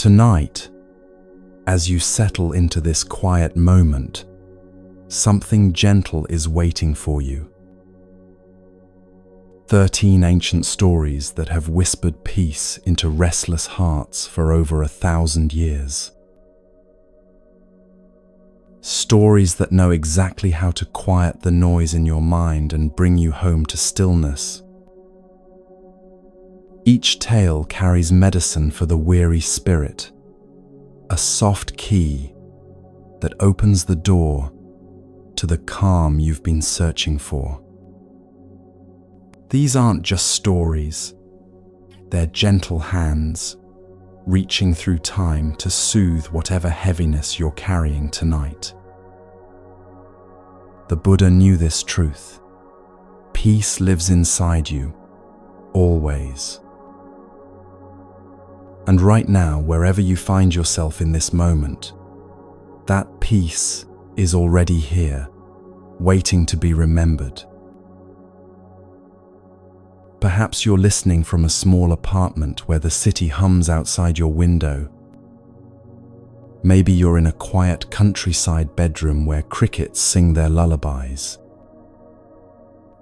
Tonight, as you settle into this quiet moment, something gentle is waiting for you. 13 ancient stories that have whispered peace into restless hearts for over 1,000 years. Stories that know exactly how to quiet the noise in your mind and bring you home to stillness. Each tale carries medicine for the weary spirit, a soft key that opens the door to the calm you've been searching for. These aren't just stories, they're gentle hands reaching through time to soothe whatever heaviness you're carrying tonight. The Buddha knew this truth. Peace lives inside you, always. And right now, wherever you find yourself in this moment, that peace is already here, waiting to be remembered. Perhaps you're listening from a small apartment where the city hums outside your window. Maybe you're in a quiet countryside bedroom where crickets sing their lullabies.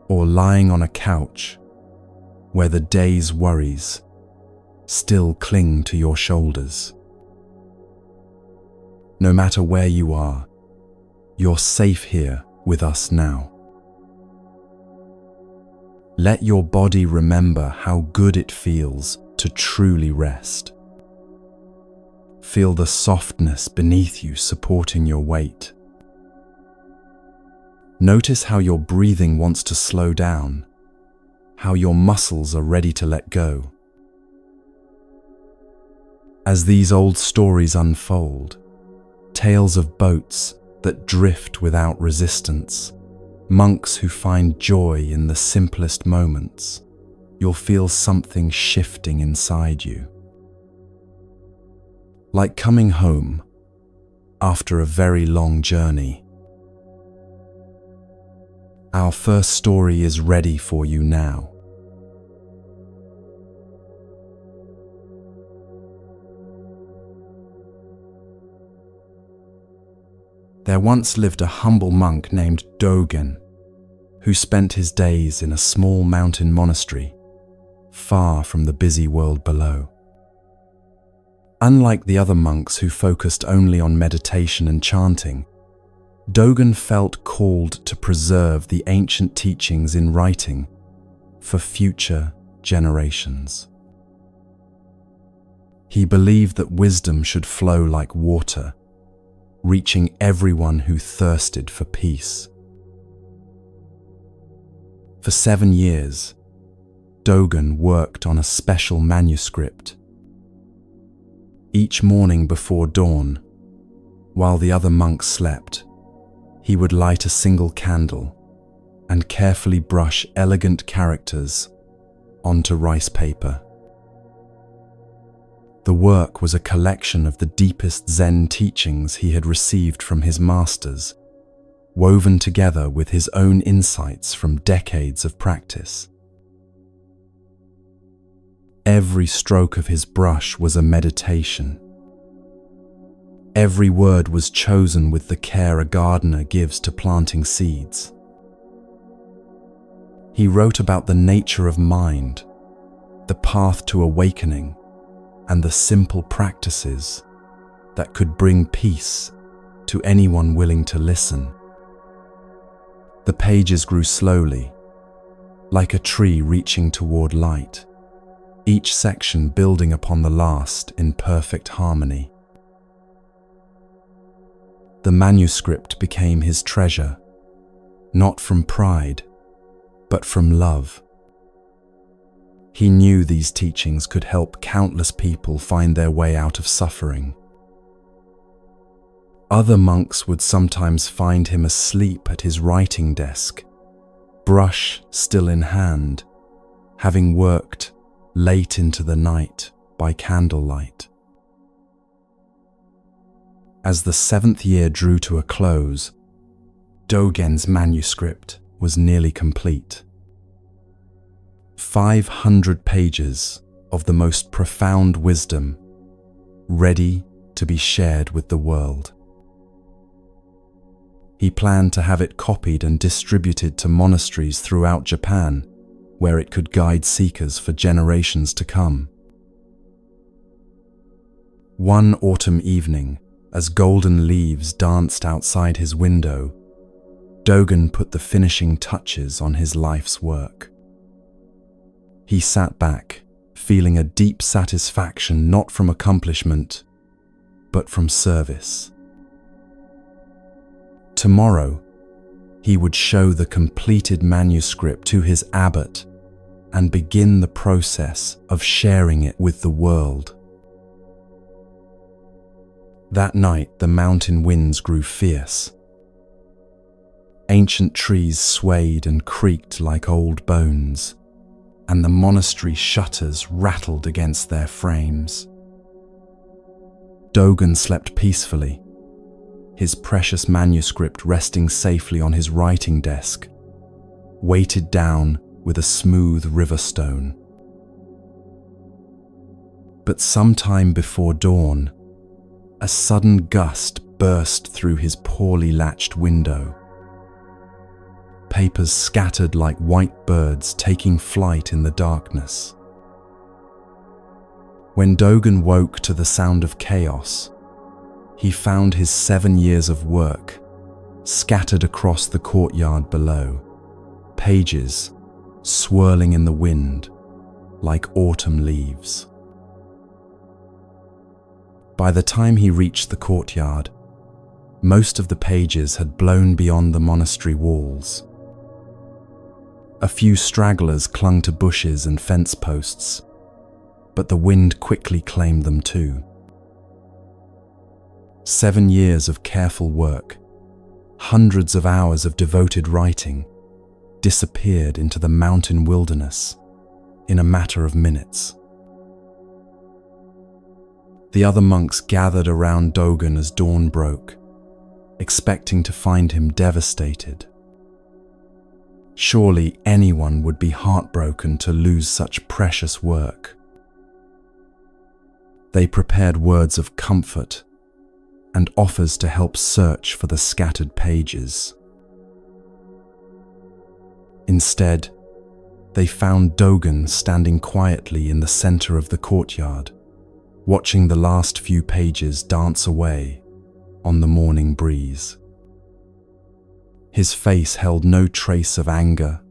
Or lying on a couch where the day's worries still cling to your shoulders. No matter where you are, you're safe here with us now. Let your body remember how good it feels to truly rest. Feel the softness beneath you supporting your weight. Notice how your breathing wants to slow down, how your muscles are ready to let go. As these old stories unfold, tales of boats that drift without resistance, monks who find joy in the simplest moments, you'll feel something shifting inside you. Like coming home after a very long journey. Our first story is ready for you now. There once lived a humble monk named Dogen, who spent his days in a small mountain monastery, far from the busy world below. Unlike the other monks who focused only on meditation and chanting, Dogen felt called to preserve the ancient teachings in writing for future generations. He believed that wisdom should flow like water, reaching everyone who thirsted for peace. For 7 years, Dogen worked on a special manuscript. Each morning before dawn, while the other monks slept, he would light a single candle and carefully brush elegant characters onto rice paper. The work was a collection of the deepest Zen teachings he had received from his masters, woven together with his own insights from decades of practice. Every stroke of his brush was a meditation. Every word was chosen with the care a gardener gives to planting seeds. He wrote about the nature of mind, the path to awakening, and the simple practices that could bring peace to anyone willing to listen. The pages grew slowly, like a tree reaching toward light, each section building upon the last in perfect harmony. The manuscript became his treasure, not from pride, but from love. He knew these teachings could help countless people find their way out of suffering. Other monks would sometimes find him asleep at his writing desk, brush still in hand, having worked late into the night by candlelight. As the 7th year drew to a close, Dogen's manuscript was nearly complete. 500 pages of the most profound wisdom ready to be shared with the world. He planned to have it copied and distributed to monasteries throughout Japan, where it could guide seekers for generations to come. One autumn evening, as golden leaves danced outside his window, Dogen put the finishing touches on his life's work. He sat back, feeling a deep satisfaction not from accomplishment, but from service. Tomorrow, he would show the completed manuscript to his abbot and begin the process of sharing it with the world. That night, the mountain winds grew fierce. Ancient trees swayed and creaked like old bones, and the monastery shutters rattled against their frames. Dogen slept peacefully, his precious manuscript resting safely on his writing desk, weighted down with a smooth river stone. But sometime before dawn, a sudden gust burst through his poorly latched window. Papers scattered like white birds taking flight in the darkness. When Dogen woke to the sound of chaos, he found his 7 years of work scattered across the courtyard below, pages swirling in the wind like autumn leaves. By the time he reached the courtyard, most of the pages had blown beyond the monastery walls. A few stragglers clung to bushes and fence posts, but the wind quickly claimed them too. 7 years of careful work, hundreds of hours of devoted writing, disappeared into the mountain wilderness in a matter of minutes. The other monks gathered around Dogen as dawn broke, expecting to find him devastated. Surely anyone would be heartbroken to lose such precious work. They prepared words of comfort and offers to help search for the scattered pages. Instead, they found Dogen standing quietly in the center of the courtyard, watching the last few pages dance away on the morning breeze. His face held no trace of anger,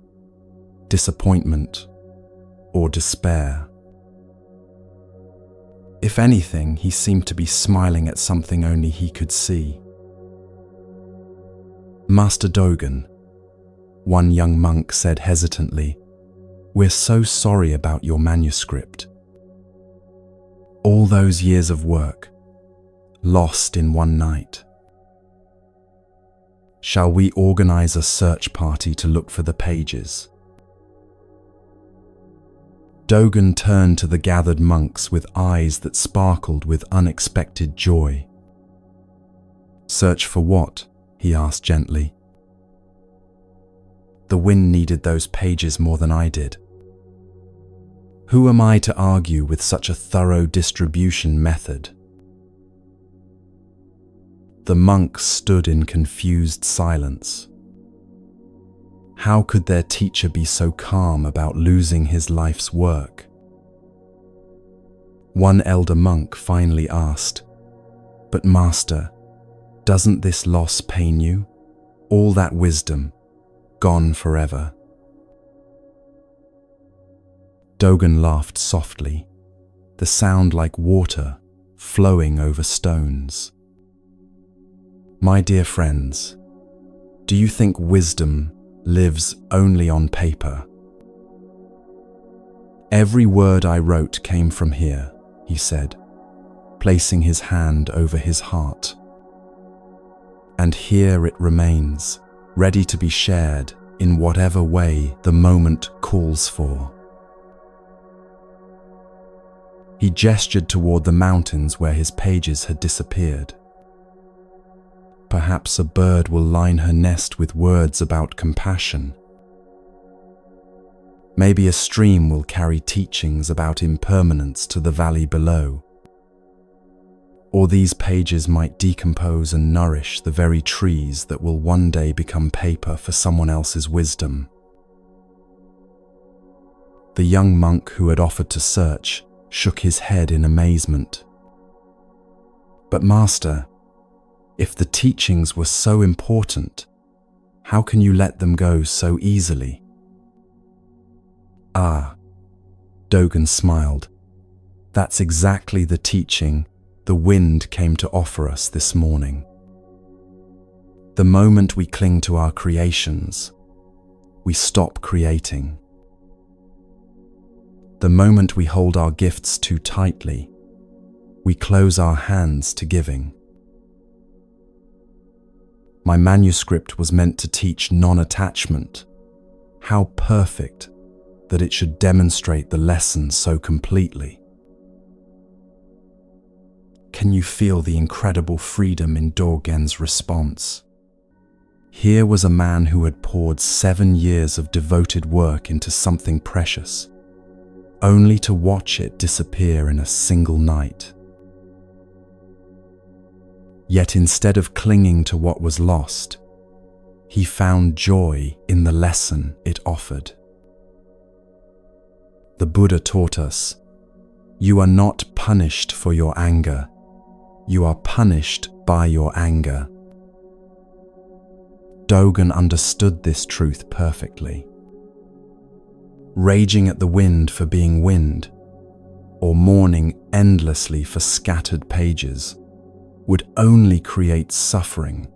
disappointment, or despair. If anything, he seemed to be smiling at something only he could see. "Master Dogen," one young monk said hesitantly, "we're so sorry about your manuscript. All those years of work, lost in one night. Shall we organize a search party to look for the pages?" Dogen turned to the gathered monks with eyes that sparkled with unexpected joy. "Search for what?" he asked gently. "The wind needed those pages more than I did. Who am I to argue with such a thorough distribution method?" The monks stood in confused silence. How could their teacher be so calm about losing his life's work? One elder monk finally asked, "But Master, doesn't this loss pain you? All that wisdom, gone forever?" Dogen laughed softly, the sound like water flowing over stones. "My dear friends, do you think wisdom lives only on paper? Every word I wrote came from here," he said, placing his hand over his heart. "And here it remains, ready to be shared in whatever way the moment calls for." He gestured toward the mountains where his pages had disappeared. Perhaps a bird will line her nest with words about compassion. Maybe a stream will carry teachings about impermanence to the valley below. Or these pages might decompose and nourish the very trees that will one day become paper for someone else's wisdom. The young monk who had offered to search shook his head in amazement. But Master, if the teachings were so important, how can you let them go so easily? Ah, Dogen smiled. That's exactly the teaching the wind came to offer us this morning. The moment we cling to our creations, we stop creating. The moment we hold our gifts too tightly, we close our hands to giving. My manuscript was meant to teach non-attachment. How perfect that it should demonstrate the lesson so completely. Can you feel the incredible freedom in Dogen's response? Here was a man who had poured 7 years of devoted work into something precious, only to watch it disappear in a single night. Yet instead of clinging to what was lost, he found joy in the lesson it offered. The Buddha taught us, "You are not punished for your anger. You are punished by your anger." Dogen understood this truth perfectly. Raging at the wind for being wind, or mourning endlessly for scattered pages, would only create suffering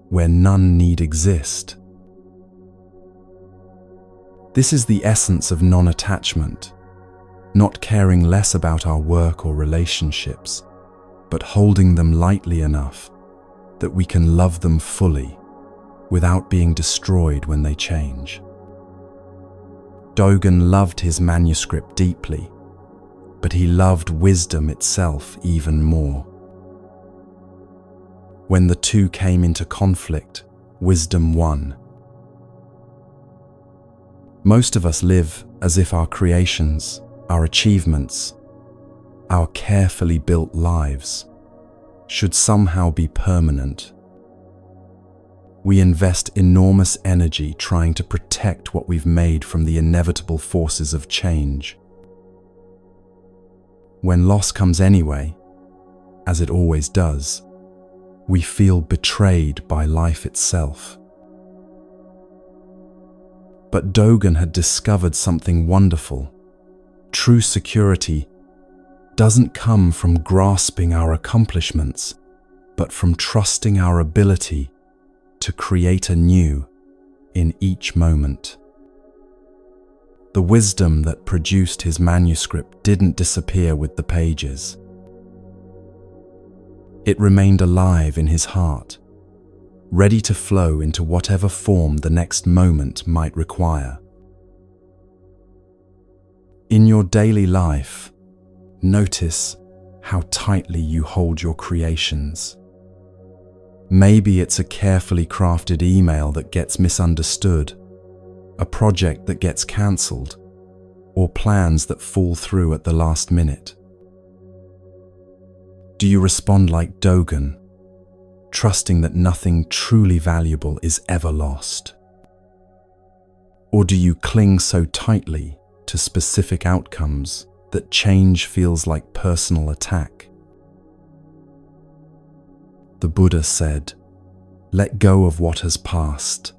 where none need exist. This is the essence of non-attachment, not caring less about our work or relationships, but holding them lightly enough that we can love them fully without being destroyed when they change. Dogen loved his manuscript deeply, but he loved wisdom itself even more. When the two came into conflict, wisdom won. Most of us live as if our creations, our achievements, our carefully built lives should somehow be permanent. We invest enormous energy trying to protect what we've made from the inevitable forces of change. When loss comes anyway, as it always does, we feel betrayed by life itself. But Dogen had discovered something wonderful. True security doesn't come from grasping our accomplishments, but from trusting our ability to create anew in each moment. The wisdom that produced his manuscript didn't disappear with the pages. It remained alive in his heart, ready to flow into whatever form the next moment might require. In your daily life, notice how tightly you hold your creations. Maybe it's a carefully crafted email that gets misunderstood, a project that gets cancelled, or plans that fall through at the last minute. Do you respond like Dogen, trusting that nothing truly valuable is ever lost? Or do you cling so tightly to specific outcomes that change feels like personal attack? The Buddha said, "Let go of what has passed.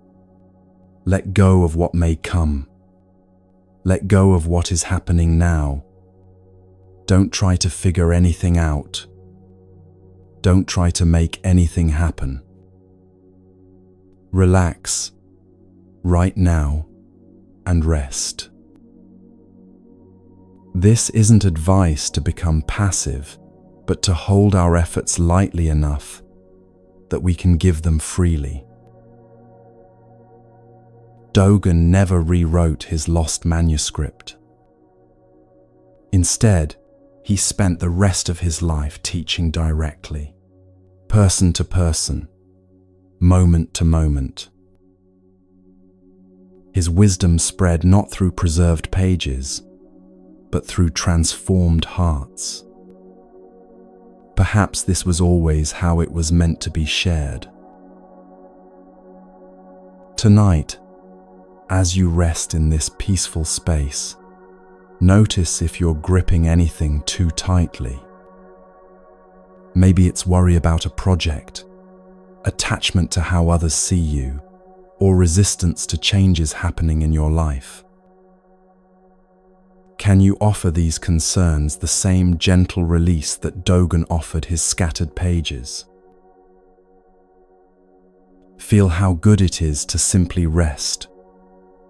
Let go of what may come. Let go of what is happening now. Don't try to figure anything out. Don't try to make anything happen. Relax, right now, and rest." This isn't advice to become passive, but to hold our efforts lightly enough that we can give them freely. Dogen never rewrote his lost manuscript. Instead, he spent the rest of his life teaching directly, person to person, moment to moment. His wisdom spread not through preserved pages, but through transformed hearts. Perhaps this was always how it was meant to be shared. Tonight, as you rest in this peaceful space, notice if you're gripping anything too tightly. Maybe it's worry about a project, attachment to how others see you, or resistance to changes happening in your life. Can you offer these concerns the same gentle release that Dogen offered his scattered pages? Feel how good it is to simply rest,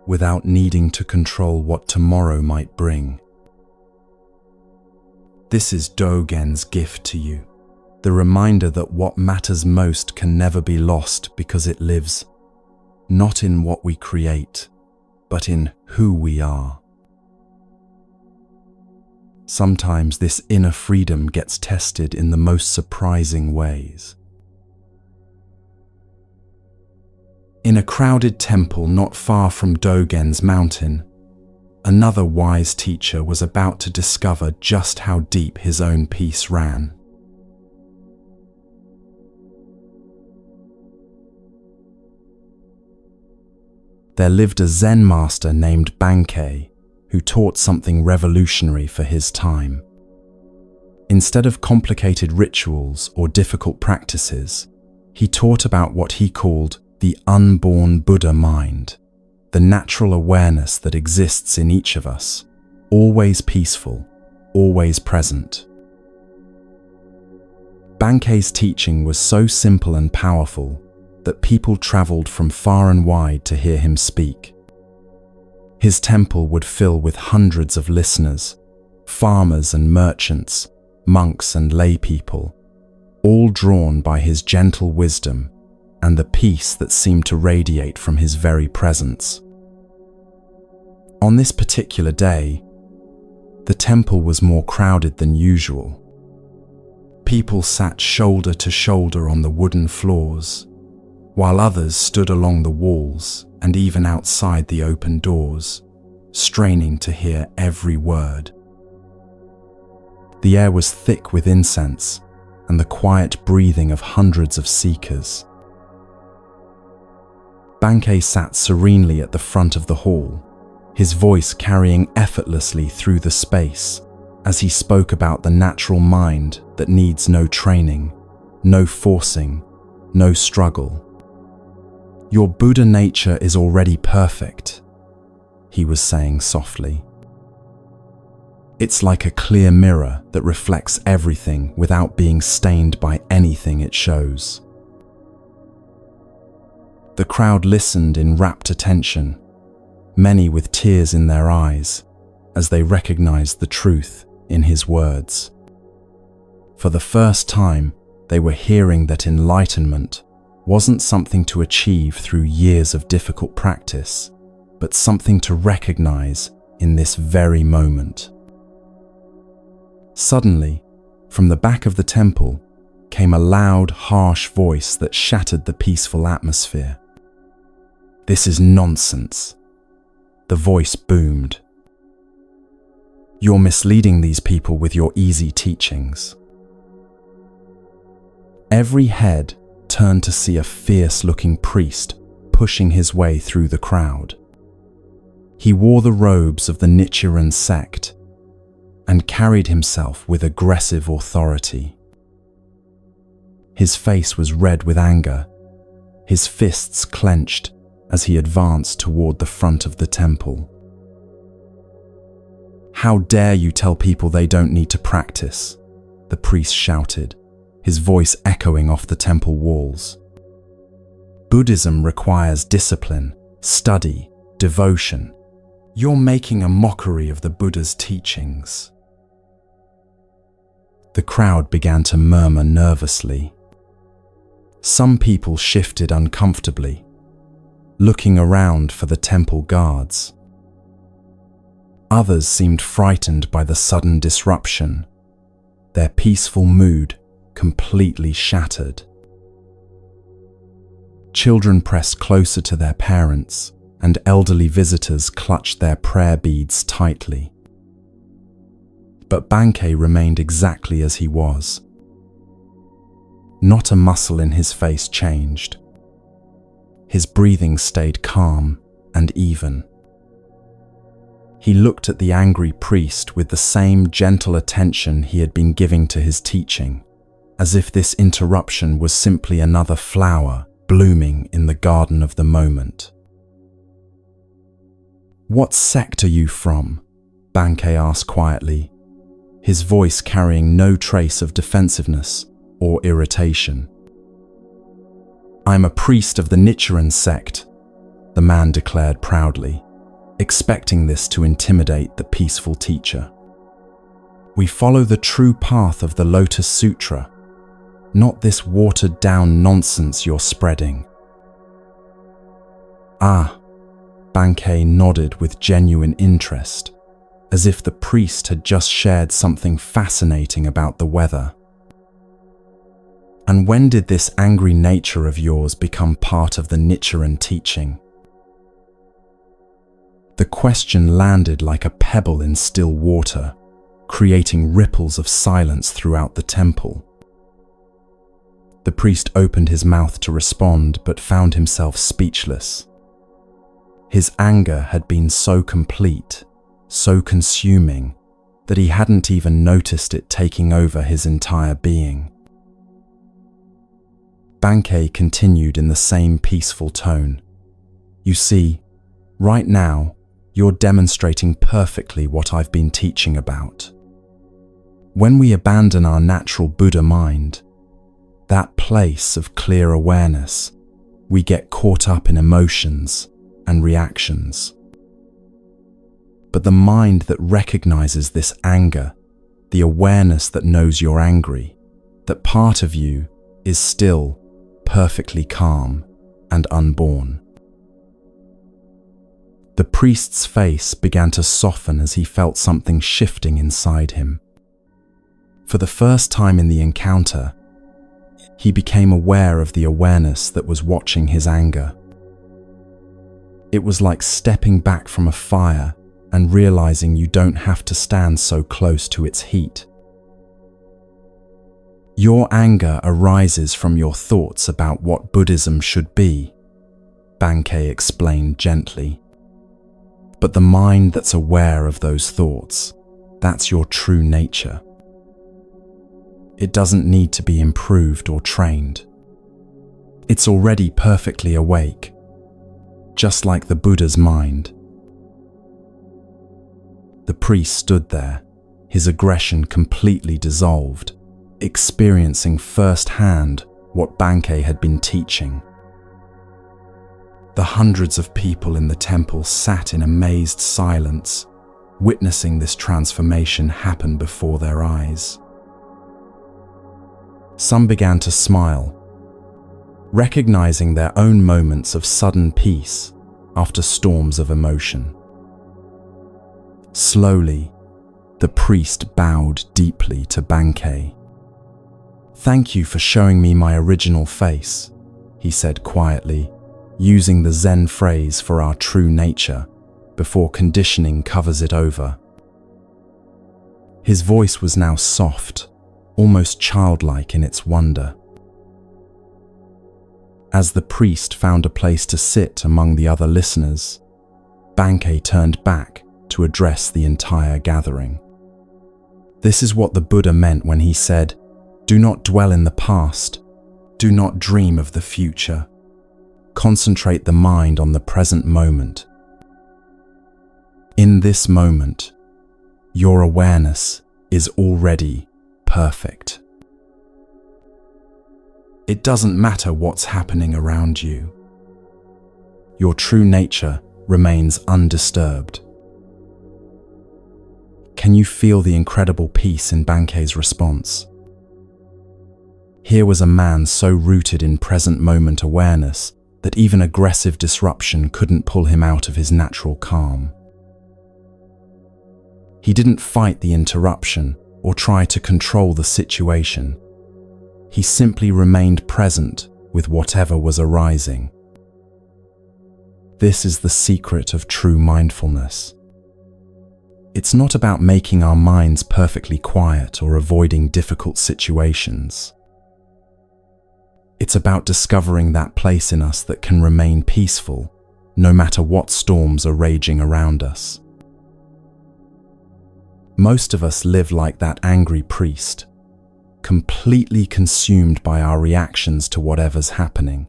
without needing to control what tomorrow might bring. This is Dogen's gift to you, the reminder that what matters most can never be lost because it lives, not in what we create, but in who we are. Sometimes this inner freedom gets tested in the most surprising ways. In a crowded temple not far from Dogen's mountain, another wise teacher was about to discover just how deep his own peace ran. There lived a Zen master named Bankei, who taught something revolutionary for his time. Instead of complicated rituals or difficult practices, he taught about what he called the unborn Buddha mind, the natural awareness that exists in each of us, always peaceful, always present. Bankei's teaching was so simple and powerful that people traveled from far and wide to hear him speak. His temple would fill with hundreds of listeners, farmers and merchants, monks and lay people, all drawn by his gentle wisdom and the peace that seemed to radiate from his very presence. On this particular day, the temple was more crowded than usual. People sat shoulder to shoulder on the wooden floors, while others stood along the walls and even outside the open doors, straining to hear every word. The air was thick with incense and the quiet breathing of hundreds of seekers. Bankei sat serenely at the front of the hall, his voice carrying effortlessly through the space as he spoke about the natural mind that needs no training, no forcing, no struggle. Your Buddha nature is already perfect, he was saying softly. It's like a clear mirror that reflects everything without being stained by anything it shows. The crowd listened in rapt attention, many with tears in their eyes, as they recognized the truth in his words. For the first time, they were hearing that enlightenment wasn't something to achieve through years of difficult practice, but something to recognize in this very moment. Suddenly, from the back of the temple, came a loud, harsh voice that shattered the peaceful atmosphere. "This is nonsense," the voice boomed. "You're misleading these people with your easy teachings." Every head turned to see a fierce-looking priest pushing his way through the crowd. He wore the robes of the Nichiren sect and carried himself with aggressive authority. His face was red with anger, his fists clenched as he advanced toward the front of the temple. "How dare you tell people they don't need to practice?" the priest shouted, his voice echoing off the temple walls. "Buddhism requires discipline, study, devotion. You're making a mockery of the Buddha's teachings." The crowd began to murmur nervously. Some people shifted uncomfortably, looking around for the temple guards. Others seemed frightened by the sudden disruption, their peaceful mood completely shattered. Children pressed closer to their parents, and elderly visitors clutched their prayer beads tightly. But Bankei remained exactly as he was, Not a muscle in his face changed. His breathing stayed calm and even. He looked at the angry priest with the same gentle attention he had been giving to his teaching, as if this interruption was simply another flower blooming in the garden of the moment. "What sect are you from?" Bankei asked quietly, his voice carrying no trace of defensiveness or irritation. "I'm a priest of the Nichiren sect," the man declared proudly, expecting this to intimidate the peaceful teacher. "We follow the true path of the Lotus Sutra, not this watered-down nonsense you're spreading." "Ah," Bankei nodded with genuine interest, as if the priest had just shared something fascinating about the weather. "And when did this angry nature of yours become part of the Nichiren teaching?" The question landed like a pebble in still water, creating ripples of silence throughout the temple. The priest opened his mouth to respond, but found himself speechless. His anger had been so complete, so consuming, that he hadn't even noticed it taking over his entire being. Bankei continued in the same peaceful tone. "You see, right now, you're demonstrating perfectly what I've been teaching about. When we abandon our natural Buddha mind, that place of clear awareness, we get caught up in emotions and reactions. But the mind that recognizes this anger, the awareness that knows you're angry, that part of you is still perfectly calm and unborn." The priest's face began to soften as he felt something shifting inside him. For the first time in the encounter, he became aware of the awareness that was watching his anger. It was like stepping back from a fire and realizing you don't have to stand so close to its heat. "Your anger arises from your thoughts about what Buddhism should be," Bankei explained gently. "But the mind that's aware of those thoughts, that's your true nature. It doesn't need to be improved or trained. It's already perfectly awake, just like the Buddha's mind." The priest stood there, his aggression completely dissolved, experiencing firsthand what Bankei had been teaching. The hundreds of people in the temple sat in amazed silence, witnessing this transformation happen before their eyes. Some began to smile, recognizing their own moments of sudden peace after storms of emotion. Slowly, the priest bowed deeply to Bankei. "Thank you for showing me my original face," he said quietly, using the Zen phrase for our true nature before conditioning covers it over. His voice was now soft, almost childlike in its wonder. As the priest found a place to sit among the other listeners, Bankei turned back to address the entire gathering. This is what the Buddha meant when he said, "Do not dwell in the past, do not dream of the future. Concentrate the mind on the present moment. In this moment, your awareness is already perfect. It doesn't matter what's happening around you. Your true nature remains undisturbed." Can you feel the incredible peace in Bankei's response? Here was a man so rooted in present moment awareness that even aggressive disruption couldn't pull him out of his natural calm. He didn't fight the interruption or try to control the situation. He simply remained present with whatever was arising. This is the secret of true mindfulness. It's not about making our minds perfectly quiet or avoiding difficult situations. It's about discovering that place in us that can remain peaceful, no matter what storms are raging around us. Most of us live like that angry priest, completely consumed by our reactions to whatever's happening.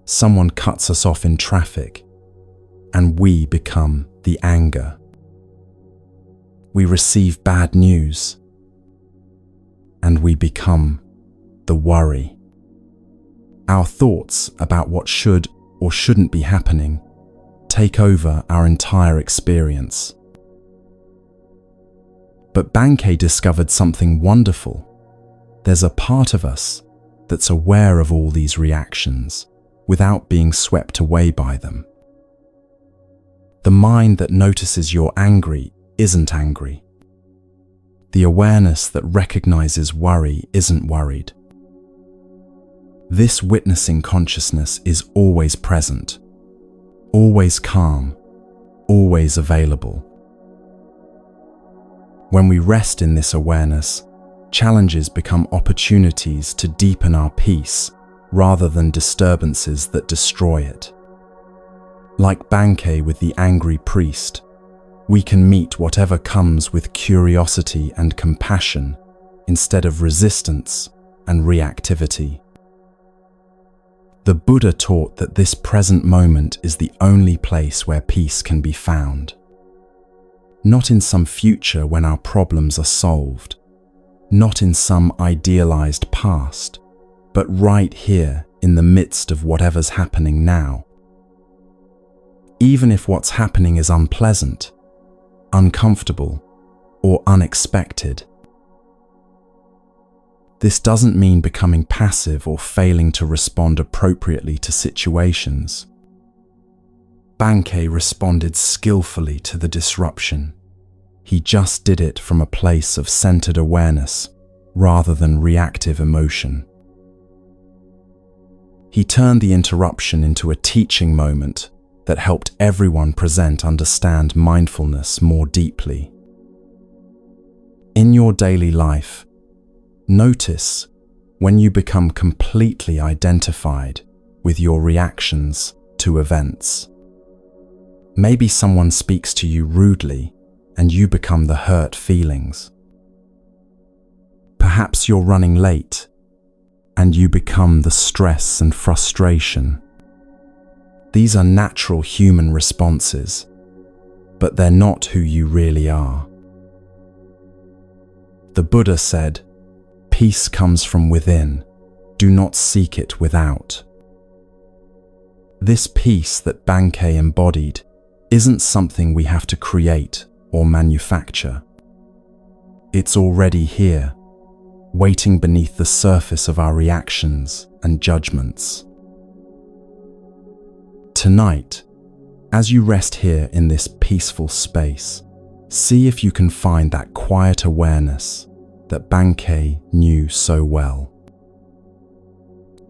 Someone cuts us off in traffic, and we become the anger. We receive bad news, and we become the worry. Our thoughts about what should or shouldn't be happening take over our entire experience. But Bankei discovered something wonderful. There's a part of us that's aware of all these reactions without being swept away by them. The mind that notices you're angry isn't angry. The awareness that recognizes worry isn't worried. This witnessing consciousness is always present, always calm, always available. When we rest in this awareness, challenges become opportunities to deepen our peace rather than disturbances that destroy it. Like Bankei with the angry priest, we can meet whatever comes with curiosity and compassion instead of resistance and reactivity. The Buddha taught that this present moment is the only place where peace can be found. Not in some future when our problems are solved, not in some idealized past, but right here in the midst of whatever's happening now. Even if what's happening is unpleasant, uncomfortable, or unexpected. This doesn't mean becoming passive or failing to respond appropriately to situations. Bankei responded skillfully to the disruption. He just did it from a place of centered awareness rather than reactive emotion. He turned the interruption into a teaching moment that helped everyone present understand mindfulness more deeply. In your daily life, notice when you become completely identified with your reactions to events. Maybe someone speaks to you rudely and you become the hurt feelings. Perhaps you're running late and you become the stress and frustration. These are natural human responses, but they're not who you really are. The Buddha said, "Peace comes from within, do not seek it without." This peace that Bankei embodied isn't something we have to create or manufacture. It's already here, waiting beneath the surface of our reactions and judgments. Tonight, as you rest here in this peaceful space, see if you can find that quiet awareness that Bankei knew so well.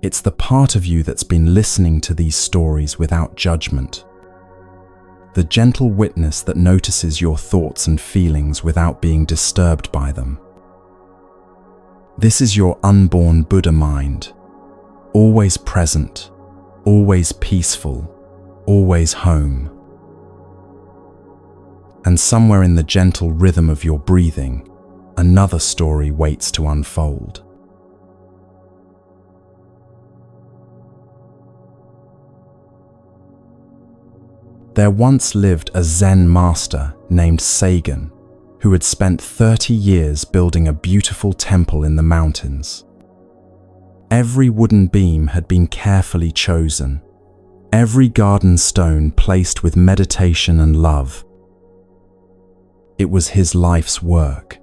It's the part of you that's been listening to these stories without judgment. The gentle witness that notices your thoughts and feelings without being disturbed by them. This is your unborn Buddha mind, always present, always peaceful, always home. And somewhere in the gentle rhythm of your breathing, another story waits to unfold. There once lived a Zen master named Sagan, who had spent 30 years building a beautiful temple in the mountains. Every wooden beam had been carefully chosen, every garden stone placed with meditation and love. It was his life's work,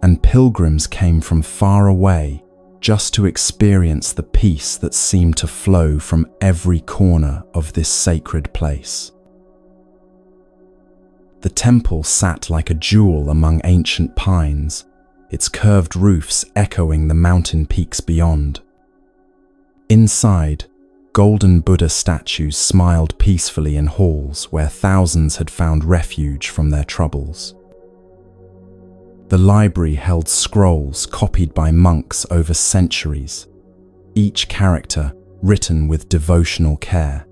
and pilgrims came from far away just to experience the peace that seemed to flow from every corner of this sacred place. The temple sat like a jewel among ancient pines, its curved roofs echoing the mountain peaks beyond. Inside, golden Buddha statues smiled peacefully in halls where thousands had found refuge from their troubles. The library held scrolls copied by monks over centuries, each character written with devotional care.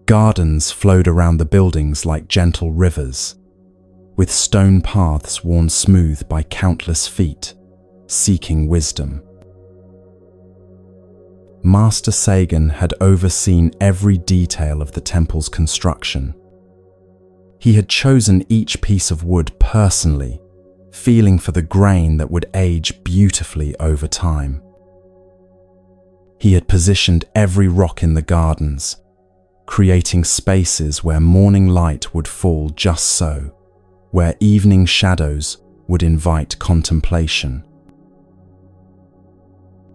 Gardens flowed around the buildings like gentle rivers, with stone paths worn smooth by countless feet, seeking wisdom. Master Sagan had overseen every detail of the temple's construction. He had chosen each piece of wood personally, feeling for the grain that would age beautifully over time. He had positioned every rock in the gardens, creating spaces where morning light would fall just so, where evening shadows would invite contemplation.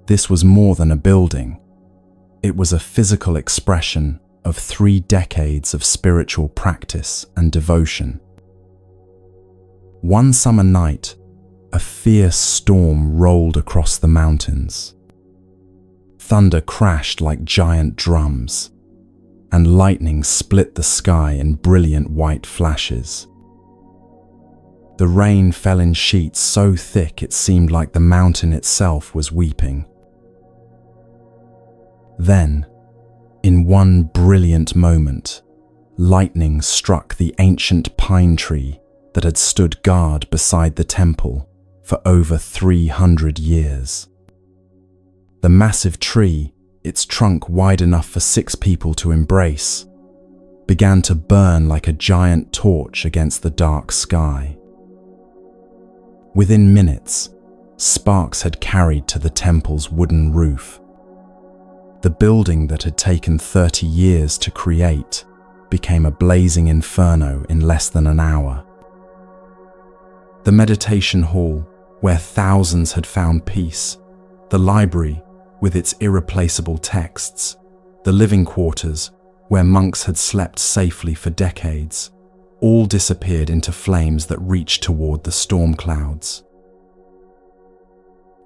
This was more than a building. It was a physical expression of 3 decades of spiritual practice and devotion. One summer night, a fierce storm rolled across the mountains. Thunder crashed like giant drums, and lightning split the sky in brilliant white flashes. The rain fell in sheets so thick it seemed like the mountain itself was weeping. Then, in one brilliant moment, lightning struck the ancient pine tree that had stood guard beside the temple for over 300 years. The massive tree, its trunk wide enough for 6 people to embrace, began to burn like a giant torch against the dark sky. Within minutes, sparks had carried to the temple's wooden roof. The building that had taken 30 years to create became a blazing inferno in less than an hour. The meditation hall, where thousands had found peace, the library with its irreplaceable texts, the living quarters where monks had slept safely for decades, all disappeared into flames that reached toward the storm clouds.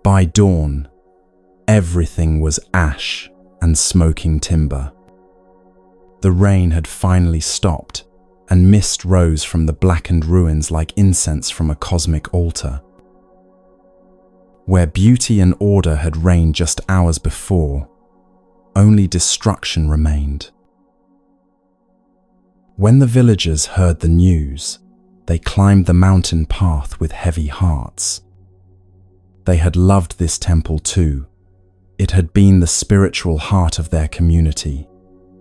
By dawn, everything was ash and smoking timber. The rain had finally stopped, and mist rose from the blackened ruins like incense from a cosmic altar. Where beauty and order had reigned just hours before, only destruction remained. When the villagers heard the news, they climbed the mountain path with heavy hearts. They had loved this temple too. It had been the spiritual heart of their community,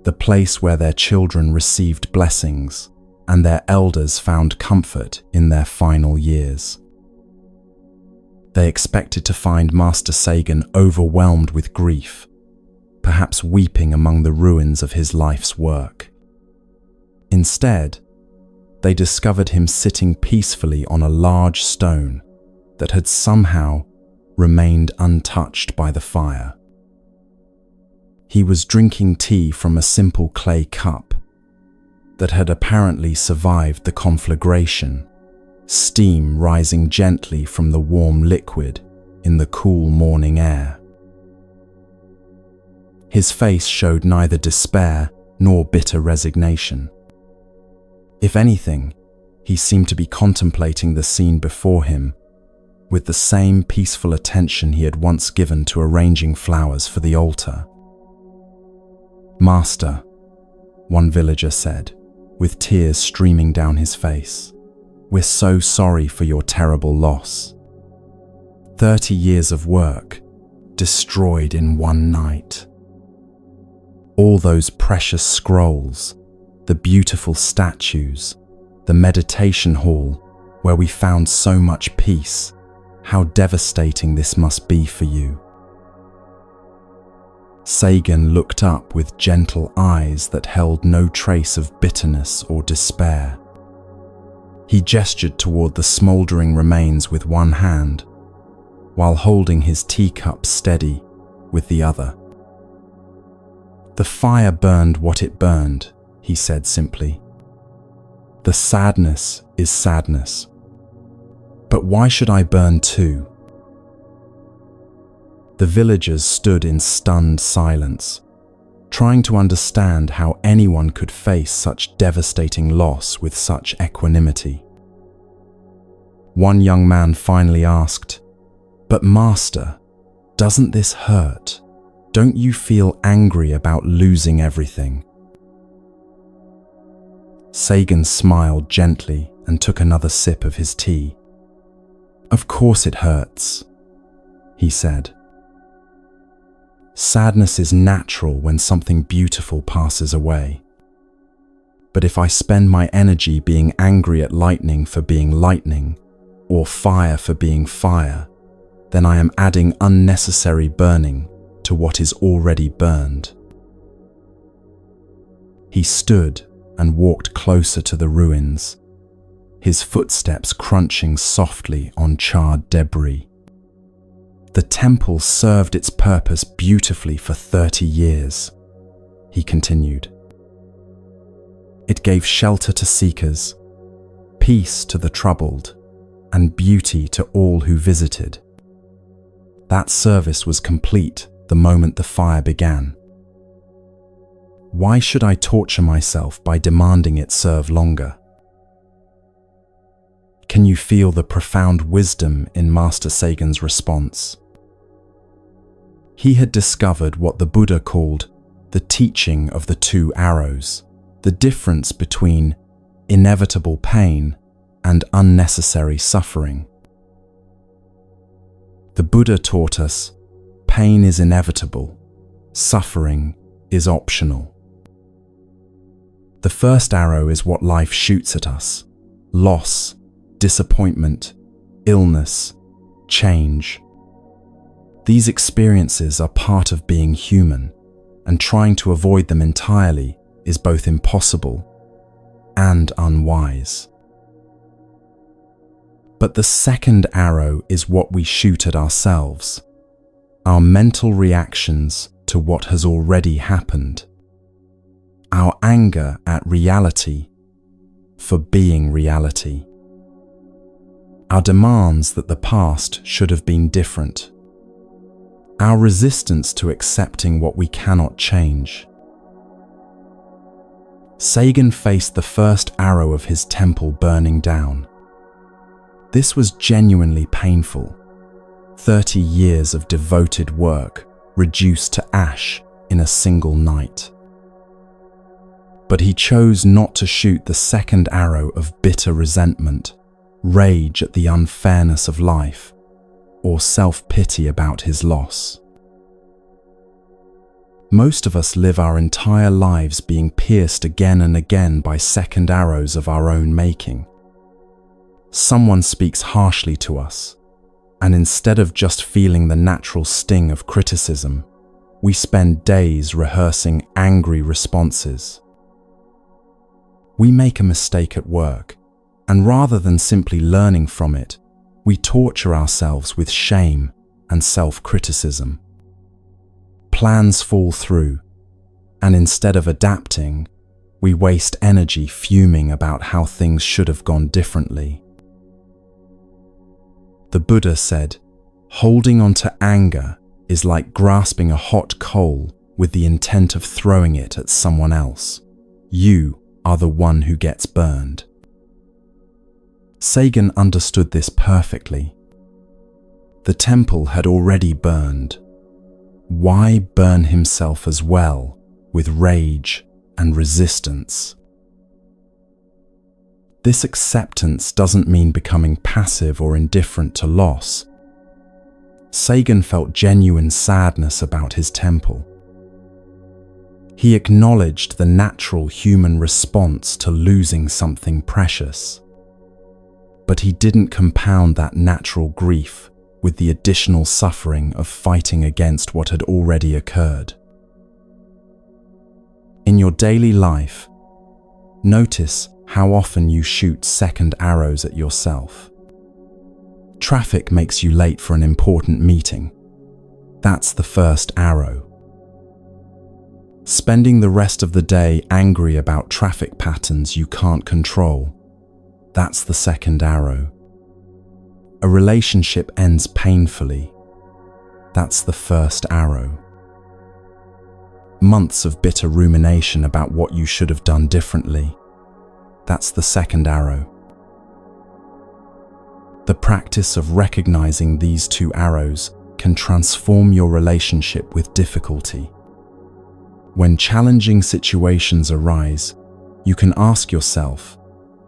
the place where their children received blessings and their elders found comfort in their final years. They expected to find Master Sagan overwhelmed with grief, perhaps weeping among the ruins of his life's work. Instead, they discovered him sitting peacefully on a large stone that had somehow remained untouched by the fire. He was drinking tea from a simple clay cup that had apparently survived the conflagration, steam rising gently from the warm liquid in the cool morning air. His face showed neither despair nor bitter resignation. If anything, he seemed to be contemplating the scene before him with the same peaceful attention he had once given to arranging flowers for the altar. "Master," one villager said, with tears streaming down his face, "we're so sorry for your terrible loss. 30 years of work, destroyed in one night. All those precious scrolls, the beautiful statues, the meditation hall where we found so much peace, how devastating this must be for you." Sagan looked up with gentle eyes that held no trace of bitterness or despair. He gestured toward the smouldering remains with one hand, while holding his teacup steady with the other. "The fire burned what it burned," he said simply. "The sadness is sadness. But why should I burn too?" The villagers stood in stunned silence, trying to understand how anyone could face such devastating loss with such equanimity. One young man finally asked, "But Master, doesn't this hurt?" Don't you feel angry about losing everything? Sagan smiled gently and took another sip of his tea. Of course it hurts, he said. Sadness is natural when something beautiful passes away. But if I spend my energy being angry at lightning for being lightning, or fire for being fire, then I am adding unnecessary burning to what is already burned. He stood and walked closer to the ruins, his footsteps crunching softly on charred debris. The temple served its purpose beautifully for 30 years, he continued. It gave shelter to seekers, peace to the troubled, and beauty to all who visited. That service was complete the moment the fire began. Why should I torture myself by demanding it serve longer? Can you feel the profound wisdom in Master Sagan's response? He had discovered what the Buddha called the teaching of the two arrows, the difference between inevitable pain and unnecessary suffering. The Buddha taught us, pain is inevitable, suffering is optional. The first arrow is what life shoots at us: loss, disappointment, illness, change. These experiences are part of being human, and trying to avoid them entirely is both impossible and unwise. But the second arrow is what we shoot at ourselves, our mental reactions to what has already happened, our anger at reality for being reality, our demands that the past should have been different, our resistance to accepting what we cannot change. Sagan faced the first arrow of his temple burning down. This was genuinely painful. 30 years of devoted work reduced to ash in a single night. But he chose not to shoot the second arrow of bitter resentment, rage at the unfairness of life, or self-pity about his loss. Most of us live our entire lives being pierced again and again by second arrows of our own making. Someone speaks harshly to us, and instead of just feeling the natural sting of criticism, we spend days rehearsing angry responses. We make a mistake at work, and rather than simply learning from it, we torture ourselves with shame and self-criticism. Plans fall through, and instead of adapting, we waste energy fuming about how things should have gone differently. The Buddha said, holding on to anger is like grasping a hot coal with the intent of throwing it at someone else. You are the one who gets burned. Sagan understood this perfectly. The temple had already burned. Why burn himself as well with rage and resistance? This acceptance doesn't mean becoming passive or indifferent to loss. Sagan felt genuine sadness about his temple. He acknowledged the natural human response to losing something precious. But he didn't compound that natural grief with the additional suffering of fighting against what had already occurred. In your daily life, notice how often you shoot second arrows at yourself. Traffic makes you late for an important meeting. That's the first arrow. Spending the rest of the day angry about traffic patterns you can't control. That's the second arrow. A relationship ends painfully. That's the first arrow. Months of bitter rumination about what you should have done differently. That's the second arrow. The practice of recognizing these two arrows can transform your relationship with difficulty. When challenging situations arise, you can ask yourself,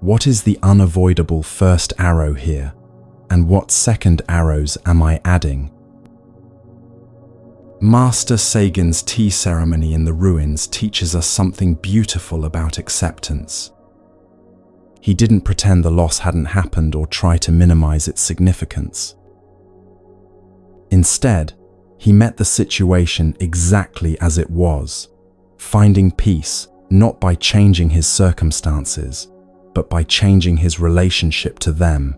what is the unavoidable first arrow here, and what second arrows am I adding? Master Sagan's tea ceremony in the ruins teaches us something beautiful about acceptance. He didn't pretend the loss hadn't happened or try to minimize its significance. Instead, he met the situation exactly as it was, finding peace not by changing his circumstances, but by changing his relationship to them.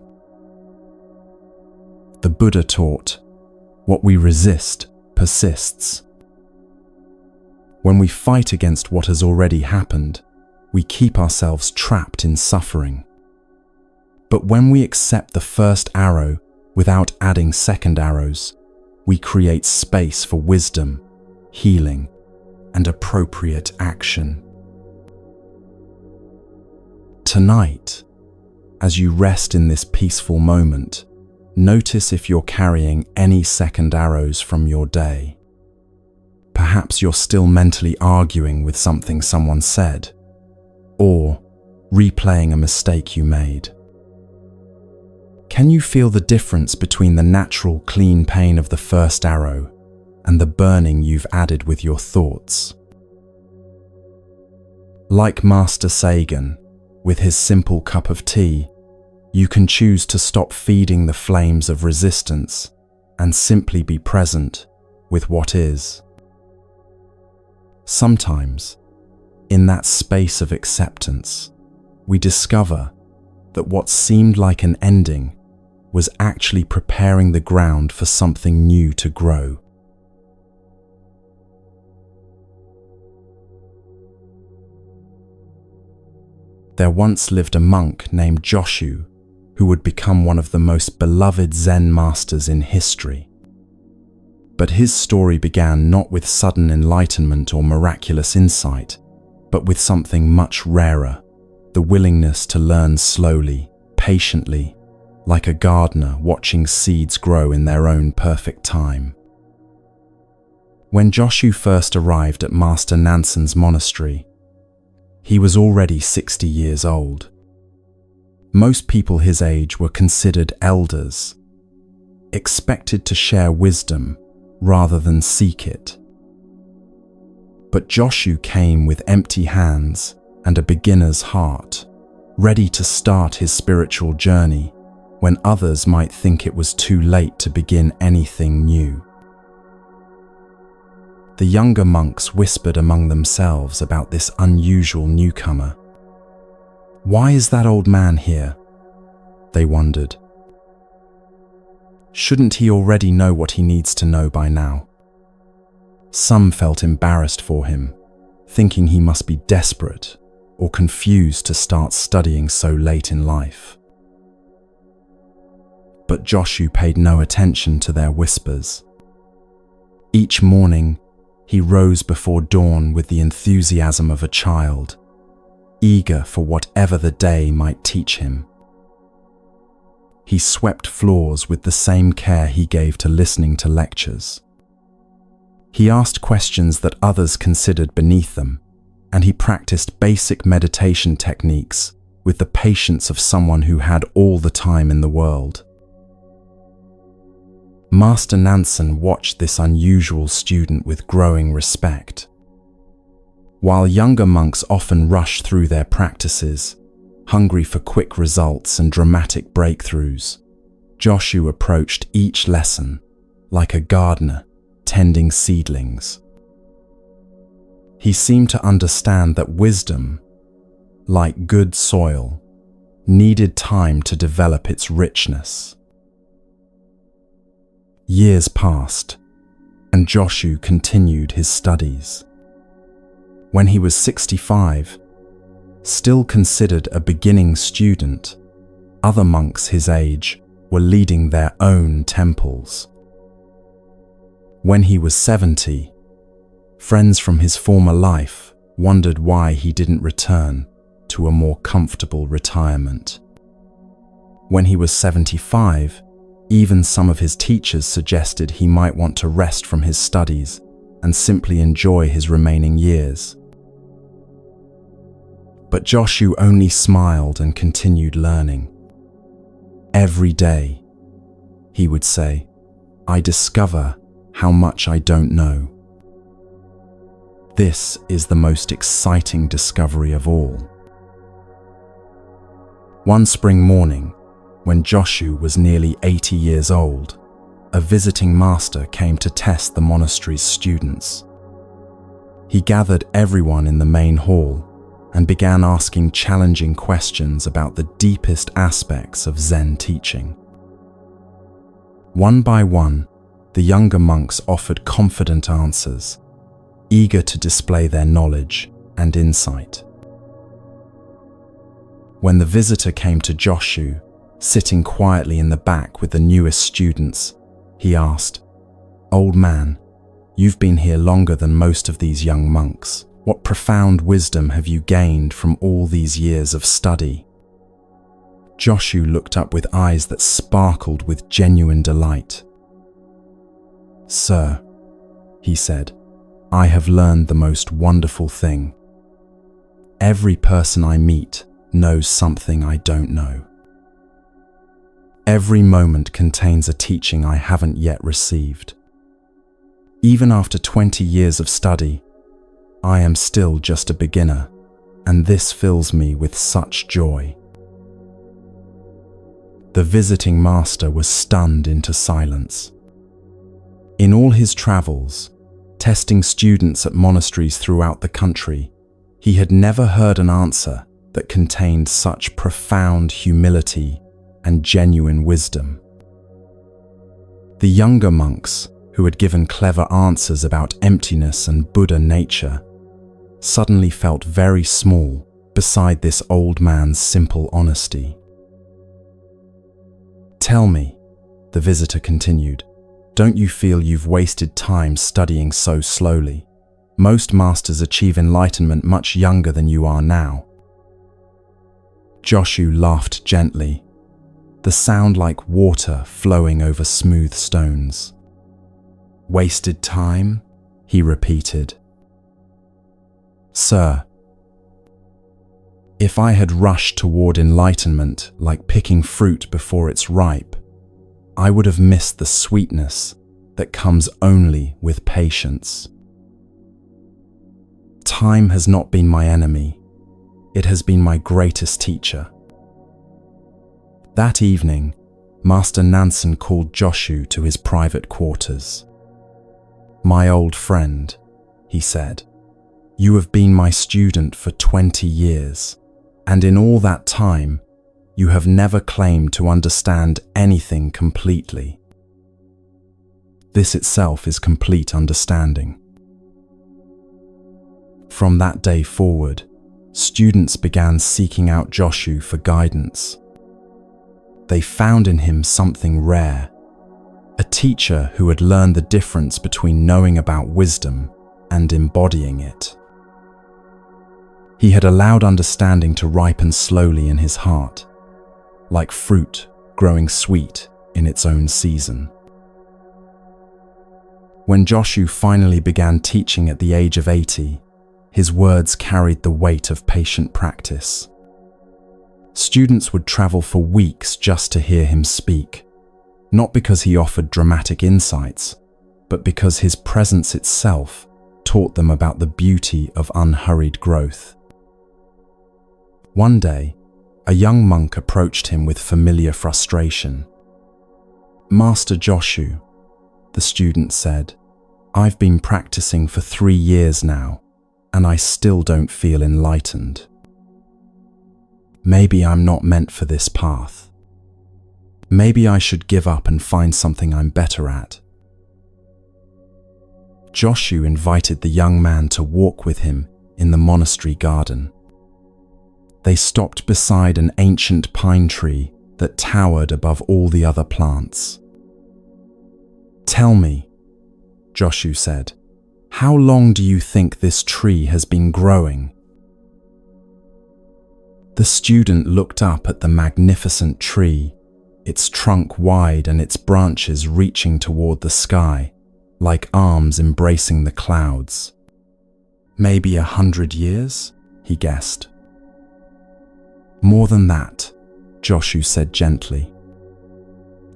The Buddha taught, "What we resist persists." When we fight against what has already happened, we keep ourselves trapped in suffering. But when we accept the first arrow without adding second arrows, we create space for wisdom, healing, and appropriate action. Tonight, as you rest in this peaceful moment, notice if you're carrying any second arrows from your day. Perhaps you're still mentally arguing with something someone said, or replaying a mistake you made. Can you feel the difference between the natural, clean pain of the first arrow and the burning you've added with your thoughts? Like Master Sagan, with his simple cup of tea, you can choose to stop feeding the flames of resistance and simply be present with what is. Sometimes, in that space of acceptance, we discover that what seemed like an ending was actually preparing the ground for something new to grow. There once lived a monk named Joshu who would become one of the most beloved Zen masters in history. But his story began not with sudden enlightenment or miraculous insight, but with something much rarer, the willingness to learn slowly, patiently, like a gardener watching seeds grow in their own perfect time. When Joshu first arrived at Master Nansen's monastery, he was already 60 years old. Most people his age were considered elders, expected to share wisdom rather than seek it. But Joshu came with empty hands and a beginner's heart, ready to start his spiritual journey when others might think it was too late to begin anything new. The younger monks whispered among themselves about this unusual newcomer. "Why is that old man here?" they wondered. "Shouldn't he already know what he needs to know by now?" Some felt embarrassed for him, thinking he must be desperate or confused to start studying so late in life. But Joshu paid no attention to their whispers. Each morning, he rose before dawn with the enthusiasm of a child, eager for whatever the day might teach him. He swept floors with the same care he gave to listening to lectures. He asked questions that others considered beneath them, and he practiced basic meditation techniques with the patience of someone who had all the time in the world. Master Nansen watched this unusual student with growing respect. While younger monks often rush through their practices, hungry for quick results and dramatic breakthroughs, Joshu approached each lesson like a gardener tending seedlings. He seemed to understand that wisdom, like good soil, needed time to develop its richness. Years passed, and Joshu continued his studies. When he was 65, still considered a beginning student, other monks his age were leading their own temples. When he was 70, friends from his former life wondered why he didn't return to a more comfortable retirement. When he was 75, Even some of his teachers suggested he might want to rest from his studies and simply enjoy his remaining years. But Joshu only smiled and continued learning. Every day, he would say, "I discover how much I don't know." This is the most exciting discovery of all. One spring morning, when Joshu was nearly 80 years old, a visiting master came to test the monastery's students. He gathered everyone in the main hall and began asking challenging questions about the deepest aspects of Zen teaching. One by one, the younger monks offered confident answers, eager to display their knowledge and insight. When the visitor came to Joshu, sitting quietly in the back with the newest students, he asked, "Old man, you've been here longer than most of these young monks. What profound wisdom have you gained from all these years of study?" Joshu looked up with eyes that sparkled with genuine delight. "Sir," he said, "I have learned the most wonderful thing. Every person I meet knows something I don't know. Every moment contains a teaching I haven't yet received. Even after 20 years of study, I am still just a beginner, and this fills me with such joy." The visiting master was stunned into silence. In all his travels, testing students at monasteries throughout the country, he had never heard an answer that contained such profound humility and genuine wisdom. The younger monks, who had given clever answers about emptiness and Buddha nature, suddenly felt very small beside this old man's simple honesty. "Tell me," the visitor continued, "don't you feel you've wasted time studying so slowly? Most masters achieve enlightenment much younger than you are now." Joshu laughed gently, the sound like water flowing over smooth stones. "Wasted time?" he repeated. "Sir, if I had rushed toward enlightenment like picking fruit before it's ripe, I would have missed the sweetness that comes only with patience. Time has not been my enemy. It has been my greatest teacher." That evening, Master Nansen called Joshu to his private quarters. "My old friend," he said, "you have been my student for 20 years, and in all that time, you have never claimed to understand anything completely. This itself is complete understanding." From that day forward, students began seeking out Joshu for guidance. They found in him something rare, a teacher who had learned the difference between knowing about wisdom and embodying it. He had allowed understanding to ripen slowly in his heart, like fruit growing sweet in its own season. When Joshu finally began teaching at the age of 80, his words carried the weight of patient practice. Students would travel for weeks just to hear him speak, not because he offered dramatic insights, but because his presence itself taught them about the beauty of unhurried growth. One day, a young monk approached him with familiar frustration. "Master Joshu," the student said, "I've been practicing for 3 years now, and I still don't feel enlightened. Maybe I'm not meant for this path. Maybe I should give up and find something I'm better at." Joshu invited the young man to walk with him in the monastery garden. They stopped beside an ancient pine tree that towered above all the other plants. "Tell me," Joshu said, "how long do you think this tree has been growing?" The student looked up at the magnificent tree, its trunk wide and its branches reaching toward the sky, like arms embracing the clouds. Maybe 100 years, he guessed. More than that, Joshu said gently.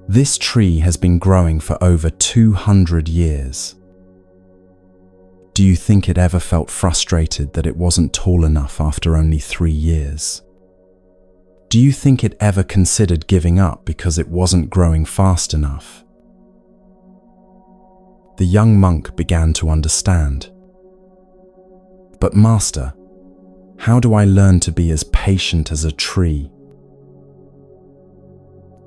This tree has been growing for over 200 years. Do you think it ever felt frustrated that it wasn't tall enough after only 3 years? Do you think it ever considered giving up because it wasn't growing fast enough? The young monk began to understand. But Master, how do I learn to be as patient as a tree?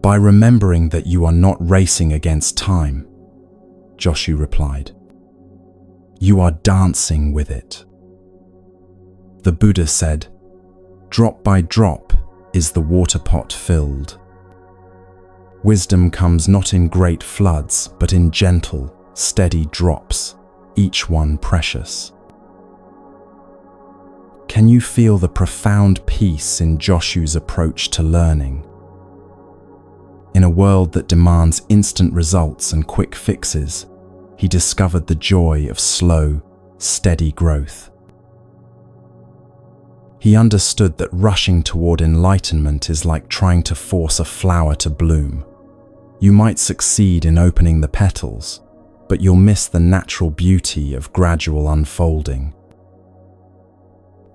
By remembering that you are not racing against time, Joshu replied. You are dancing with it. The Buddha said, drop by drop is the water pot filled. Wisdom comes not in great floods, but in gentle, steady drops, each one precious. Can you feel the profound peace in Joshu's approach to learning? In a world that demands instant results and quick fixes, he discovered the joy of slow, steady growth. He understood that rushing toward enlightenment is like trying to force a flower to bloom. You might succeed in opening the petals, but you'll miss the natural beauty of gradual unfolding.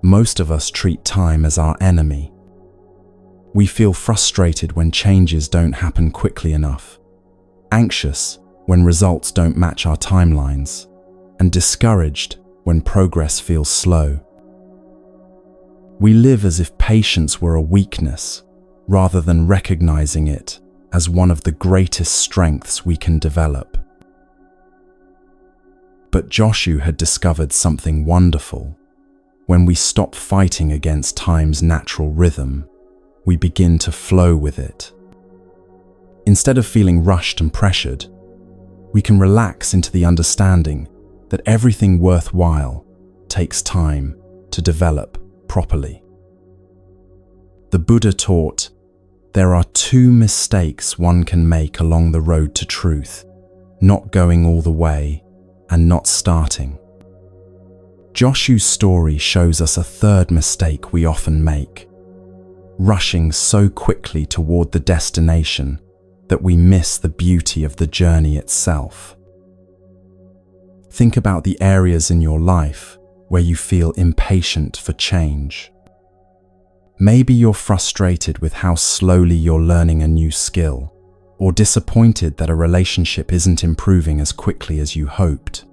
Most of us treat time as our enemy. We feel frustrated when changes don't happen quickly enough, anxious when results don't match our timelines, and discouraged when progress feels slow. We live as if patience were a weakness, rather than recognizing it as one of the greatest strengths we can develop. But Joshu had discovered something wonderful. When we stop fighting against time's natural rhythm, we begin to flow with it. Instead of feeling rushed and pressured, we can relax into the understanding that everything worthwhile takes time to develop properly. The Buddha taught, there are 2 mistakes one can make along the road to truth, not going all the way and not starting. Joshu's story shows us a third mistake we often make, rushing so quickly toward the destination that we miss the beauty of the journey itself. Think about the areas in your life where you feel impatient for change. Maybe you're frustrated with how slowly you're learning a new skill, or disappointed that a relationship isn't improving as quickly as you hoped.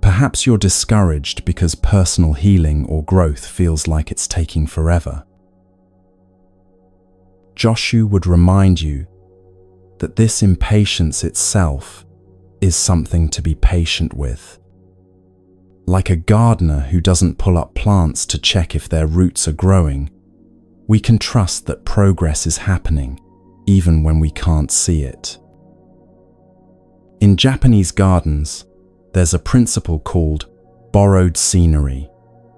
Perhaps you're discouraged because personal healing or growth feels like it's taking forever. Joshu would remind you that this impatience itself is something to be patient with. Like a gardener who doesn't pull up plants to check if their roots are growing, we can trust that progress is happening even when we can't see it. In Japanese gardens, there's a principle called borrowed scenery,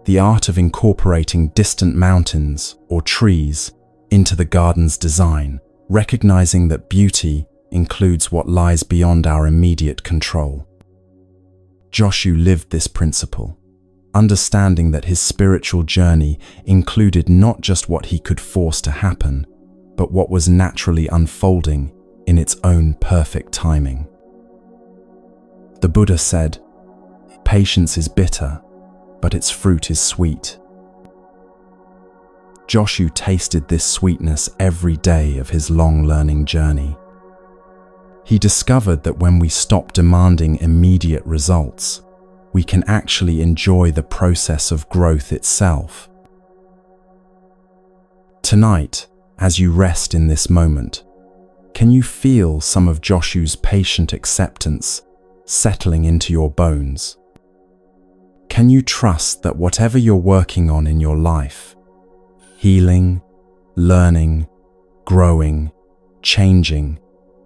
the art of incorporating distant mountains or trees into the garden's design, recognizing that beauty includes what lies beyond our immediate control. Joshu lived this principle, understanding that his spiritual journey included not just what he could force to happen, but what was naturally unfolding in its own perfect timing. The Buddha said, "Patience is bitter, but its fruit is sweet." Joshu tasted this sweetness every day of his long learning journey. He discovered that when we stop demanding immediate results, we can actually enjoy the process of growth itself. Tonight, as you rest in this moment, can you feel some of Joshu's patient acceptance settling into your bones? Can you trust that whatever you're working on in your life, healing, learning, growing, changing,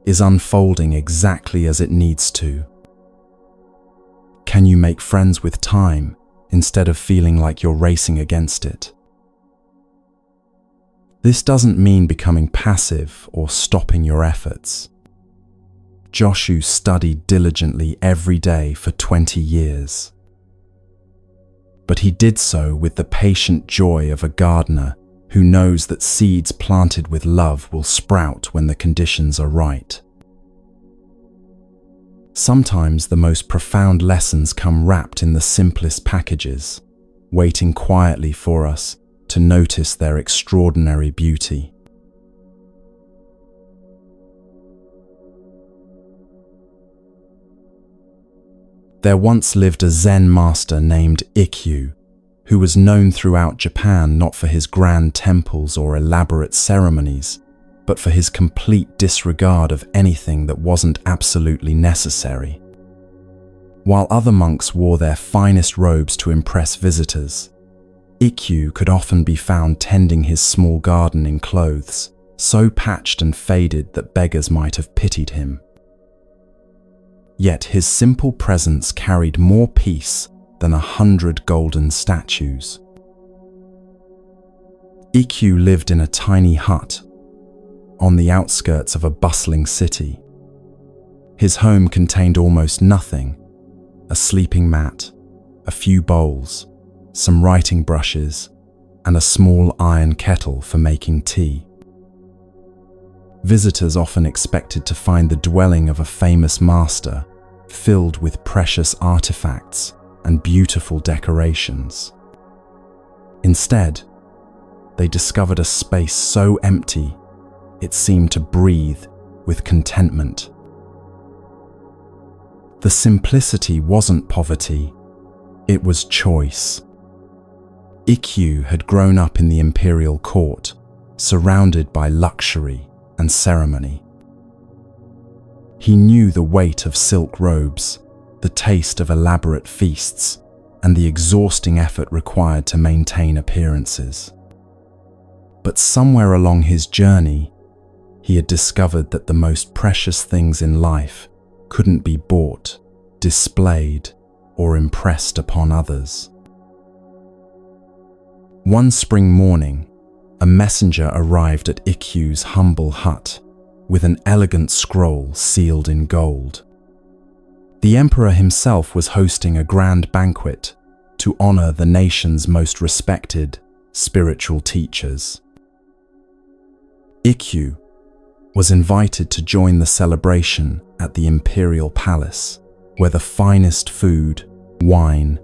is unfolding exactly as it needs to? Can you make friends with time instead of feeling like you're racing against it? This doesn't mean becoming passive or stopping your efforts. Joshu studied diligently every day for 20 years. But he did so with the patient joy of a gardener who knows that seeds planted with love will sprout when the conditions are right. Sometimes the most profound lessons come wrapped in the simplest packages, waiting quietly for us to notice their extraordinary beauty. There once lived a Zen master named Ikkyu, who was known throughout Japan not for his grand temples or elaborate ceremonies, but for his complete disregard of anything that wasn't absolutely necessary. While other monks wore their finest robes to impress visitors, Ikkyu could often be found tending his small garden in clothes, so patched and faded that beggars might have pitied him. Yet his simple presence carried more peace than 100 golden statues. Ikkyu lived in a tiny hut on the outskirts of a bustling city. His home contained almost nothing: a sleeping mat, a few bowls, some writing brushes, and a small iron kettle for making tea. Visitors often expected to find the dwelling of a famous master, filled with precious artifacts and beautiful decorations. Instead, they discovered a space so empty it seemed to breathe with contentment. The simplicity wasn't poverty, it was choice. Ikkyu had grown up in the imperial court, surrounded by luxury and ceremony. He knew the weight of silk robes, the taste of elaborate feasts, and the exhausting effort required to maintain appearances. But somewhere along his journey, he had discovered that the most precious things in life couldn't be bought, displayed, or impressed upon others. One spring morning, a messenger arrived at Ikkyu's humble hut with an elegant scroll sealed in gold. The emperor himself was hosting a grand banquet to honor the nation's most respected spiritual teachers. Ikkyu was invited to join the celebration at the imperial palace, where the finest food, wine,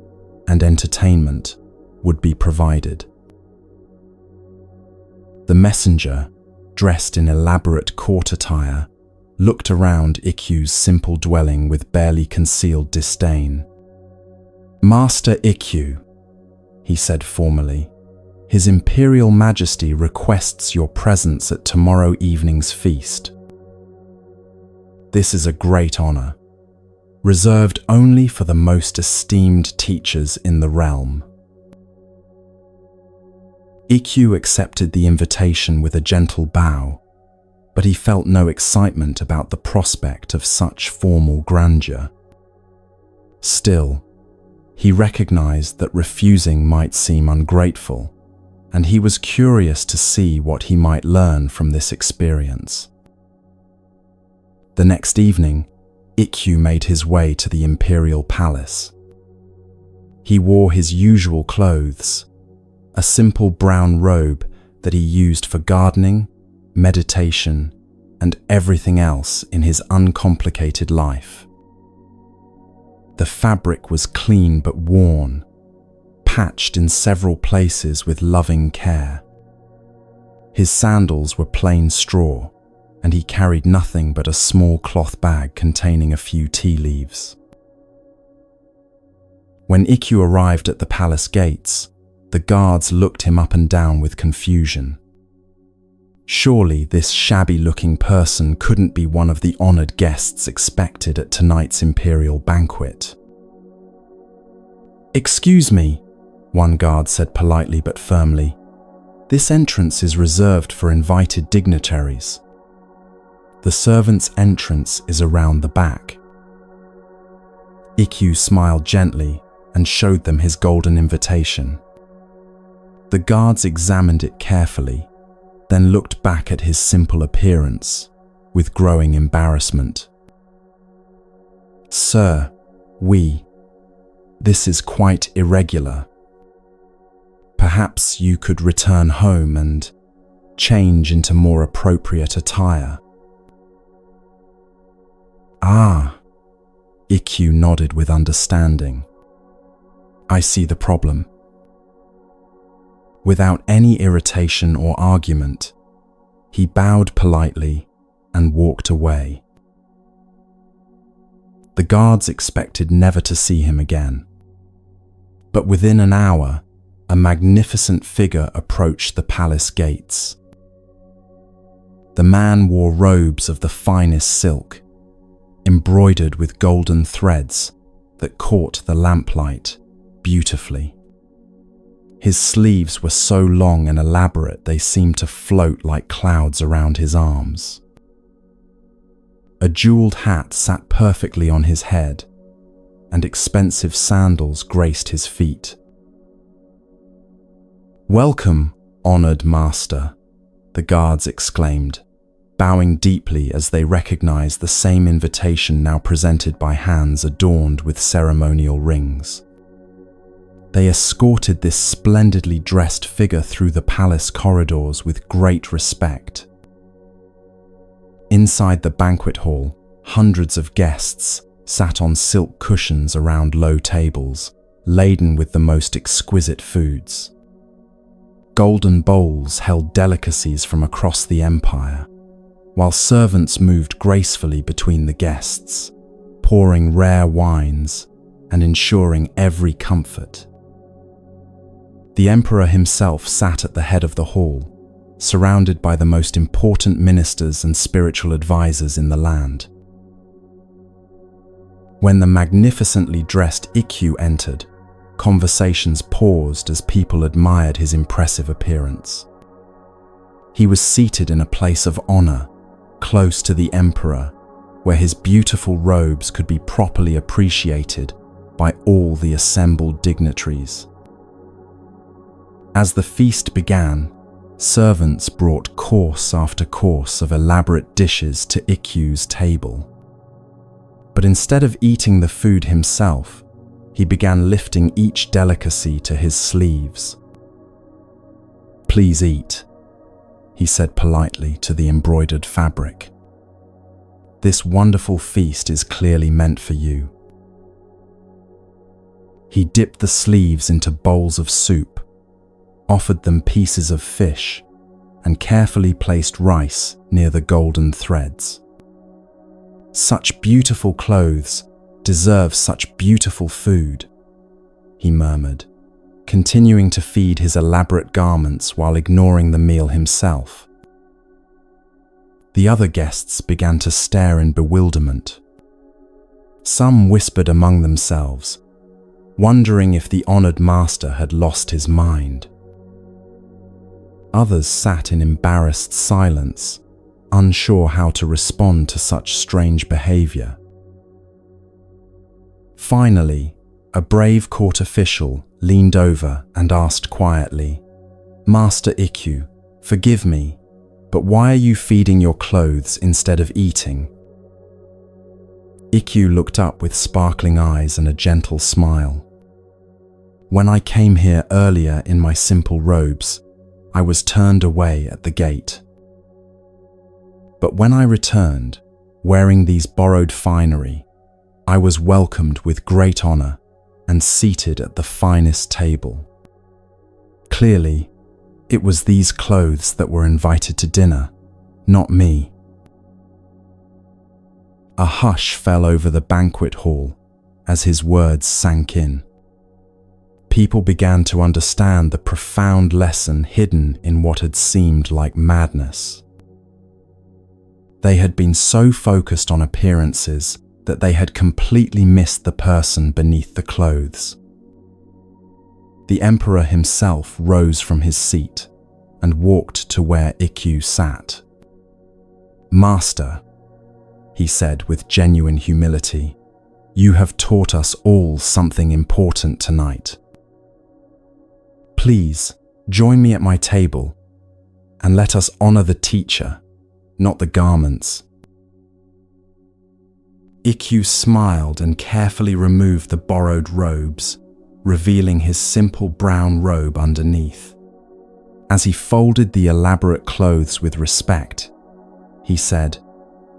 and entertainment would be provided. The messenger, dressed in elaborate court attire, looked around Ikkyu's simple dwelling with barely concealed disdain. "Master Ikkyu," he said formally, "His Imperial Majesty requests your presence at tomorrow evening's feast. This is a great honor, reserved only for the most esteemed teachers in the realm." Ikkyu accepted the invitation with a gentle bow, but he felt no excitement about the prospect of such formal grandeur. Still, he recognized that refusing might seem ungrateful, and he was curious to see what he might learn from this experience. The next evening, Ikkyu made his way to the imperial palace. He wore his usual clothes, a simple brown robe that he used for gardening, meditation, and everything else in his uncomplicated life. The fabric was clean but worn, patched in several places with loving care. His sandals were plain straw, and he carried nothing but a small cloth bag containing a few tea leaves. When Ikkyu arrived at the palace gates, the guards looked him up and down with confusion. Surely this shabby-looking person couldn't be one of the honored guests expected at tonight's imperial banquet. "Excuse me," one guard said politely but firmly. "This entrance is reserved for invited dignitaries. The servants' entrance is around the back." Ikkyu smiled gently and showed them his golden invitation. The guards examined it carefully, then looked back at his simple appearance with growing embarrassment. "Sir, this is quite irregular. Perhaps you could return home and change into more appropriate attire." "Ah," Ikkyu nodded with understanding. "I see the problem." Without any irritation or argument, he bowed politely and walked away. The guards expected never to see him again. But within an hour, a magnificent figure approached the palace gates. The man wore robes of the finest silk, embroidered with golden threads that caught the lamplight beautifully. His sleeves were so long and elaborate they seemed to float like clouds around his arms. A jeweled hat sat perfectly on his head, and expensive sandals graced his feet. "Welcome, honored master," the guards exclaimed, bowing deeply as they recognized the same invitation now presented by hands adorned with ceremonial rings. They escorted this splendidly dressed figure through the palace corridors with great respect. Inside the banquet hall, hundreds of guests sat on silk cushions around low tables, laden with the most exquisite foods. Golden bowls held delicacies from across the empire, while servants moved gracefully between the guests, pouring rare wines and ensuring every comfort. The emperor himself sat at the head of the hall, surrounded by the most important ministers and spiritual advisors in the land. When the magnificently dressed Ikkyu entered, conversations paused as people admired his impressive appearance. He was seated in a place of honor, close to the emperor, where his beautiful robes could be properly appreciated by all the assembled dignitaries. As the feast began, servants brought course after course of elaborate dishes to Ikkyu's table. But instead of eating the food himself, he began lifting each delicacy to his sleeves. "Please eat," he said politely to the embroidered fabric. "This wonderful feast is clearly meant for you." He dipped the sleeves into bowls of soup, offered them pieces of fish, and carefully placed rice near the golden threads. "Such beautiful clothes deserve such beautiful food," he murmured, continuing to feed his elaborate garments while ignoring the meal himself. The other guests began to stare in bewilderment. Some whispered among themselves, wondering if the honored master had lost his mind. Others sat in embarrassed silence, unsure how to respond to such strange behavior. Finally, a brave court official leaned over and asked quietly, "Master Ikkyu, forgive me, but why are you feeding your clothes instead of eating?" Ikkyu looked up with sparkling eyes and a gentle smile. "When I came here earlier in my simple robes, I was turned away at the gate. But when I returned, wearing these borrowed finery, I was welcomed with great honor and seated at the finest table. Clearly, it was these clothes that were invited to dinner, not me." A hush fell over the banquet hall as his words sank in. People began to understand the profound lesson hidden in what had seemed like madness. They had been so focused on appearances that they had completely missed the person beneath the clothes. The emperor himself rose from his seat and walked to where Ikkyu sat. "Master," he said with genuine humility, "you have taught us all something important tonight. Please, join me at my table and let us honor the teacher, not the garments. Ikkyu smiled and carefully removed the borrowed robes, revealing his simple brown robe underneath. As he folded the elaborate clothes with respect, he said,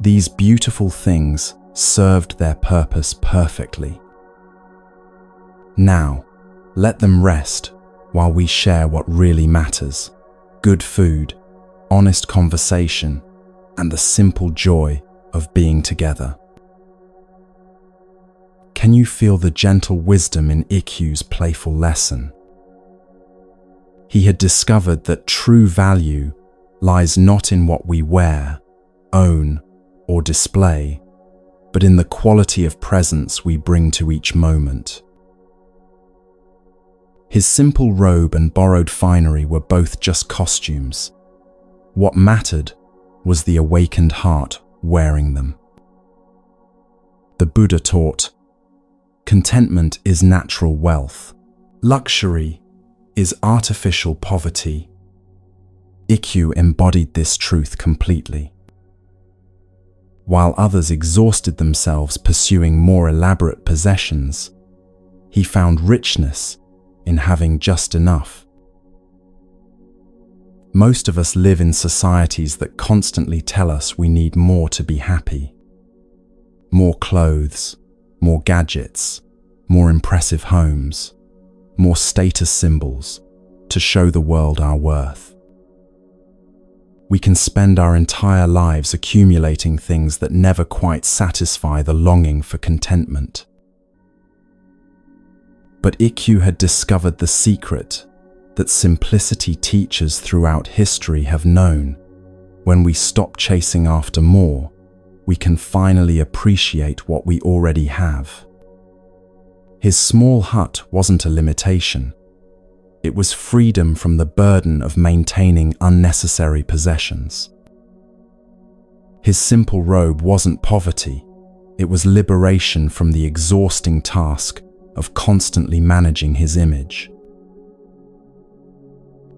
"These beautiful things served their purpose perfectly. Now, let them rest while we share what really matters: good food, honest conversation, and the simple joy of being together." Can you feel the gentle wisdom in Ikkyu's playful lesson? He had discovered that true value lies not in what we wear, own, or display, but in the quality of presence we bring to each moment. His simple robe and borrowed finery were both just costumes. What mattered was the awakened heart wearing them. The Buddha taught, "Contentment is natural wealth. Luxury is artificial poverty." Ikkyu embodied this truth completely. While others exhausted themselves pursuing more elaborate possessions, he found richness in having just enough. Most of us live in societies that constantly tell us we need more to be happy. More clothes, more gadgets, more impressive homes, more status symbols to show the world our worth. We can spend our entire lives accumulating things that never quite satisfy the longing for contentment. But Ikkyu had discovered the secret that simplicity teachers throughout history have known. When we stop chasing after more, we can finally appreciate what we already have. His small hut wasn't a limitation. It was freedom from the burden of maintaining unnecessary possessions. His simple robe wasn't poverty. It was liberation from the exhausting task of constantly managing his image.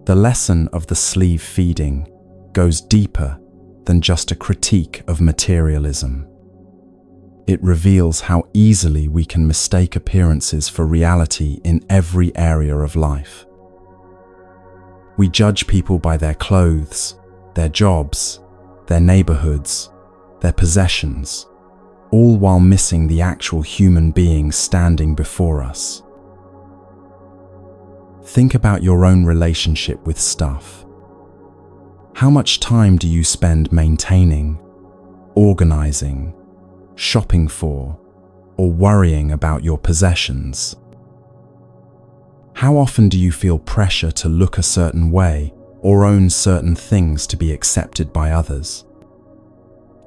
The lesson of the sleeve feeding goes deeper than just a critique of materialism. It reveals how easily we can mistake appearances for reality in every area of life. We judge people by their clothes, their jobs, their neighborhoods, their possessions, all while missing the actual human being standing before us. Think about your own relationship with stuff. How much time do you spend maintaining, organizing, shopping for, or worrying about your possessions? How often do you feel pressure to look a certain way or own certain things to be accepted by others?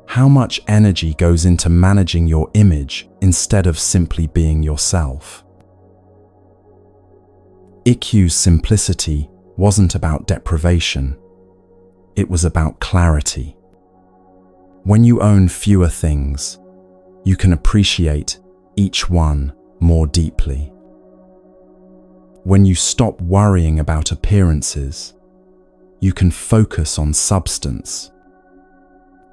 How much energy goes into managing your image instead of simply being yourself? Ikkyu's simplicity wasn't about deprivation. It was about clarity. When you own fewer things, you can appreciate each one more deeply. When you stop worrying about appearances, you can focus on substance.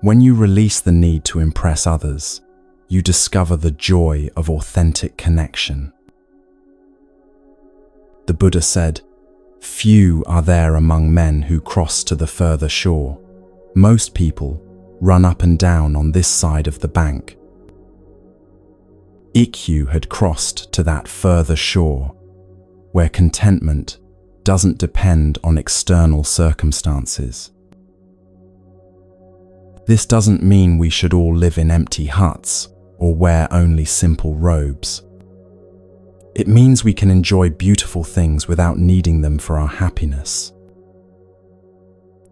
When you release the need to impress others, you discover the joy of authentic connection. The Buddha said, "Few are there among men who cross to the further shore. Most people run up and down on this side of the bank." Ikkyu had crossed to that further shore, where contentment doesn't depend on external circumstances. This doesn't mean we should all live in empty huts or wear only simple robes. It means we can enjoy beautiful things without needing them for our happiness.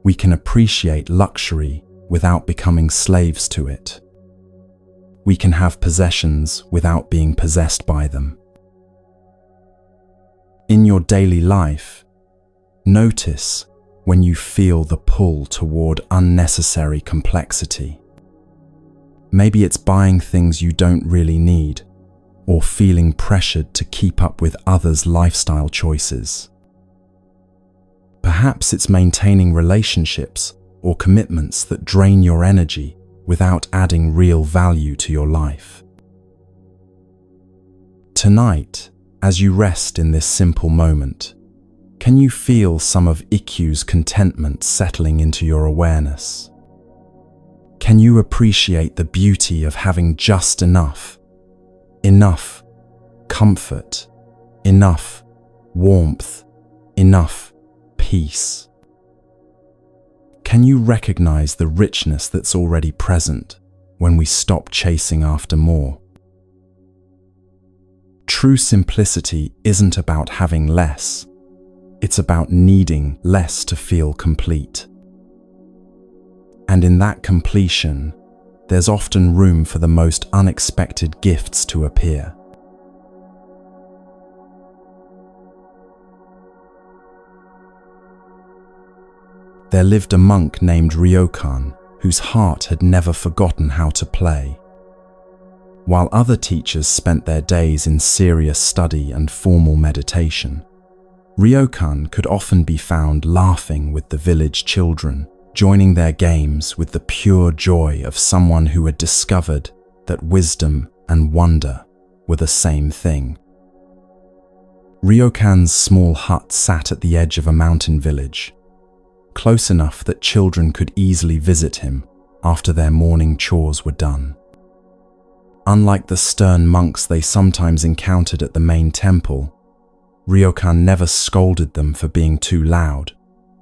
We can appreciate luxury without becoming slaves to it. We can have possessions without being possessed by them. In your daily life, notice when you feel the pull toward unnecessary complexity. Maybe it's buying things you don't really need, or feeling pressured to keep up with others' lifestyle choices. Perhaps it's maintaining relationships or commitments that drain your energy without adding real value to your life. Tonight, as you rest in this simple moment, can you feel some of Ikkyu's contentment settling into your awareness? Can you appreciate the beauty of having just enough comfort, enough warmth, enough peace? Can you recognize the richness that's already present when we stop chasing after more? True simplicity isn't about having less. It's about needing less to feel complete. And in that completion, there's often room for the most unexpected gifts to appear. There lived a monk named Ryokan, whose heart had never forgotten how to play. While other teachers spent their days in serious study and formal meditation, Ryokan could often be found laughing with the village children, joining their games with the pure joy of someone who had discovered that wisdom and wonder were the same thing. Ryokan's small hut sat at the edge of a mountain village, close enough that children could easily visit him after their morning chores were done. Unlike the stern monks they sometimes encountered at the main temple, Ryokan never scolded them for being too loud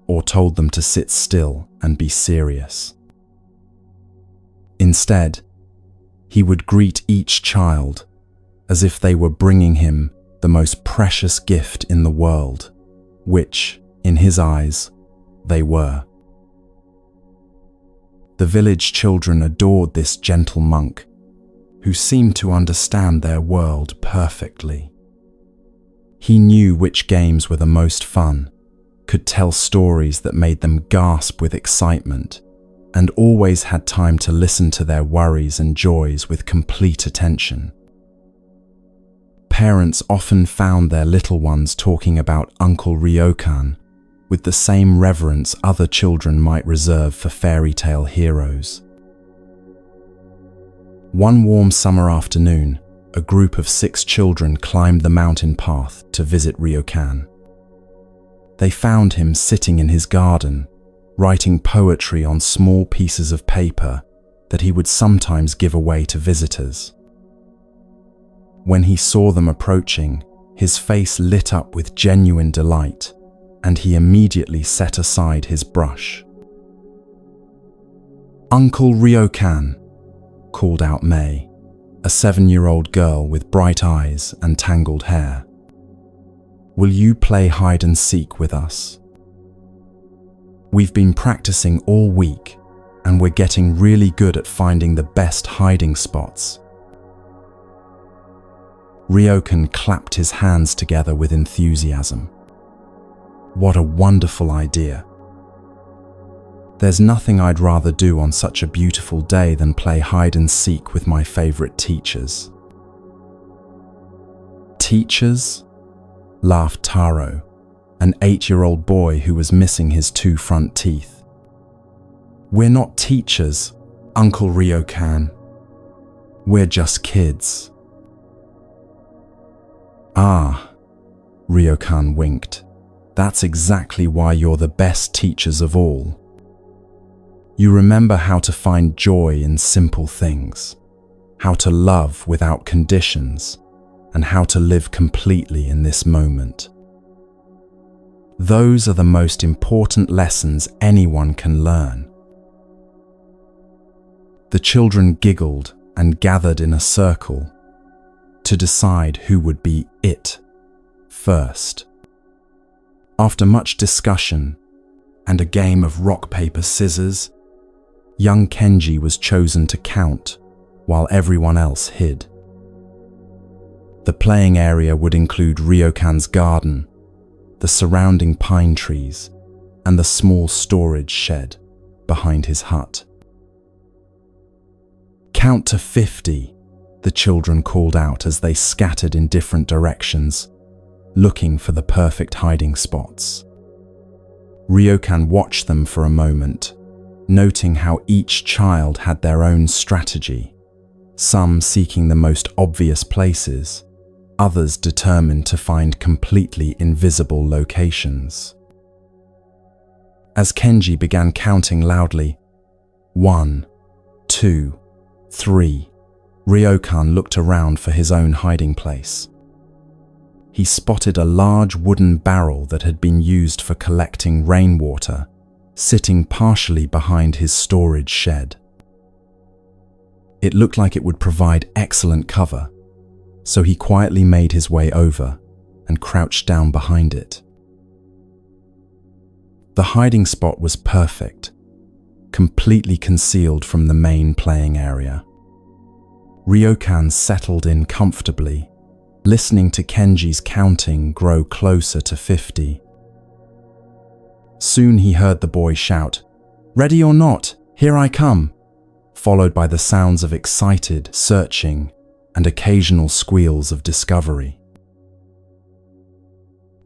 or told them to sit still and be serious. Instead, he would greet each child as if they were bringing him the most precious gift in the world, which, in his eyes, they were. The village children adored this gentle monk, who seemed to understand their world perfectly. He knew which games were the most fun, could tell stories that made them gasp with excitement, and always had time to listen to their worries and joys with complete attention. Parents often found their little ones talking about Uncle Ryokan with the same reverence other children might reserve for fairy tale heroes. One warm summer afternoon, a group of 6 children climbed the mountain path to visit Ryokan. They found him sitting in his garden, writing poetry on small pieces of paper that he would sometimes give away to visitors. When he saw them approaching, his face lit up with genuine delight, and he immediately set aside his brush. "Uncle Ryokan," called out May, a 7-year-old girl with bright eyes and tangled hair. "Will you play hide and seek with us? We've been practicing all week, and we're getting really good at finding the best hiding spots." Ryokan clapped his hands together with enthusiasm. What a wonderful idea. There's nothing I'd rather do on such a beautiful day than play hide and seek with my favorite teachers. "Teachers?" laughed Taro, an 8-year-old boy who was missing his 2 front teeth. "We're not teachers, Uncle Ryokan. We're just kids." "Ah," Ryokan winked. "That's exactly why you're the best teachers of all. You remember how to find joy in simple things, how to love without conditions, and how to live completely in this moment. Those are the most important lessons anyone can learn." The children giggled and gathered in a circle to decide who would be it first. After much discussion and a game of rock, paper, scissors, young Kenji was chosen to count while everyone else hid. The playing area would include Ryokan's garden, the surrounding pine trees, and the small storage shed behind his hut. "Count to 50, the children called out as they scattered in different directions, looking for the perfect hiding spots. Ryokan watched them for a moment, noting how each child had their own strategy, some seeking the most obvious places, others determined to find completely invisible locations. As Kenji began counting loudly, 1, 2, 3, Ryokan looked around for his own hiding place. He spotted a large wooden barrel that had been used for collecting rainwater, sitting partially behind his storage shed. It looked like it would provide excellent cover, so he quietly made his way over and crouched down behind it. The hiding spot was perfect, completely concealed from the main playing area. Ryokan settled in comfortably, listening to Kenji's counting grow closer to 50. Soon he heard the boy shout, "Ready or not, here I come," followed by the sounds of excited searching and occasional squeals of discovery.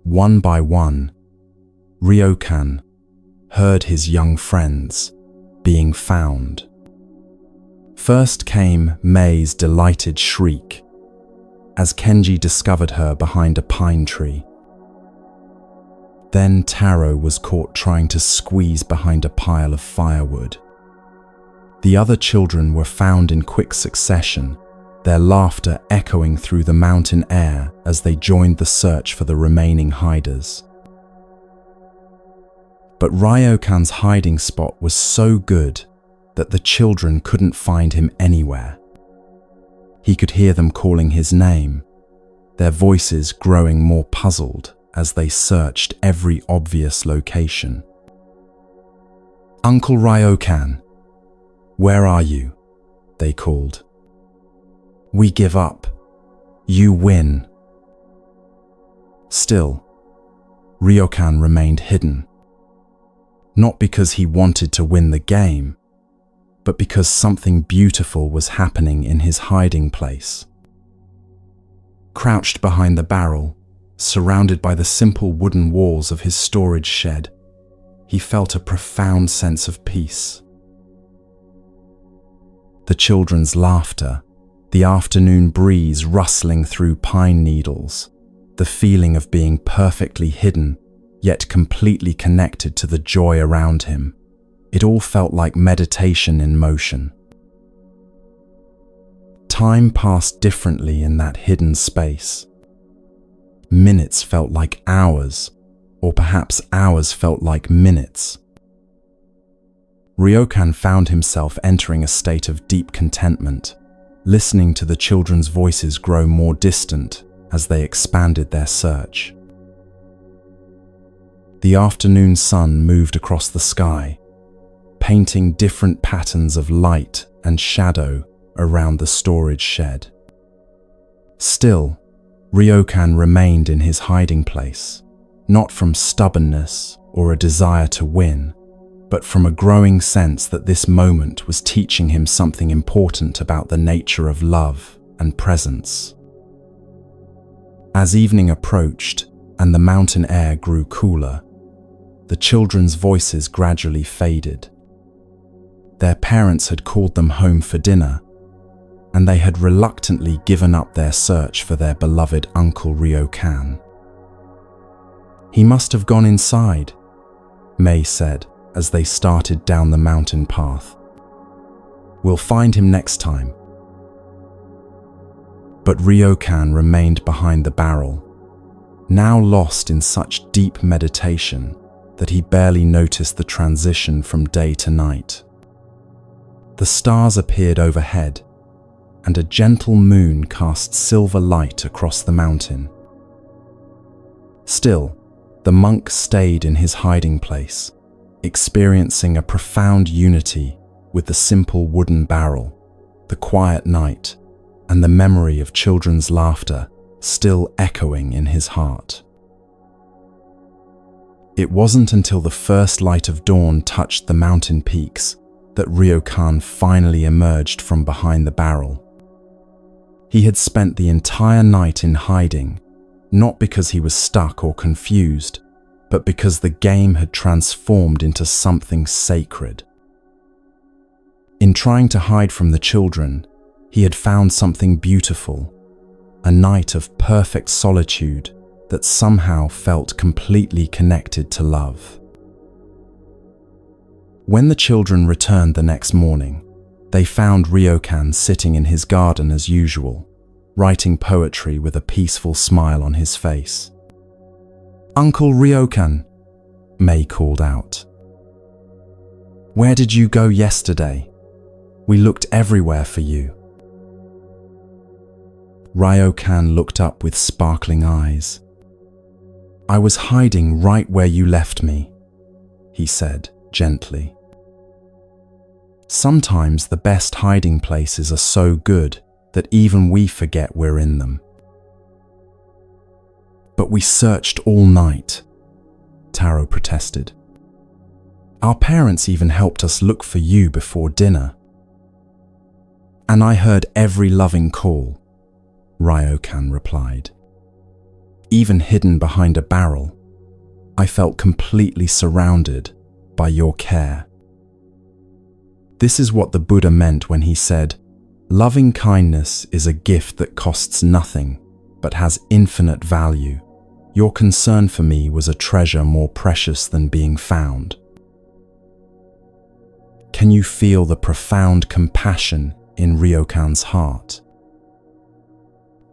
One by one, Ryokan heard his young friends being found. First came Mei's delighted shriek as Kenji discovered her behind a pine tree. Then Taro was caught trying to squeeze behind a pile of firewood. The other children were found in quick succession, their laughter echoing through the mountain air as they joined the search for the remaining hiders. But Ryokan's hiding spot was so good that the children couldn't find him anywhere. He could hear them calling his name, their voices growing more puzzled as they searched every obvious location. "Uncle Ryokan, where are you?" they called. "We give up. You win." Still, Ryokan remained hidden. Not because he wanted to win the game, but because something beautiful was happening in his hiding place. Crouched behind the barrel, surrounded by the simple wooden walls of his storage shed, he felt a profound sense of peace. The children's laughter, the afternoon breeze rustling through pine needles, the feeling of being perfectly hidden, yet completely connected to the joy around him. It all felt like meditation in motion. Time passed differently in that hidden space. Minutes felt like hours, or perhaps hours felt like minutes. Ryokan found himself entering a state of deep contentment, listening to the children's voices grow more distant as they expanded their search. The afternoon sun moved across the sky, painting different patterns of light and shadow around the storage shed. Still, Ryokan remained in his hiding place, not from stubbornness or a desire to win, but from a growing sense that this moment was teaching him something important about the nature of love and presence. As evening approached and the mountain air grew cooler, the children's voices gradually faded. Their parents had called them home for dinner, and they had reluctantly given up their search for their beloved Uncle Ryokan. "He must have gone inside," Mei said as they started down the mountain path. "We'll find him next time." But Ryokan remained behind the barrel, now lost in such deep meditation that he barely noticed the transition from day to night. The stars appeared overhead, and a gentle moon cast silver light across the mountain. Still, the monk stayed in his hiding place, experiencing a profound unity with the simple wooden barrel, the quiet night, and the memory of children's laughter still echoing in his heart. It wasn't until the first light of dawn touched the mountain peaks that Ryokan finally emerged from behind the barrel. He had spent the entire night in hiding, not because he was stuck or confused, but because the game had transformed into something sacred. In trying to hide from the children, he had found something beautiful, a night of perfect solitude that somehow felt completely connected to love. When the children returned the next morning, they found Ryokan sitting in his garden as usual, writing poetry with a peaceful smile on his face. "Uncle Ryokan," Mei called out. "Where did you go yesterday? We looked everywhere for you." Ryokan looked up with sparkling eyes. "I was hiding right where you left me," he said gently. Sometimes the best hiding places are so good that even we forget we're in them. "But we searched all night," Taro protested. "Our parents even helped us look for you before dinner." "And I heard every loving call," Ryokan replied. "Even hidden behind a barrel, I felt completely surrounded by your care." This is what the Buddha meant when he said, "Loving kindness is a gift that costs nothing, but has infinite value. Your concern for me was a treasure more precious than being found." Can you feel the profound compassion in Ryokan's heart?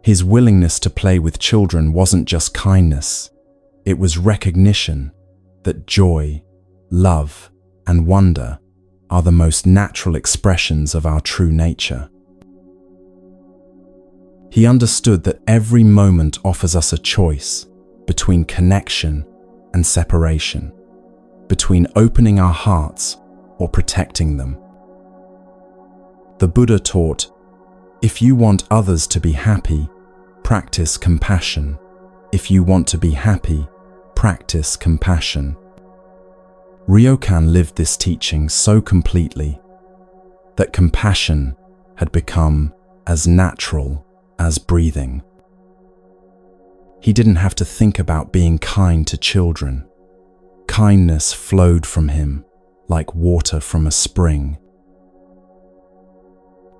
His willingness to play with children wasn't just kindness, it was recognition that joy, love, and wonder are the most natural expressions of our true nature. He understood that every moment offers us a choice between connection and separation, between opening our hearts or protecting them. The Buddha taught, if you want others to be happy, practice compassion. If you want to be happy, practice compassion. Ryokan lived this teaching so completely that compassion had become as natural as breathing. He didn't have to think about being kind to children. Kindness flowed from him like water from a spring.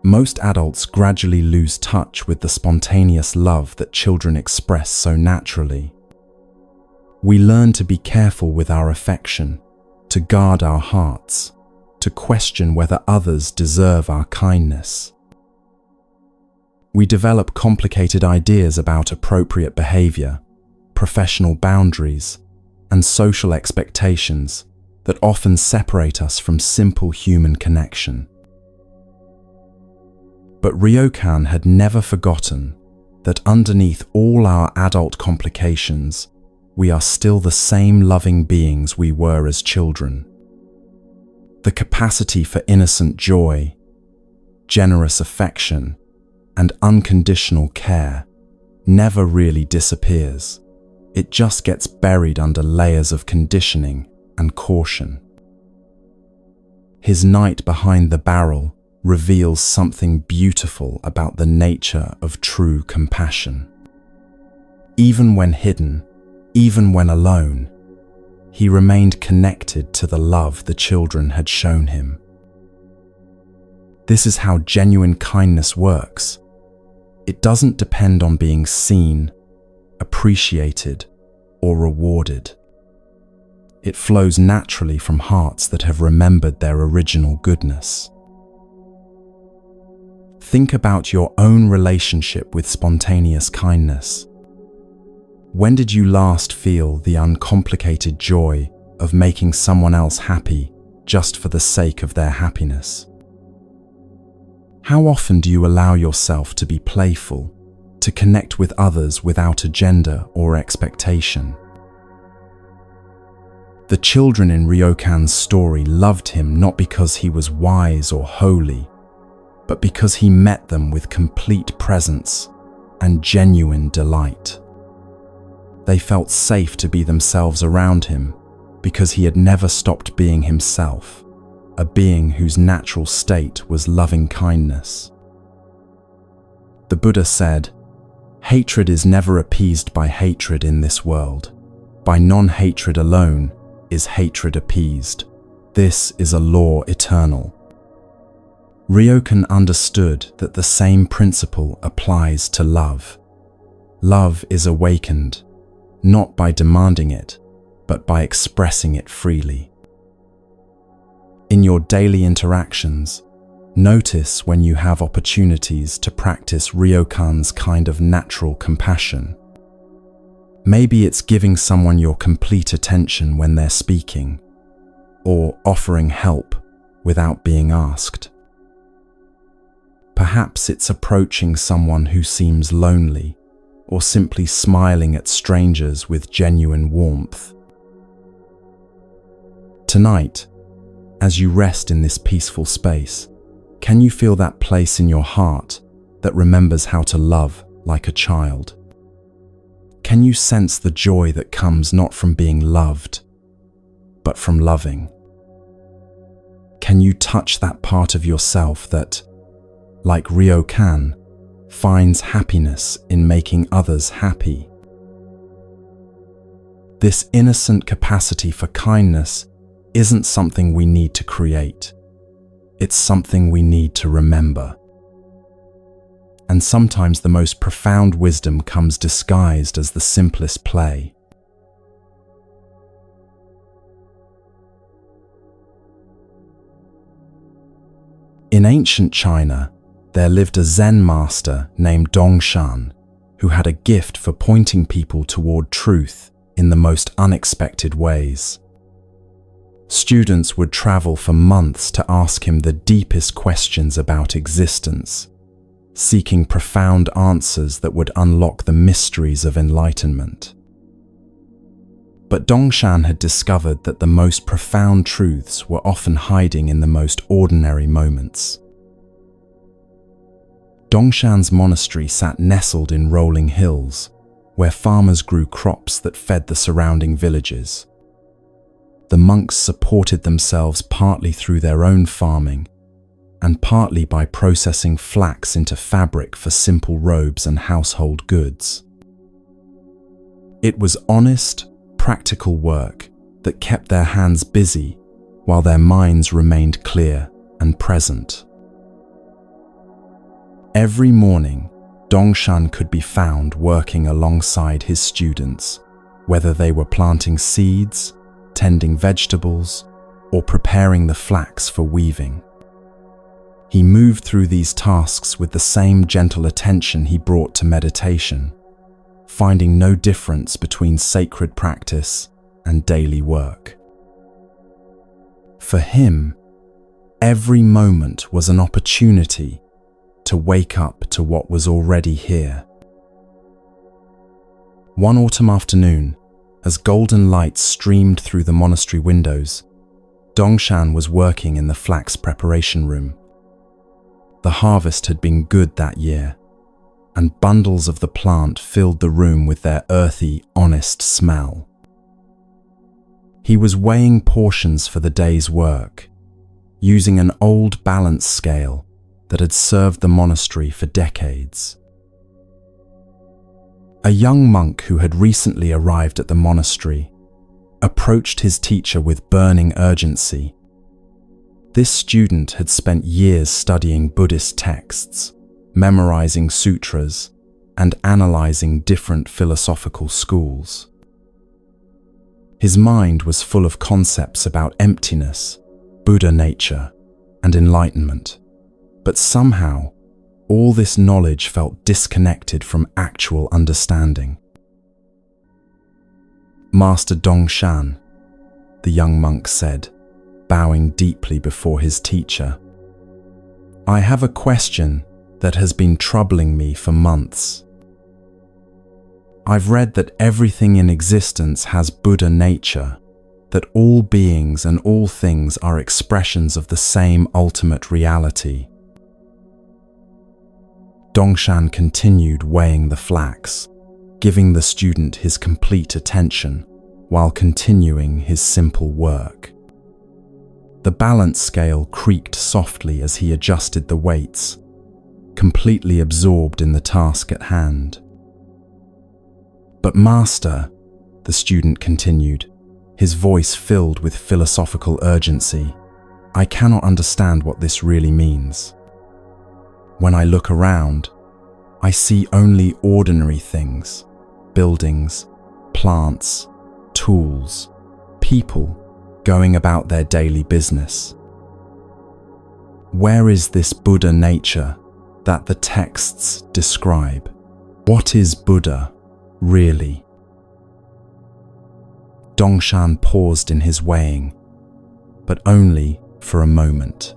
Most adults gradually lose touch with the spontaneous love that children express so naturally. We learn to be careful with our affection, to guard our hearts, to question whether others deserve our kindness. We develop complicated ideas about appropriate behavior, professional boundaries, and social expectations that often separate us from simple human connection. But Ryokan had never forgotten that underneath all our adult complications, we are still the same loving beings we were as children. The capacity for innocent joy, generous affection, and unconditional care never really disappears. It just gets buried under layers of conditioning and caution. His night behind the barrel reveals something beautiful about the nature of true compassion. Even when hidden, even when alone, he remained connected to the love the children had shown him. This is how genuine kindness works. It doesn't depend on being seen, appreciated, or rewarded. It flows naturally from hearts that have remembered their original goodness. Think about your own relationship with spontaneous kindness. When did you last feel the uncomplicated joy of making someone else happy just for the sake of their happiness? How often do you allow yourself to be playful, to connect with others without agenda or expectation? The children in Ryokan's story loved him not because he was wise or holy, but because he met them with complete presence and genuine delight. They felt safe to be themselves around him because he had never stopped being himself, a being whose natural state was loving kindness. The Buddha said, "Hatred is never appeased by hatred in this world. By non-hatred alone is hatred appeased. This is a law eternal. Ryokan understood that the same principle applies to love. Love is awakened, not by demanding it, but by expressing it freely. In your daily interactions, notice when you have opportunities to practice Ryokan's kind of natural compassion. Maybe it's giving someone your complete attention when they're speaking, or offering help without being asked. Perhaps it's approaching someone who seems lonely, or simply smiling at strangers with genuine warmth. Tonight, as you rest in this peaceful space, can you feel that place in your heart that remembers how to love like a child? Can you sense the joy that comes not from being loved, but from loving? Can you touch that part of yourself that, like Ryokan, finds happiness in making others happy? This innocent capacity for kindness isn't something we need to create. It's something we need to remember. And sometimes the most profound wisdom comes disguised as the simplest play. In ancient China, there lived a Zen master named Dongshan, who had a gift for pointing people toward truth in the most unexpected ways. Students would travel for months to ask him the deepest questions about existence, seeking profound answers that would unlock the mysteries of enlightenment. But Dongshan had discovered that the most profound truths were often hiding in the most ordinary moments. Dongshan's monastery sat nestled in rolling hills, where farmers grew crops that fed the surrounding villages. The monks supported themselves partly through their own farming, and partly by processing flax into fabric for simple robes and household goods. It was honest, practical work that kept their hands busy while their minds remained clear and present. Every morning, Dongshan could be found working alongside his students, whether they were planting seeds, tending vegetables, or preparing the flax for weaving. He moved through these tasks with the same gentle attention he brought to meditation, finding no difference between sacred practice and daily work. For him, every moment was an opportunity to wake up to what was already here. One autumn afternoon, as golden light streamed through the monastery windows, Dongshan was working in the flax preparation room. The harvest had been good that year, and bundles of the plant filled the room with their earthy, honest smell. He was weighing portions for the day's work, using an old balance scale that had served the monastery for decades. A young monk who had recently arrived at the monastery approached his teacher with burning urgency. This student had spent years studying Buddhist texts, memorizing sutras, and analyzing different philosophical schools. His mind was full of concepts about emptiness, Buddha nature, and enlightenment. But somehow, all this knowledge felt disconnected from actual understanding. "Master Dongshan," the young monk said, bowing deeply before his teacher, "I have a question that has been troubling me for months. I've read that everything in existence has Buddha nature, that all beings and all things are expressions of the same ultimate reality." Dongshan continued weighing the flax, giving the student his complete attention while continuing his simple work. The balance scale creaked softly as he adjusted the weights, completely absorbed in the task at hand. "But Master," the student continued, his voice filled with philosophical urgency. I cannot understand what this really means. When I look around, I see only ordinary things, buildings, plants, tools, people going about their daily business. Where is this Buddha nature that the texts describe? What is Buddha, really? Dongshan paused in his weighing, but only for a moment.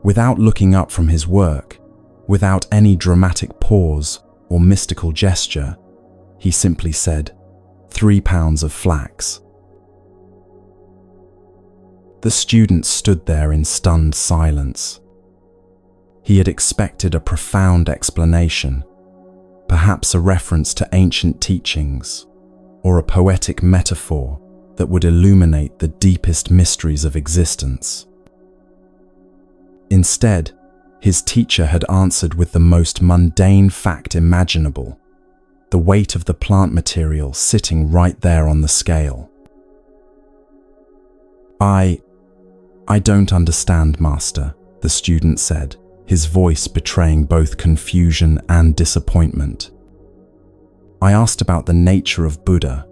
Without looking up from his work, without any dramatic pause or mystical gesture, he simply said, 3 pounds of flax. The student stood there in stunned silence. He had expected a profound explanation, perhaps a reference to ancient teachings, or a poetic metaphor that would illuminate the deepest mysteries of existence. Instead, his teacher had answered with the most mundane fact imaginable, the weight of the plant material sitting right there on the scale. I don't understand, Master, the student said, his voice betraying both confusion and disappointment. I asked about the nature of Buddha,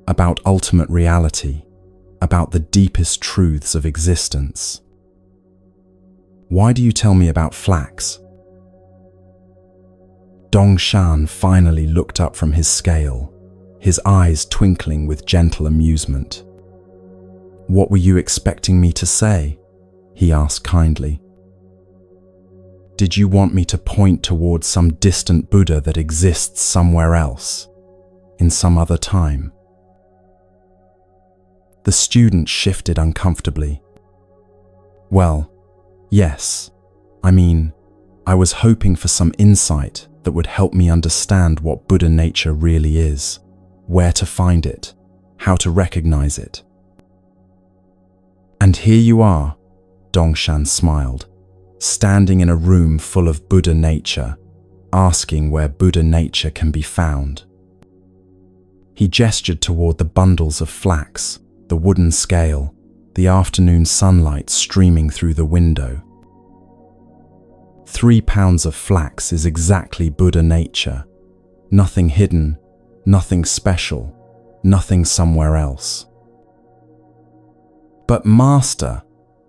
about ultimate reality, about the deepest truths of existence. Why do you tell me about flax? Dongshan finally looked up from his scale, his eyes twinkling with gentle amusement. What were you expecting me to say? He asked kindly. Did you want me to point towards some distant Buddha that exists somewhere else, in some other time? The student shifted uncomfortably. Well, yes. I was hoping for some insight that would help me understand what Buddha nature really is, where to find it, how to recognize it. And here you are, Dongshan smiled, standing in a room full of Buddha nature, asking where Buddha nature can be found. He gestured toward the bundles of flax, the wooden scale, the afternoon sunlight streaming through the window. 3 pounds of flax is exactly Buddha nature. Nothing hidden, nothing special, nothing somewhere else. But Master,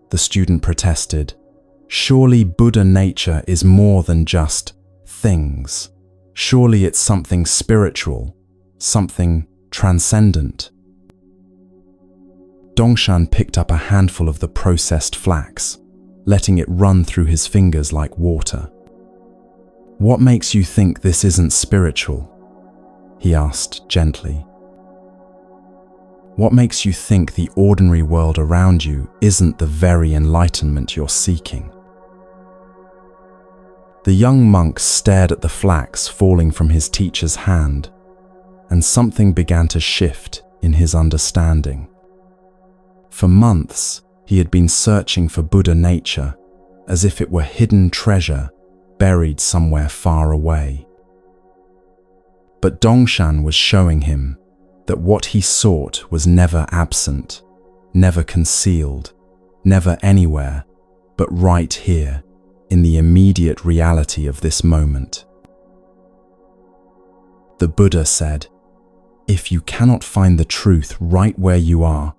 the student protested, surely Buddha nature is more than just things. Surely it's something spiritual, something transcendent. Dongshan picked up a handful of the processed flax, letting it run through his fingers like water. What makes you think this isn't spiritual? He asked gently. What makes you think the ordinary world around you isn't the very enlightenment you're seeking? The young monk stared at the flax falling from his teacher's hand, and something began to shift in his understanding. For months, he had been searching for Buddha nature as if it were hidden treasure buried somewhere far away. But Dongshan was showing him that what he sought was never absent, never concealed, never anywhere, but right here, in the immediate reality of this moment. The Buddha said, "If you cannot find the truth right where you are,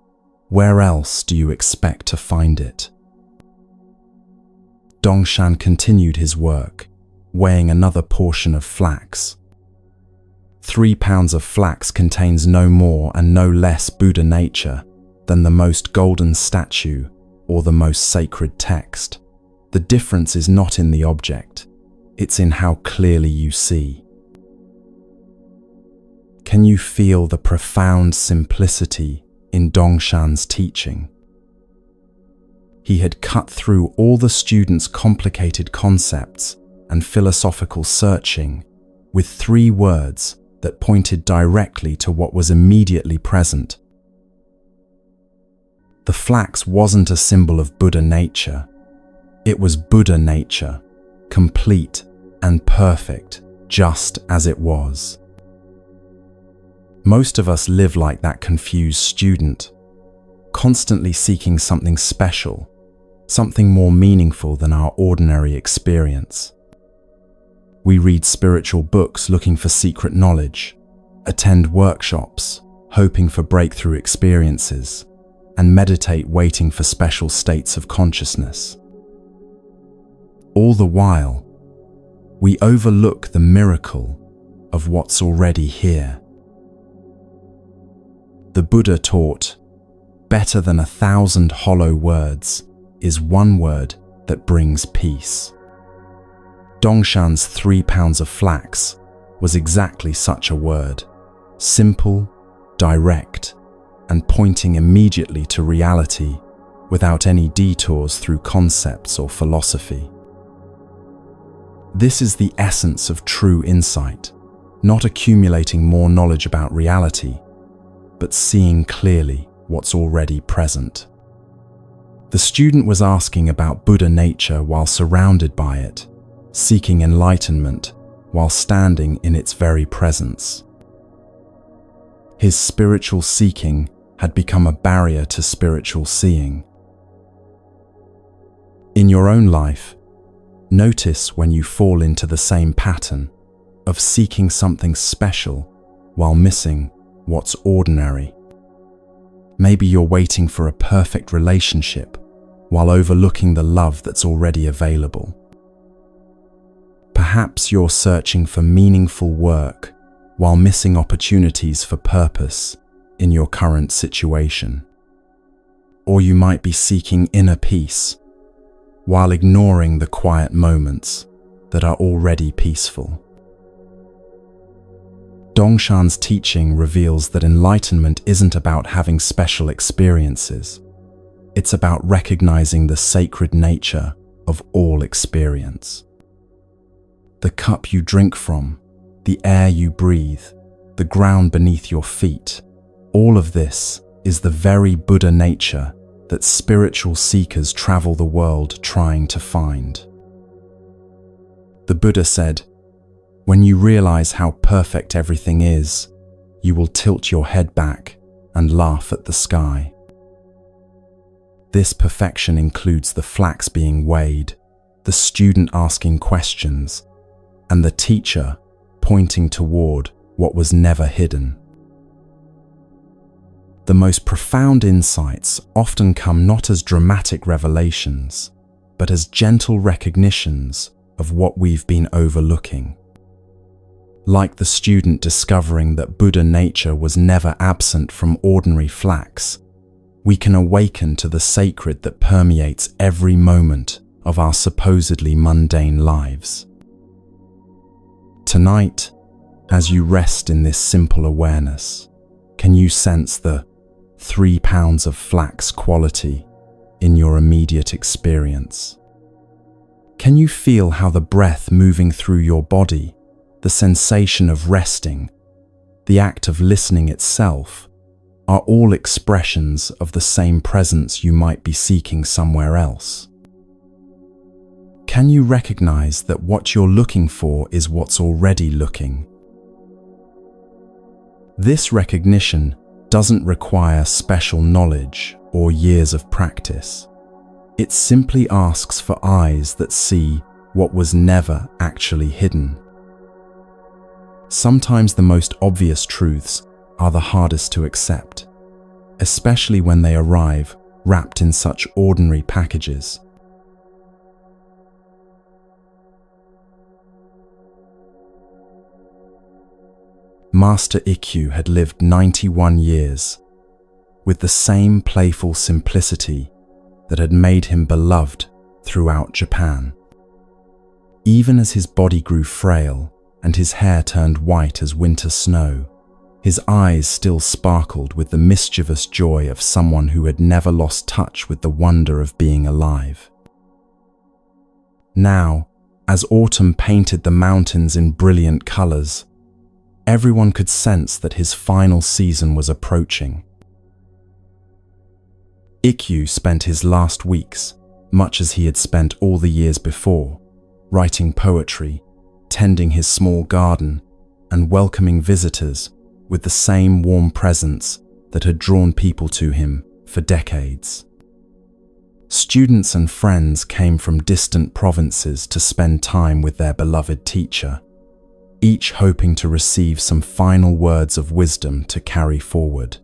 where else do you expect to find it?" Dongshan continued his work, weighing another portion of flax. 3 pounds of flax contains no more and no less Buddha nature than the most golden statue or the most sacred text. The difference is not in the object, it's in how clearly you see. Can you feel the profound simplicity in Dongshan's teaching? He had cut through all the students' complicated concepts and philosophical searching with 3 words that pointed directly to what was immediately present. The flax wasn't a symbol of Buddha nature. It was Buddha nature, complete and perfect, just as it was. Most of us live like that confused student, constantly seeking something special, something more meaningful than our ordinary experience. We read spiritual books looking for secret knowledge, attend workshops, hoping for breakthrough experiences, and meditate waiting for special states of consciousness. All the while, we overlook the miracle of what's already here. The Buddha taught, better than 1,000 hollow words is one word that brings peace. Dongshan's 3 pounds of flax was exactly such a word, simple, direct, and pointing immediately to reality without any detours through concepts or philosophy. This is the essence of true insight, not accumulating more knowledge about reality, but seeing clearly what's already present. The student was asking about Buddha nature while surrounded by it, seeking enlightenment while standing in its very presence. His spiritual seeking had become a barrier to spiritual seeing. In your own life, notice when you fall into the same pattern of seeking something special while missing what's ordinary. Maybe you're waiting for a perfect relationship while overlooking the love that's already available. Perhaps you're searching for meaningful work while missing opportunities for purpose in your current situation. Or you might be seeking inner peace while ignoring the quiet moments that are already peaceful. Dongshan's teaching reveals that enlightenment isn't about having special experiences. It's about recognizing the sacred nature of all experience. The cup you drink from, the air you breathe, the ground beneath your feet, all of this is the very Buddha nature that spiritual seekers travel the world trying to find. The Buddha said, "When you realize how perfect everything is, you will tilt your head back and laugh at the sky." This perfection includes the flax being weighed, the student asking questions, and the teacher pointing toward what was never hidden. The most profound insights often come not as dramatic revelations, but as gentle recognitions of what we've been overlooking. Like the student discovering that Buddha nature was never absent from ordinary flax, we can awaken to the sacred that permeates every moment of our supposedly mundane lives. Tonight, as you rest in this simple awareness, can you sense the 3 pounds of flax quality in your immediate experience? Can you feel how the breath moving through your body, the sensation of resting, the act of listening itself, are all expressions of the same presence you might be seeking somewhere else? Can you recognize that what you're looking for is what's already looking? This recognition doesn't require special knowledge or years of practice. It simply asks for eyes that see what was never actually hidden. Sometimes the most obvious truths are the hardest to accept, especially when they arrive wrapped in such ordinary packages. Master Ikkyu had lived 91 years, with the same playful simplicity that had made him beloved throughout Japan. Even as his body grew frail and his hair turned white as winter snow, his eyes still sparkled with the mischievous joy of someone who had never lost touch with the wonder of being alive. Now, as autumn painted the mountains in brilliant colors, everyone could sense that his final season was approaching. Ikkyu spent his last weeks, much as he had spent all the years before, writing poetry, tending his small garden, and welcoming visitors with the same warm presence that had drawn people to him for decades. Students and friends came from distant provinces to spend time with their beloved teacher, each hoping to receive some final words of wisdom to carry forward.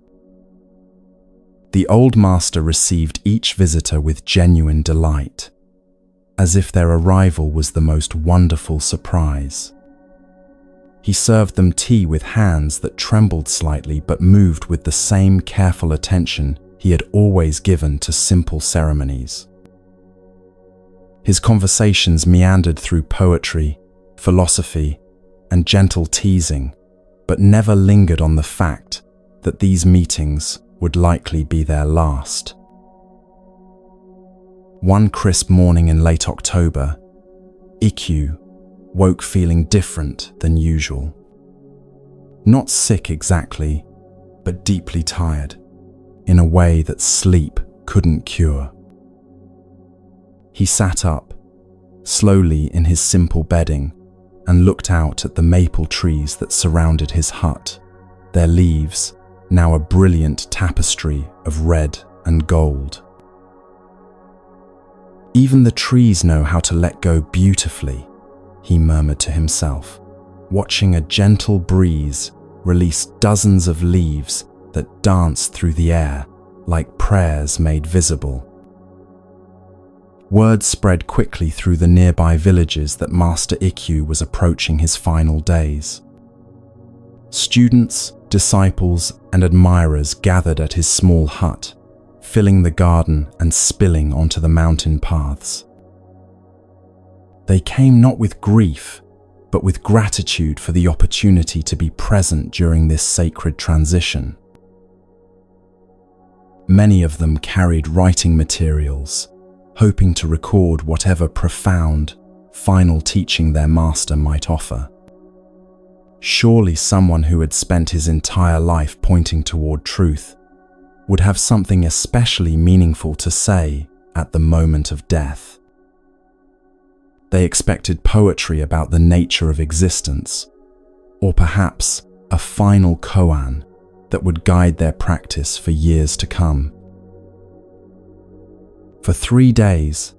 The old master received each visitor with genuine delight, as if their arrival was the most wonderful surprise. He served them tea with hands that trembled slightly but moved with the same careful attention he had always given to simple ceremonies. His conversations meandered through poetry, philosophy, and gentle teasing, but never lingered on the fact that these meetings would likely be their last. One crisp morning in late October, Ikkyu woke feeling different than usual. Not sick exactly, but deeply tired, in a way that sleep couldn't cure. He sat up, slowly in his simple bedding, and looked out at the maple trees that surrounded his hut, their leaves now a brilliant tapestry of red and gold. "Even the trees know how to let go beautifully," he murmured to himself, watching a gentle breeze release dozens of leaves that danced through the air like prayers made visible. Word spread quickly through the nearby villages that Master Ikkyu was approaching his final days. Students, disciples, and admirers gathered at his small hut, filling the garden and spilling onto the mountain paths. They came not with grief, but with gratitude for the opportunity to be present during this sacred transition. Many of them carried writing materials, hoping to record whatever profound, final teaching their master might offer. Surely someone who had spent his entire life pointing toward truth would have something especially meaningful to say at the moment of death. They expected poetry about the nature of existence, or perhaps a final koan that would guide their practice for years to come. For 3 days,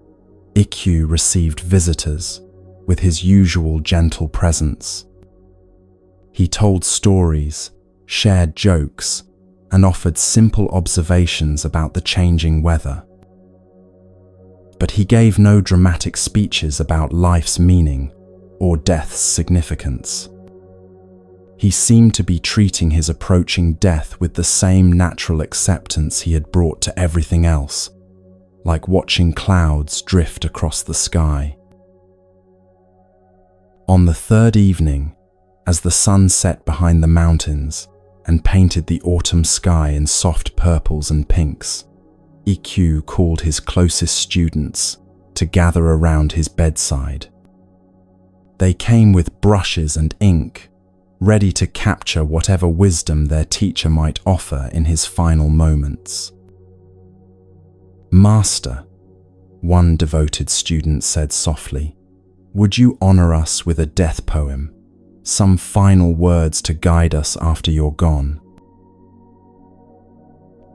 Ikkyu received visitors with his usual gentle presence. He told stories, shared jokes, and offered simple observations about the changing weather. But he gave no dramatic speeches about life's meaning or death's significance. He seemed to be treating his approaching death with the same natural acceptance he had brought to everything else, like watching clouds drift across the sky. On the third evening, as the sun set behind the mountains and painted the autumn sky in soft purples and pinks, Ikkyu called his closest students to gather around his bedside. They came with brushes and ink, ready to capture whatever wisdom their teacher might offer in his final moments. "Master," one devoted student said softly, "would you honor us with a death poem, some final words to guide us after you're gone?"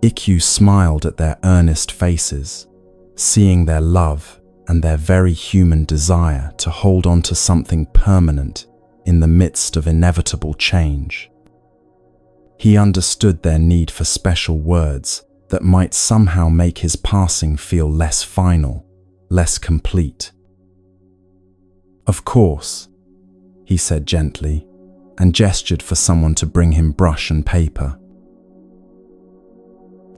Ikkyu smiled at their earnest faces, seeing their love and their very human desire to hold on to something permanent in the midst of inevitable change. He understood their need for special words that might somehow make his passing feel less final, less complete. "Of course," he said gently, and gestured for someone to bring him brush and paper.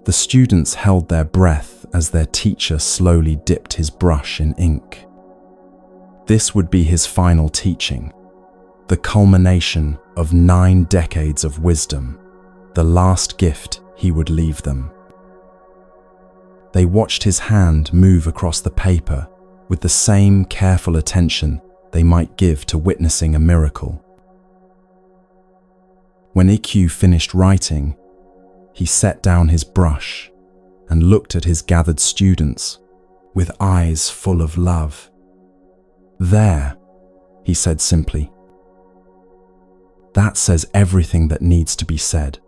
The students held their breath as their teacher slowly dipped his brush in ink. This would be his final teaching, the culmination of 9 decades of wisdom, the last gift he would leave them. They watched his hand move across the paper with the same careful attention they might give to witnessing a miracle. When Ikkyu finished writing, he set down his brush and looked at his gathered students with eyes full of love. "There," he said simply. That says everything that needs to be said.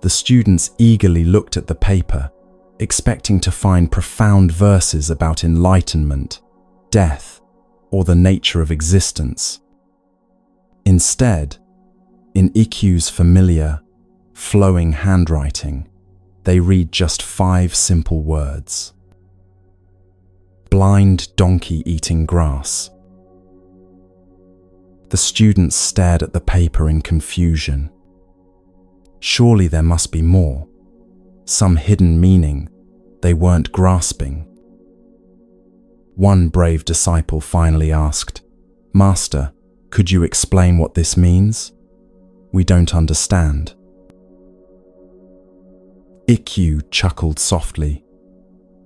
The students eagerly looked at the paper, expecting to find profound verses about enlightenment, death, or the nature of existence. Instead, in Ikkyu's familiar, flowing handwriting, they read just 5 simple words. Blind donkey eating grass. The students stared at the paper in confusion. Surely there must be more, some hidden meaning they weren't grasping. One brave disciple finally asked, "Master, could you explain what this means? We don't understand." Ikkyu chuckled softly,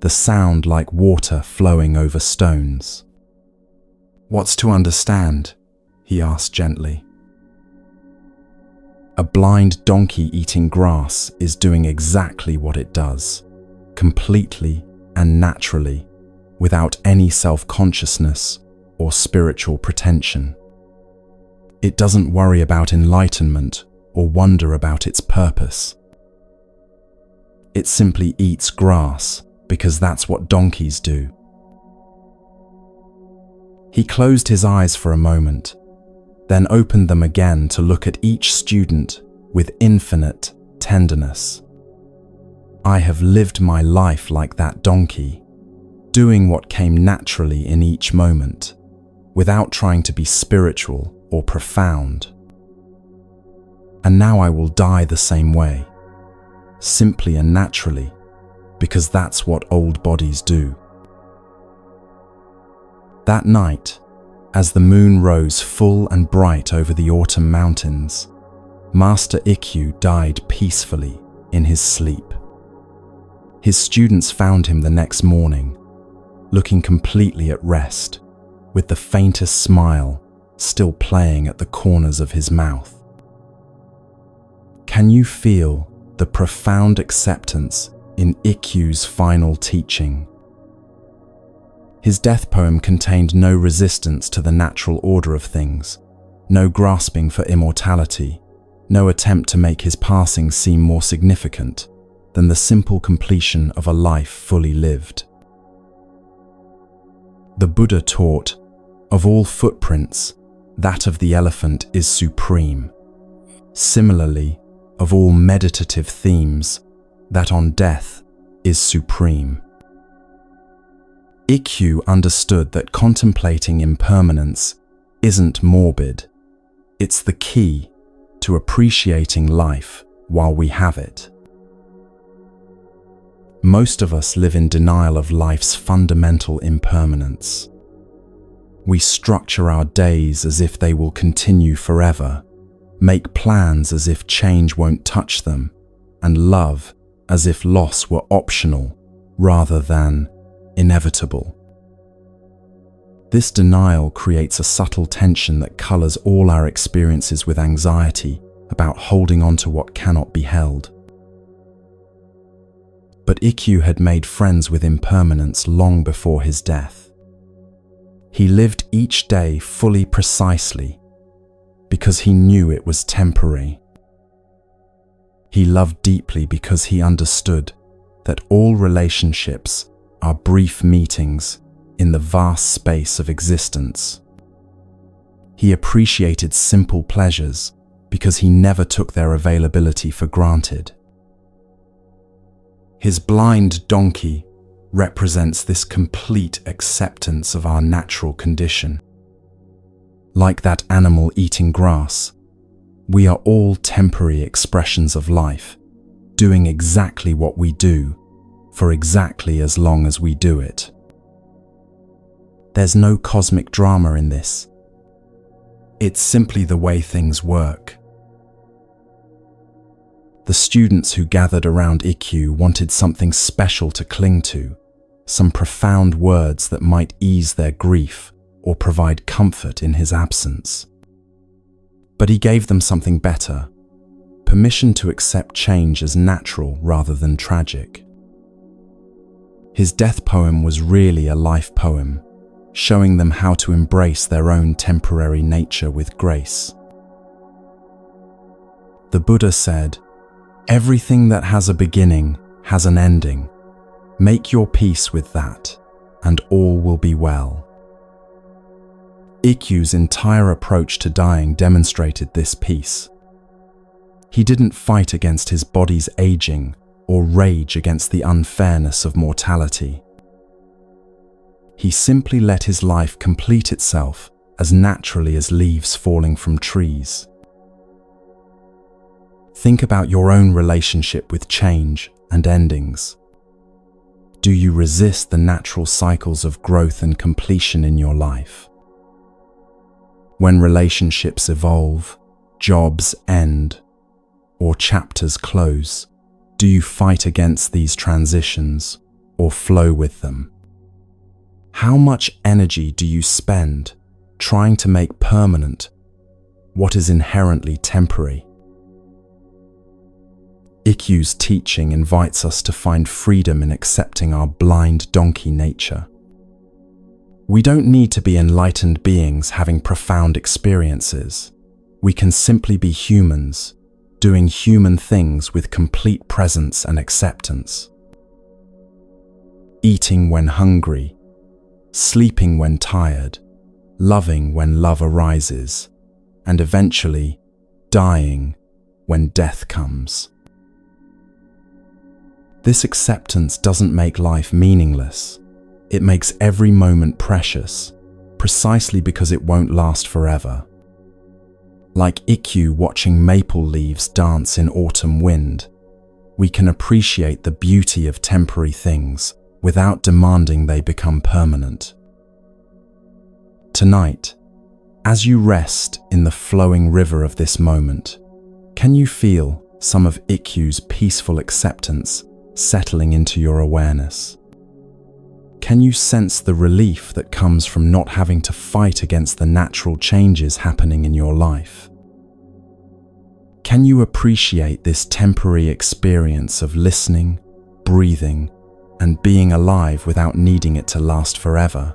the sound like water flowing over stones. "What's to understand?" he asked gently. A blind donkey eating grass is doing exactly what it does, completely and naturally, without any self-consciousness or spiritual pretension. It doesn't worry about enlightenment or wonder about its purpose. It simply eats grass because that's what donkeys do. He closed his eyes for a moment, then opened them again to look at each student with infinite tenderness. "I have lived my life like that donkey, doing what came naturally in each moment, without trying to be spiritual or profound. And now I will die the same way, simply and naturally, because that's what old bodies do." That night, as the moon rose full and bright over the autumn mountains, Master Ikkyu died peacefully in his sleep. His students found him the next morning, looking completely at rest, with the faintest smile still playing at the corners of his mouth. Can you feel the profound acceptance in Ikkyu's final teaching? His death poem contained no resistance to the natural order of things, no grasping for immortality, no attempt to make his passing seem more significant than the simple completion of a life fully lived. The Buddha taught, of all footprints, that of the elephant is supreme. Similarly, of all meditative themes, that on death is supreme. Ikkyu understood that contemplating impermanence isn't morbid. It's the key to appreciating life while we have it. Most of us live in denial of life's fundamental impermanence. We structure our days as if they will continue forever, make plans as if change won't touch them, and love as if loss were optional rather than inevitable. This denial creates a subtle tension that colors all our experiences with anxiety about holding on to what cannot be held. But Ikkyu had made friends with impermanence long before his death. He lived each day fully precisely because he knew it was temporary. He loved deeply because he understood that all relationships are brief meetings in the vast space of existence. He appreciated simple pleasures because he never took their availability for granted. His blind donkey represents this complete acceptance of our natural condition. Like that animal eating grass, we are all temporary expressions of life, doing exactly what we do, for exactly as long as we do it. There's no cosmic drama in this. It's simply the way things work. The students who gathered around Ikkyu wanted something special to cling to, some profound words that might ease their grief or provide comfort in his absence. But he gave them something better, permission to accept change as natural rather than tragic. His death poem was really a life poem, showing them how to embrace their own temporary nature with grace. The Buddha said, "Everything that has a beginning has an ending. Make your peace with that, and all will be well." Ikkyu's entire approach to dying demonstrated this peace. He didn't fight against his body's aging or rage against the unfairness of mortality. He simply let his life complete itself as naturally as leaves falling from trees. Think about your own relationship with change and endings. Do you resist the natural cycles of growth and completion in your life? When relationships evolve, jobs end, or chapters close, do you fight against these transitions or flow with them? How much energy do you spend trying to make permanent what is inherently temporary? Ikkyu's teaching invites us to find freedom in accepting our blind donkey nature. We don't need to be enlightened beings having profound experiences. We can simply be humans, doing human things with complete presence and acceptance. Eating when hungry, sleeping when tired, loving when love arises, and eventually dying when death comes. This acceptance doesn't make life meaningless. It makes every moment precious, precisely because it won't last forever. Like Ikkyu watching maple leaves dance in autumn wind, we can appreciate the beauty of temporary things without demanding they become permanent. Tonight, as you rest in the flowing river of this moment, can you feel some of Ikkyu's peaceful acceptance settling into your awareness? Can you sense the relief that comes from not having to fight against the natural changes happening in your life? Can you appreciate this temporary experience of listening, breathing, and being alive without needing it to last forever?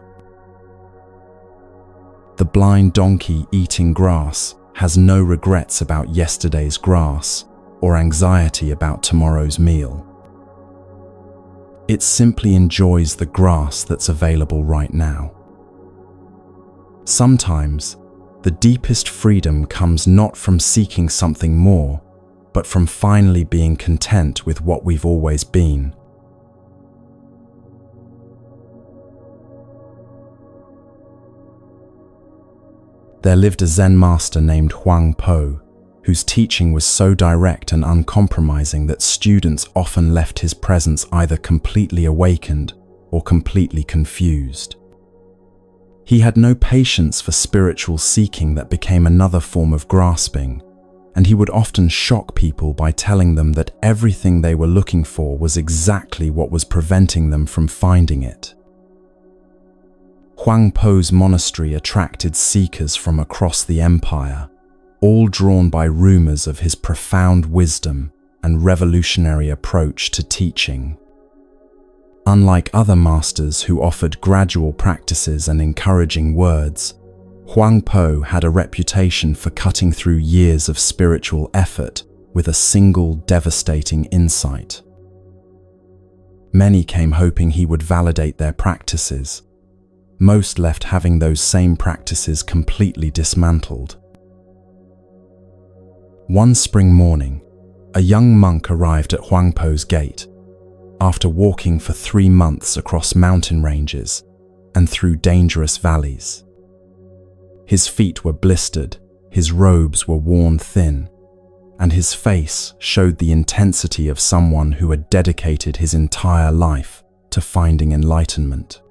The blind donkey eating grass has no regrets about yesterday's grass or anxiety about tomorrow's meal. It simply enjoys the grass that's available right now. Sometimes, the deepest freedom comes not from seeking something more, but from finally being content with what we've always been. There lived a Zen master named Huang Po, whose teaching was so direct and uncompromising that students often left his presence either completely awakened or completely confused. He had no patience for spiritual seeking that became another form of grasping, and he would often shock people by telling them that everything they were looking for was exactly what was preventing them from finding it. Huang Po's monastery attracted seekers from across the empire, all drawn by rumors of his profound wisdom and revolutionary approach to teaching. Unlike other masters who offered gradual practices and encouraging words, Huang Po had a reputation for cutting through years of spiritual effort with a single devastating insight. Many came hoping he would validate their practices. Most left having those same practices completely dismantled. One spring morning, a young monk arrived at Huang Po's gate after walking for 3 months across mountain ranges and through dangerous valleys. His feet were blistered, his robes were worn thin, and his face showed the intensity of someone who had dedicated his entire life to finding enlightenment.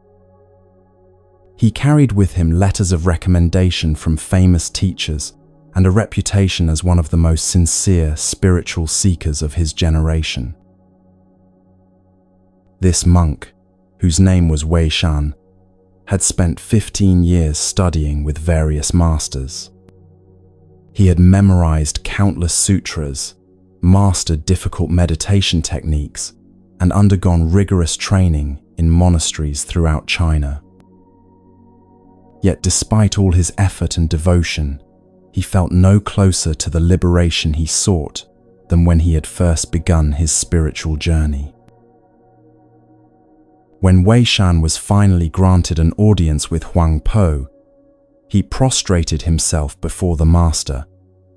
He carried with him letters of recommendation from famous teachers and a reputation as one of the most sincere spiritual seekers of his generation. This monk, whose name was Wei Shan, had spent 15 years studying with various masters. He had memorized countless sutras, mastered difficult meditation techniques, and undergone rigorous training in monasteries throughout China. Yet despite all his effort and devotion, he felt no closer to the liberation he sought than when he had first begun his spiritual journey. When Wei Shan was finally granted an audience with Huang Po, he prostrated himself before the master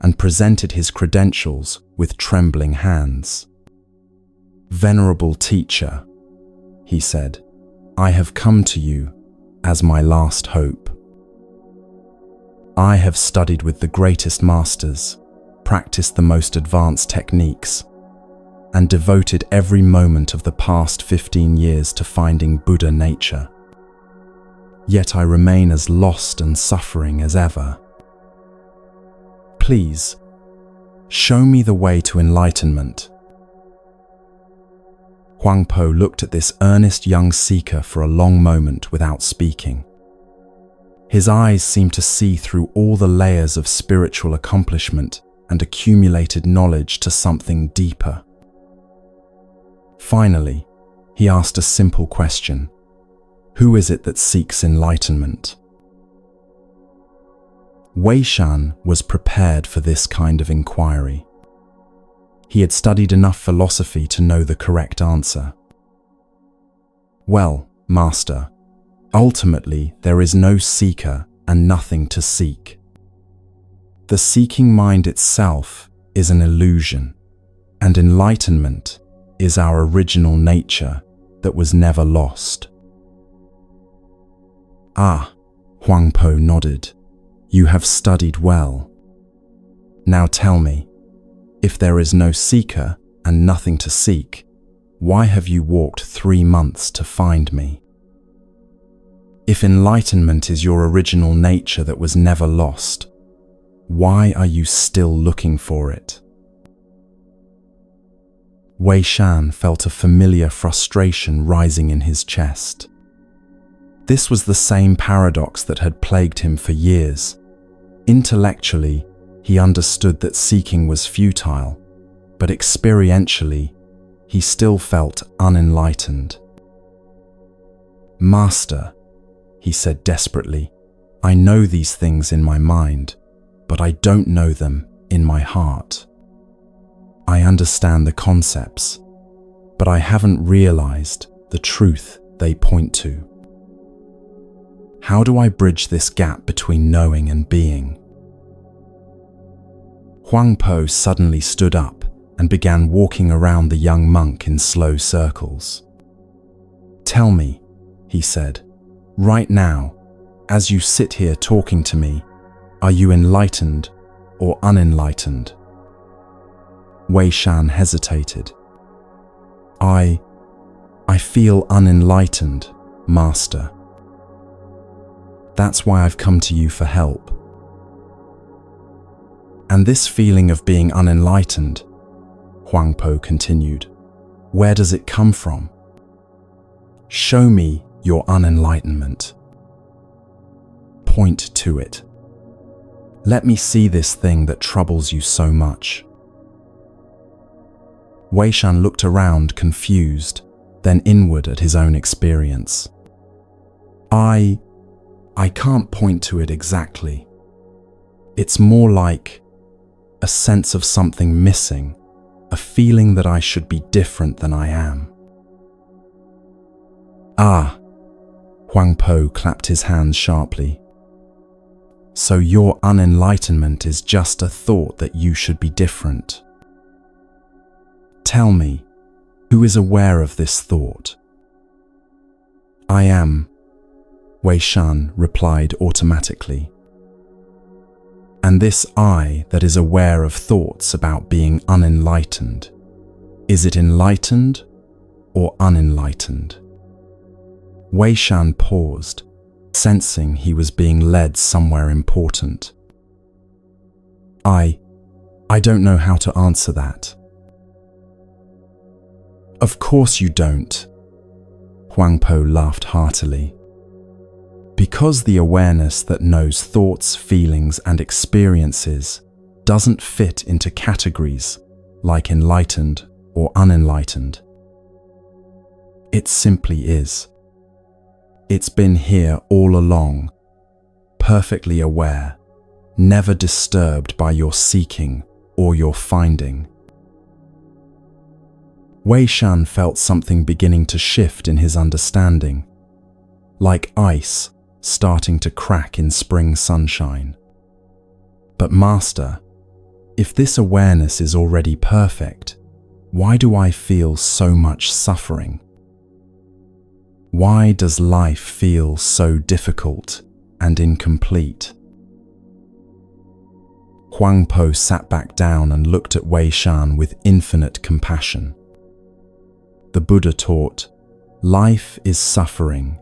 and presented his credentials with trembling hands. "Venerable teacher," he said, "I have come to you as my last hope. I have studied with the greatest masters, practiced the most advanced techniques, and devoted every moment of the past 15 years to finding Buddha nature. Yet I remain as lost and suffering as ever. Please, show me the way to enlightenment." Huang Po looked at this earnest young seeker for a long moment without speaking. His eyes seemed to see through all the layers of spiritual accomplishment and accumulated knowledge to something deeper. Finally, he asked a simple question: "Who is it that seeks enlightenment?" Wei Shan was prepared for this kind of inquiry. He had studied enough philosophy to know the correct answer. "Well, Master, ultimately there is no seeker and nothing to seek. The seeking mind itself is an illusion, and enlightenment is our original nature that was never lost." "Ah," Huang Po nodded, "you have studied well. Now tell me, if there is no seeker and nothing to seek, why have you walked 3 months to find me? If enlightenment is your original nature that was never lost, why are you still looking for it?" Wei Shan felt a familiar frustration rising in his chest. This was the same paradox that had plagued him for years. Intellectually, he understood that seeking was futile, but experientially, he still felt unenlightened. "Master," he said desperately, "I know these things in my mind, but I don't know them in my heart. I understand the concepts, but I haven't realized the truth they point to. How do I bridge this gap between knowing and being?" Huang Po suddenly stood up and began walking around the young monk in slow circles. "Tell me," he said, "right now, as you sit here talking to me, are you enlightened or unenlightened?" Wei Shan hesitated. I feel unenlightened, Master. That's why I've come to you for help." "And this feeling of being unenlightened," Huang Po continued, "where does it come from? Show me your unenlightenment. Point to it. Let me see this thing that troubles you so much." Wei Shan looked around, confused, then inward at his own experience. I can't point to it exactly. It's more like a sense of something missing, a feeling that I should be different than I am." "Ah," Huang Po clapped his hands sharply. "So your unenlightenment is just a thought that you should be different. Tell me, who is aware of this thought?" "I am," Wei Shan replied automatically. "And this I that is aware of thoughts about being unenlightened, is it enlightened or unenlightened?" Wei Shan paused, sensing he was being led somewhere important. I don't know how to answer that." "Of course you don't," Huang Po laughed heartily. "Because the awareness that knows thoughts, feelings, and experiences doesn't fit into categories like enlightened or unenlightened. It simply is. It's been here all along, perfectly aware, never disturbed by your seeking or your finding. Wei Shan felt something beginning to shift in his understanding, like ice starting to crack in spring sunshine. But Master, if this awareness is already perfect, why do I feel so much suffering? Why does life feel so difficult and incomplete? Huang Po sat back down and looked at Wei Shan with infinite compassion. The Buddha taught, life is suffering.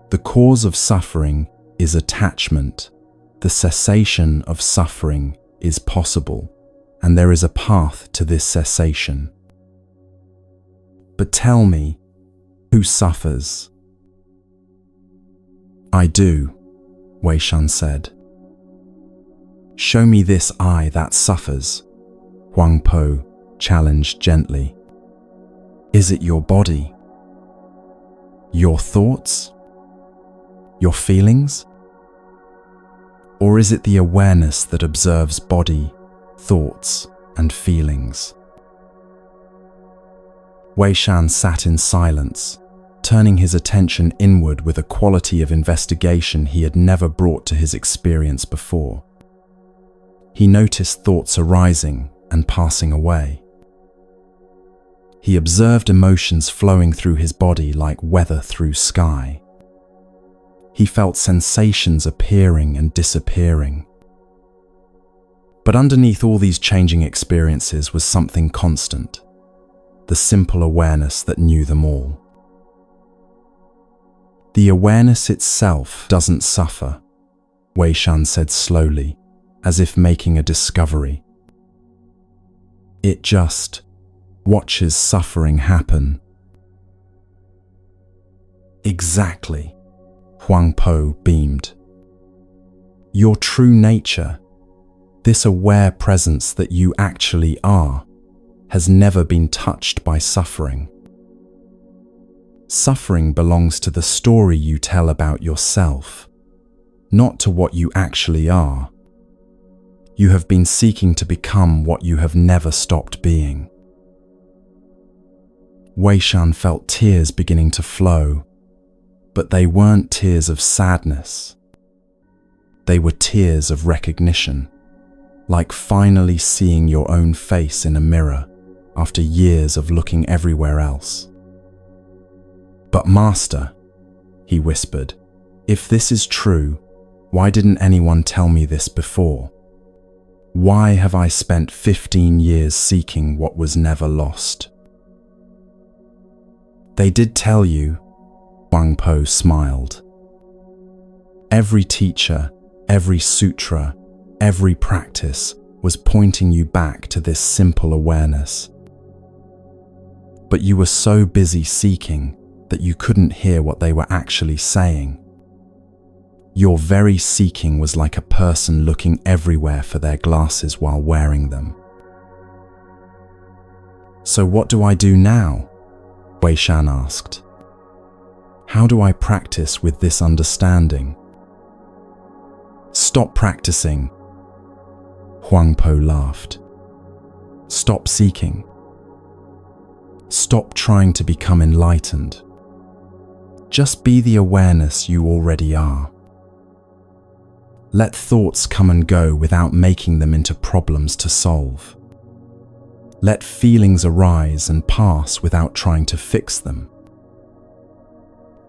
The cause of suffering is attachment. The cessation of suffering is possible, and there is a path to this cessation. But tell me, who suffers? I do, Wei Shan said. Show me this I that suffers, Huang Po challenged gently. Is it your body? Your thoughts? Your feelings? Or is it the awareness that observes body, thoughts, and feelings? Wei Shan sat in silence, turning his attention inward with a quality of investigation he had never brought to his experience before. He noticed thoughts arising and passing away. He observed emotions flowing through his body like weather through sky. He felt sensations appearing and disappearing. But underneath all these changing experiences was something constant, the simple awareness that knew them all. The awareness itself doesn't suffer, Wei Shan said slowly, as if making a discovery. It just watches suffering happen. Exactly, Huang Po beamed. Your true nature, this aware presence that you actually are, has never been touched by suffering. Suffering belongs to the story you tell about yourself, not to what you actually are. You have been seeking to become what you have never stopped being. Wei Shan felt tears beginning to flow, but they weren't tears of sadness. They were tears of recognition, like finally seeing your own face in a mirror after years of looking everywhere else. But Master, he whispered, if this is true, why didn't anyone tell me this before? Why have I spent 15 years seeking what was never lost? They did tell you, Huang Po smiled. Every teacher, every sutra, every practice was pointing you back to this simple awareness. But you were so busy seeking that you couldn't hear what they were actually saying. Your very seeking was like a person looking everywhere for their glasses while wearing them. So what do I do now? Wei Shan asked. How do I practice with this understanding? Stop practicing, Huang Po laughed. Stop seeking. Stop trying to become enlightened. Just be the awareness you already are. Let thoughts come and go without making them into problems to solve. Let feelings arise and pass without trying to fix them.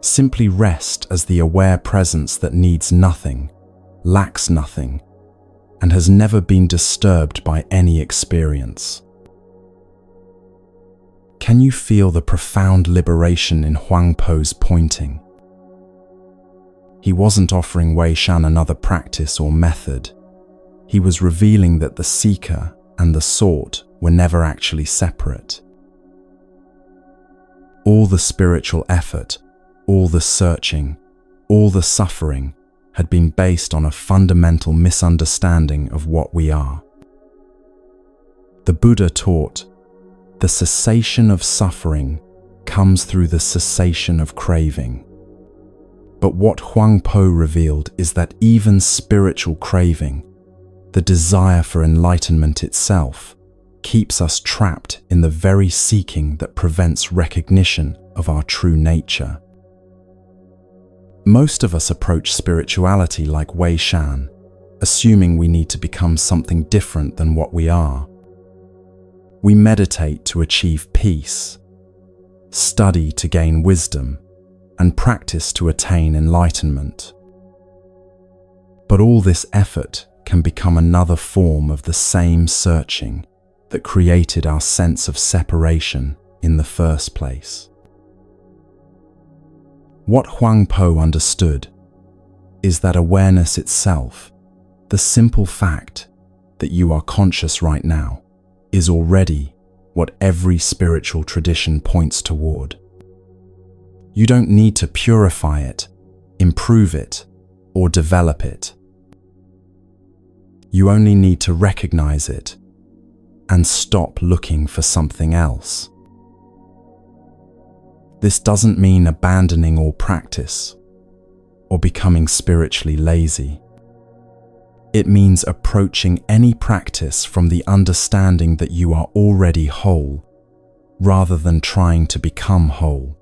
Simply rest as the aware presence that needs nothing, lacks nothing, and has never been disturbed by any experience. Can you feel the profound liberation in Huang Po's pointing? He wasn't offering Wei Shan another practice or method. He was revealing that the seeker and the sought were never actually separate. All the spiritual effort, all the searching, all the suffering had been based on a fundamental misunderstanding of what we are. The Buddha taught, the cessation of suffering comes through the cessation of craving. But what Huang Po revealed is that even spiritual craving, the desire for enlightenment itself, keeps us trapped in the very seeking that prevents recognition of our true nature. Most of us approach spirituality like Wei Shan, assuming we need to become something different than what we are. We meditate to achieve peace, study to gain wisdom, and practice to attain enlightenment. But all this effort can become another form of the same searching that created our sense of separation in the first place. What Huang Po understood is that awareness itself, the simple fact that you are conscious right now, is already what every spiritual tradition points toward. You don't need to purify it, improve it, or develop it. You only need to recognize it and stop looking for something else. This doesn't mean abandoning all practice or becoming spiritually lazy. It means approaching any practice from the understanding that you are already whole, rather than trying to become whole.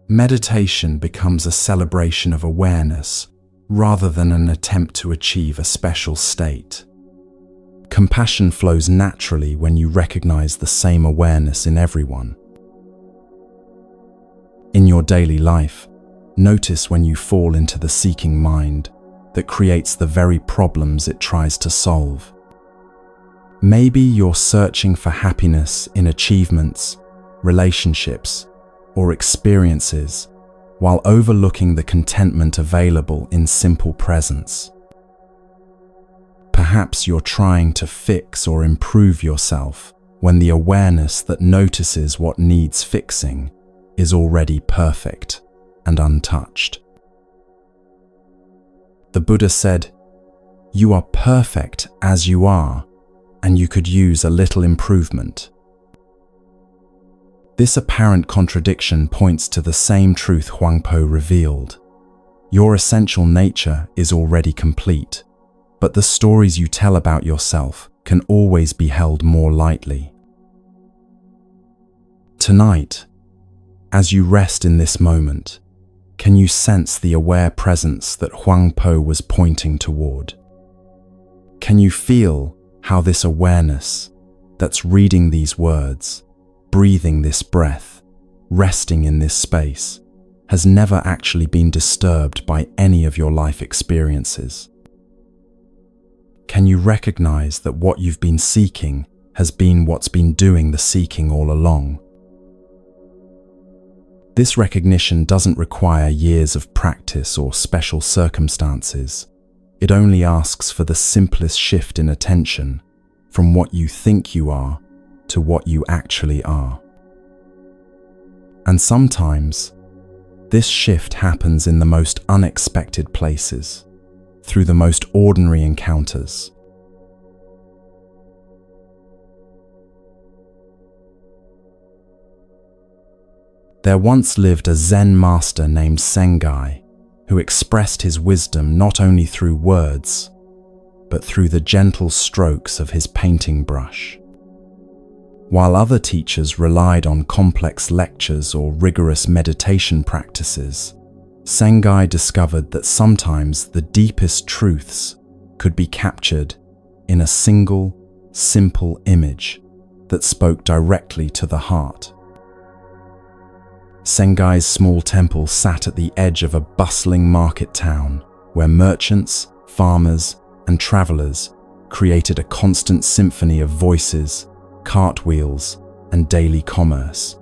Meditation becomes a celebration of awareness, rather than an attempt to achieve a special state. Compassion flows naturally when you recognize the same awareness in everyone. In your daily life, notice when you fall into the seeking mind that creates the very problems it tries to solve. Maybe you're searching for happiness in achievements, relationships, or experiences, while overlooking the contentment available in simple presence. Perhaps you're trying to fix or improve yourself when the awareness that notices what needs fixing is already perfect and untouched. The Buddha said, "You are perfect as you are, and you could use a little improvement." This apparent contradiction points to the same truth Huang Po revealed. Your essential nature is already complete, but the stories you tell about yourself can always be held more lightly. Tonight, as you rest in this moment, can you sense the aware presence that Huang Po was pointing toward? Can you feel how this awareness that's reading these words, breathing this breath, resting in this space, has never actually been disturbed by any of your life experiences? Can you recognize that what you've been seeking has been what's been doing the seeking all along? This recognition doesn't require years of practice or special circumstances. It only asks for the simplest shift in attention from what you think you are to what you actually are. And sometimes, this shift happens in the most unexpected places, through the most ordinary encounters. There once lived a Zen master named Sengai, who expressed his wisdom not only through words, but through the gentle strokes of his painting brush. While other teachers relied on complex lectures or rigorous meditation practices, Sengai discovered that sometimes the deepest truths could be captured in a single, simple image that spoke directly to the heart. Sengai's small temple sat at the edge of a bustling market town where merchants, farmers, and travelers created a constant symphony of voices, cartwheels, and daily commerce.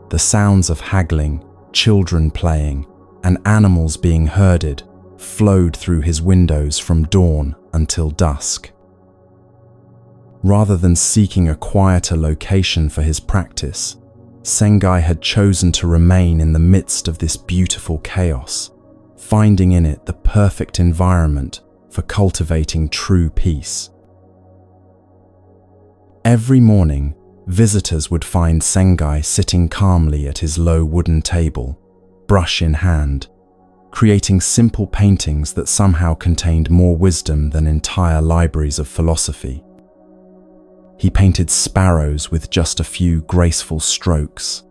The sounds of haggling, children playing, and animals being herded flowed through his windows from dawn until dusk. Rather than seeking a quieter location for his practice, Sengai had chosen to remain in the midst of this beautiful chaos, finding in it the perfect environment for cultivating true peace. Every morning, visitors would find Sengai sitting calmly at his low wooden table, brush in hand, creating simple paintings that somehow contained more wisdom than entire libraries of philosophy. He painted sparrows with just a few graceful strokes,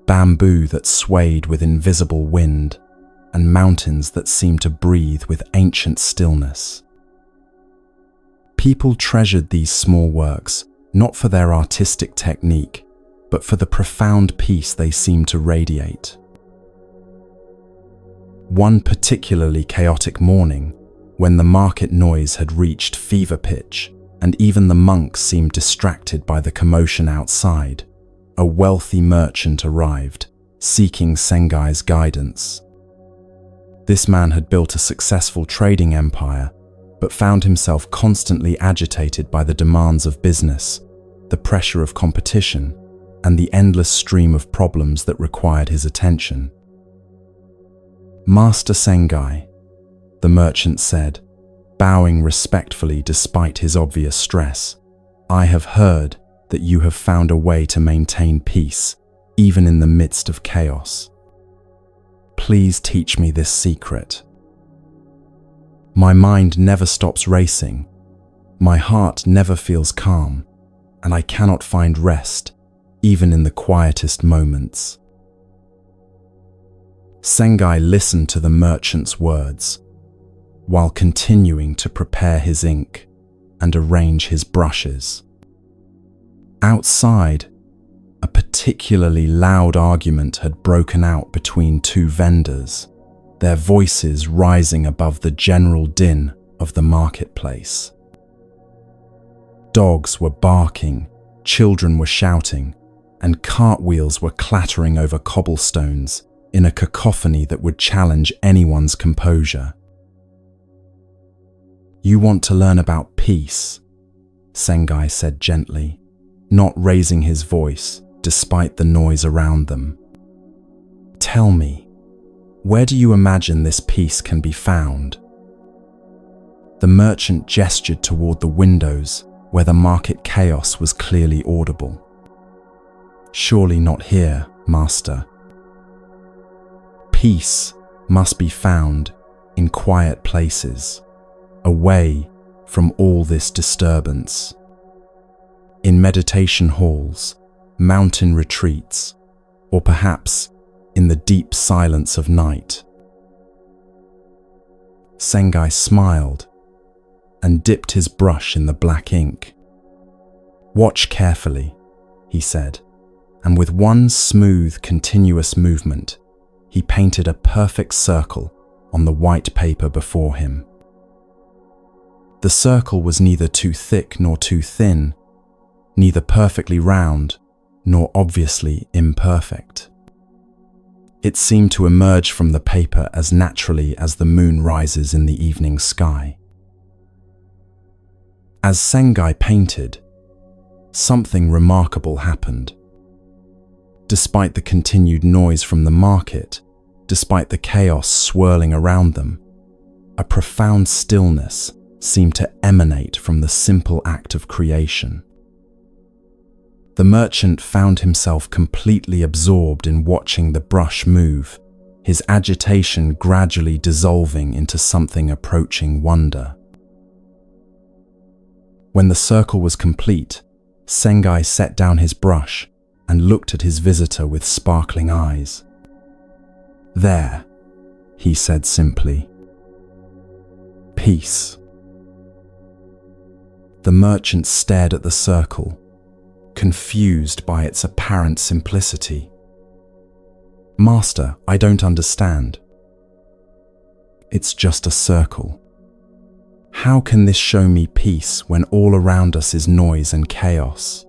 bamboo that swayed with invisible wind, and mountains that seemed to breathe with ancient stillness. People treasured these small works not for their artistic technique, but for the profound peace they seemed to radiate. One particularly chaotic morning, when the market noise had reached fever pitch and even the monks seemed distracted by the commotion outside, a wealthy merchant arrived, seeking Sengai's guidance. This man had built a successful trading empire, but found himself constantly agitated by the demands of business, the pressure of competition, and the endless stream of problems that required his attention. "Master Sengai," the merchant said, bowing respectfully despite his obvious stress, "I have heard that you have found a way to maintain peace, even in the midst of chaos. Please teach me this secret. My mind never stops racing, my heart never feels calm, and I cannot find rest, even in the quietest moments." Sengai listened to the merchant's words, while continuing to prepare his ink and arrange his brushes. Outside, a particularly loud argument had broken out between two vendors, their voices rising above the general din of the marketplace. Dogs were barking, children were shouting, and cartwheels were clattering over cobblestones in a cacophony that would challenge anyone's composure. "You want to learn about peace," Sengai said gently, not raising his voice despite the noise around them. "Tell me, where do you imagine this peace can be found?" The merchant gestured toward the windows where the market chaos was clearly audible. "Surely not here, master. Peace must be found in quiet places, away from all this disturbance. In meditation halls, mountain retreats, or perhaps in the deep silence of night." Sengai smiled and dipped his brush in the black ink. "Watch carefully," he said, and with one smooth, continuous movement, he painted a perfect circle on the white paper before him. The circle was neither too thick nor too thin, neither perfectly round nor obviously imperfect. It seemed to emerge from the paper as naturally as the moon rises in the evening sky. As Sengai painted, something remarkable happened. Despite the continued noise from the market, despite the chaos swirling around them, a profound stillness seemed to emanate from the simple act of creation. The merchant found himself completely absorbed in watching the brush move, his agitation gradually dissolving into something approaching wonder. When the circle was complete, Sengai set down his brush and looked at his visitor with sparkling eyes. "There," he said simply. "Peace." The merchant stared at the circle, confused by its apparent simplicity. "Master, I don't understand." "It's just a circle. How can this show me peace when all around us is noise and chaos?"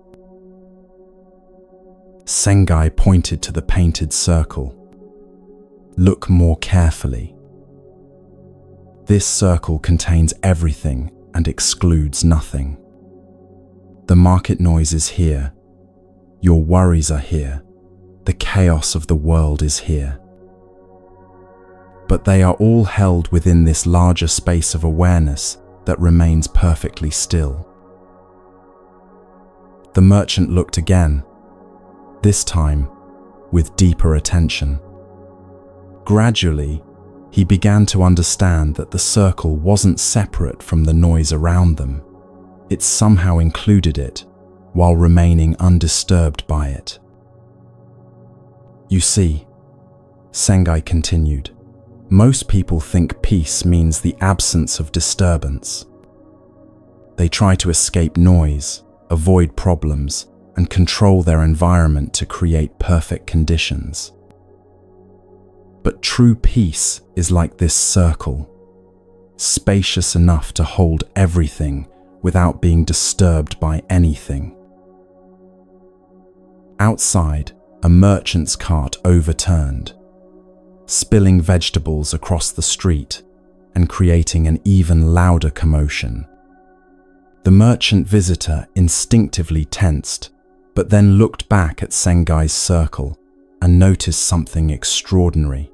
Sengai pointed to the painted circle. "Look more carefully. This circle contains everything and excludes nothing. The market noise is here. Your worries are here. The chaos of the world is here. But they are all held within this larger space of awareness that remains perfectly still." The merchant looked again, this time with deeper attention. Gradually, he began to understand that the circle wasn't separate from the noise around them. It somehow included it, while remaining undisturbed by it. You see, Sengai continued, most people think peace means the absence of disturbance. They try to escape noise, avoid problems, and control their environment to create perfect conditions. But true peace is like this circle, spacious enough to hold everything without being disturbed by anything. Outside, a merchant's cart overturned, spilling vegetables across the street and creating an even louder commotion. The merchant visitor instinctively tensed, but then looked back at Sengai's circle and noticed something extraordinary.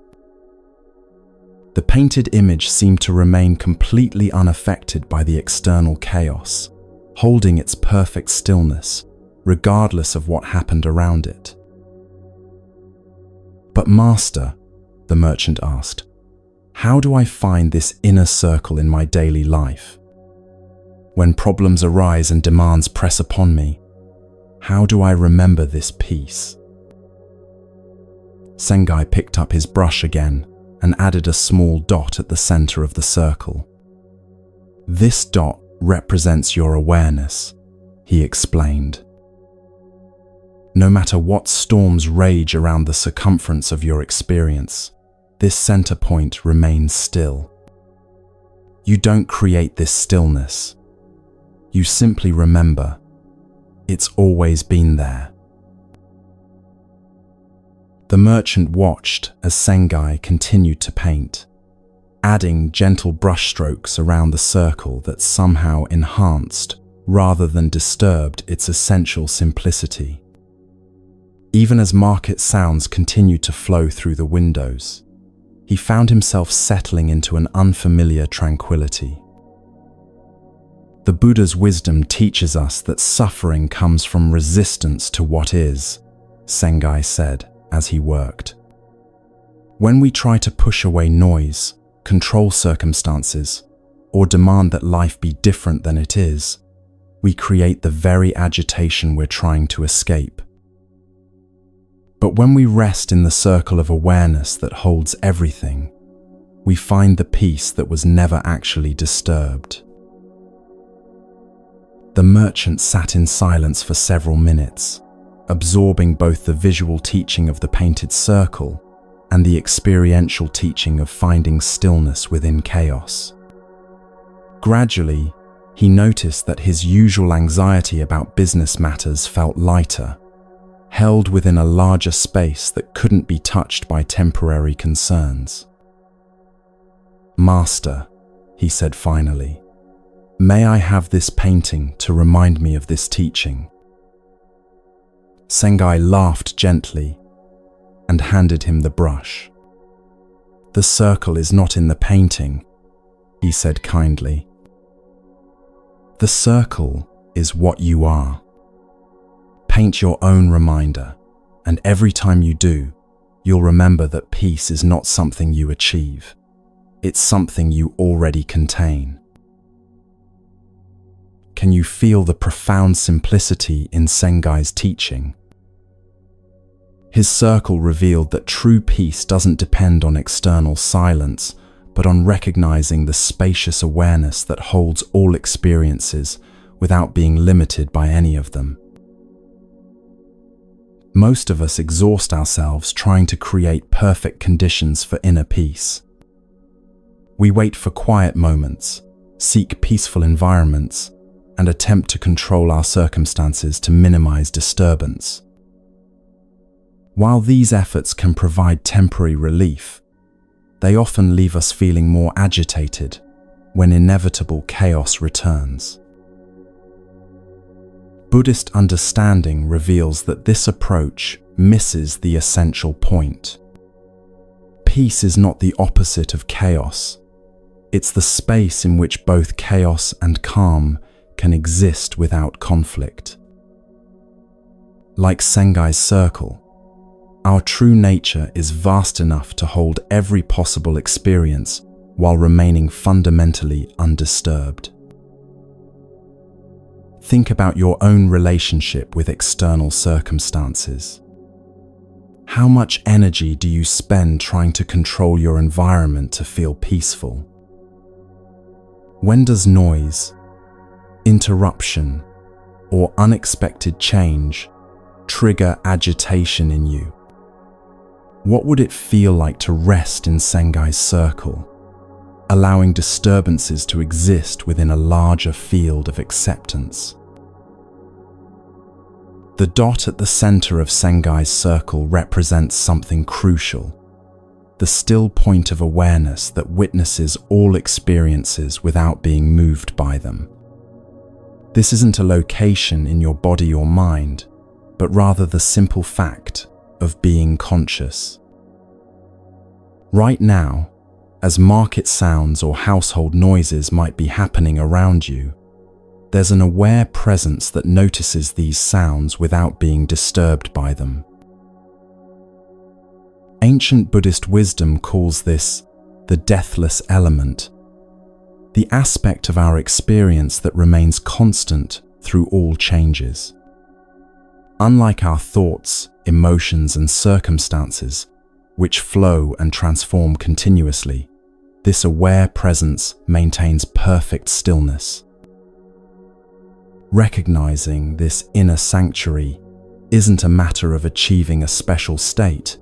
The painted image seemed to remain completely unaffected by the external chaos, holding its perfect stillness, regardless of what happened around it. "But Master," the merchant asked, "how do I find this inner circle in my daily life? When problems arise and demands press upon me, how do I remember this peace?" Sengai picked up his brush again and added a small dot at the center of the circle. "This dot represents your awareness," he explained. "No matter what storms rage around the circumference of your experience, this center point remains still. You don't create this stillness. You simply remember. It's always been there." The merchant watched as Sengai continued to paint, adding gentle brushstrokes around the circle that somehow enhanced rather than disturbed its essential simplicity. Even as market sounds continued to flow through the windows, he found himself settling into an unfamiliar tranquility. The Buddha's wisdom teaches us that suffering comes from resistance to what is, Sengai said as he worked. When we try to push away noise, control circumstances, or demand that life be different than it is, we create the very agitation we're trying to escape. But when we rest in the circle of awareness that holds everything, we find the peace that was never actually disturbed. The merchant sat in silence for several minutes, absorbing both the visual teaching of the painted circle and the experiential teaching of finding stillness within chaos. Gradually, he noticed that his usual anxiety about business matters felt lighter, held within a larger space that couldn't be touched by temporary concerns. "Master," he said finally, "may I have this painting to remind me of this teaching?" Sengai laughed gently and handed him the brush. "The circle is not in the painting," he said kindly. "The circle is what you are. Paint your own reminder, and every time you do, you'll remember that peace is not something you achieve. It's something you already contain." Can you feel the profound simplicity in Sengai's teaching? His circle revealed that true peace doesn't depend on external silence, but on recognizing the spacious awareness that holds all experiences without being limited by any of them. Most of us exhaust ourselves trying to create perfect conditions for inner peace. We wait for quiet moments, seek peaceful environments, and attempt to control our circumstances to minimize disturbance. While these efforts can provide temporary relief, they often leave us feeling more agitated when inevitable chaos returns. Buddhist understanding reveals that this approach misses the essential point. Peace is not the opposite of chaos. It's the space in which both chaos and calm can exist without conflict. Like Sengai's circle, Our true nature is vast enough to hold every possible experience while remaining fundamentally undisturbed. Think about your own relationship with external circumstances. How much energy do you spend trying to control your environment to feel peaceful? When does noise, interruption, or unexpected change trigger agitation in you? What would it feel like to rest in Sangai's circle, allowing disturbances to exist within a larger field of acceptance? The dot at the center of Sangai's circle represents something crucial, the still point of awareness that witnesses all experiences without being moved by them. This isn't a location in your body or mind, but rather the simple fact of being conscious. Right now, as market sounds or household noises might be happening around you, there's an aware presence that notices these sounds without being disturbed by them. Ancient Buddhist wisdom calls this the deathless element, the aspect of our experience that remains constant through all changes. Unlike our thoughts, emotions, and circumstances, which flow and transform continuously, this aware presence maintains perfect stillness. Recognizing this inner sanctuary isn't a matter of achieving a special state,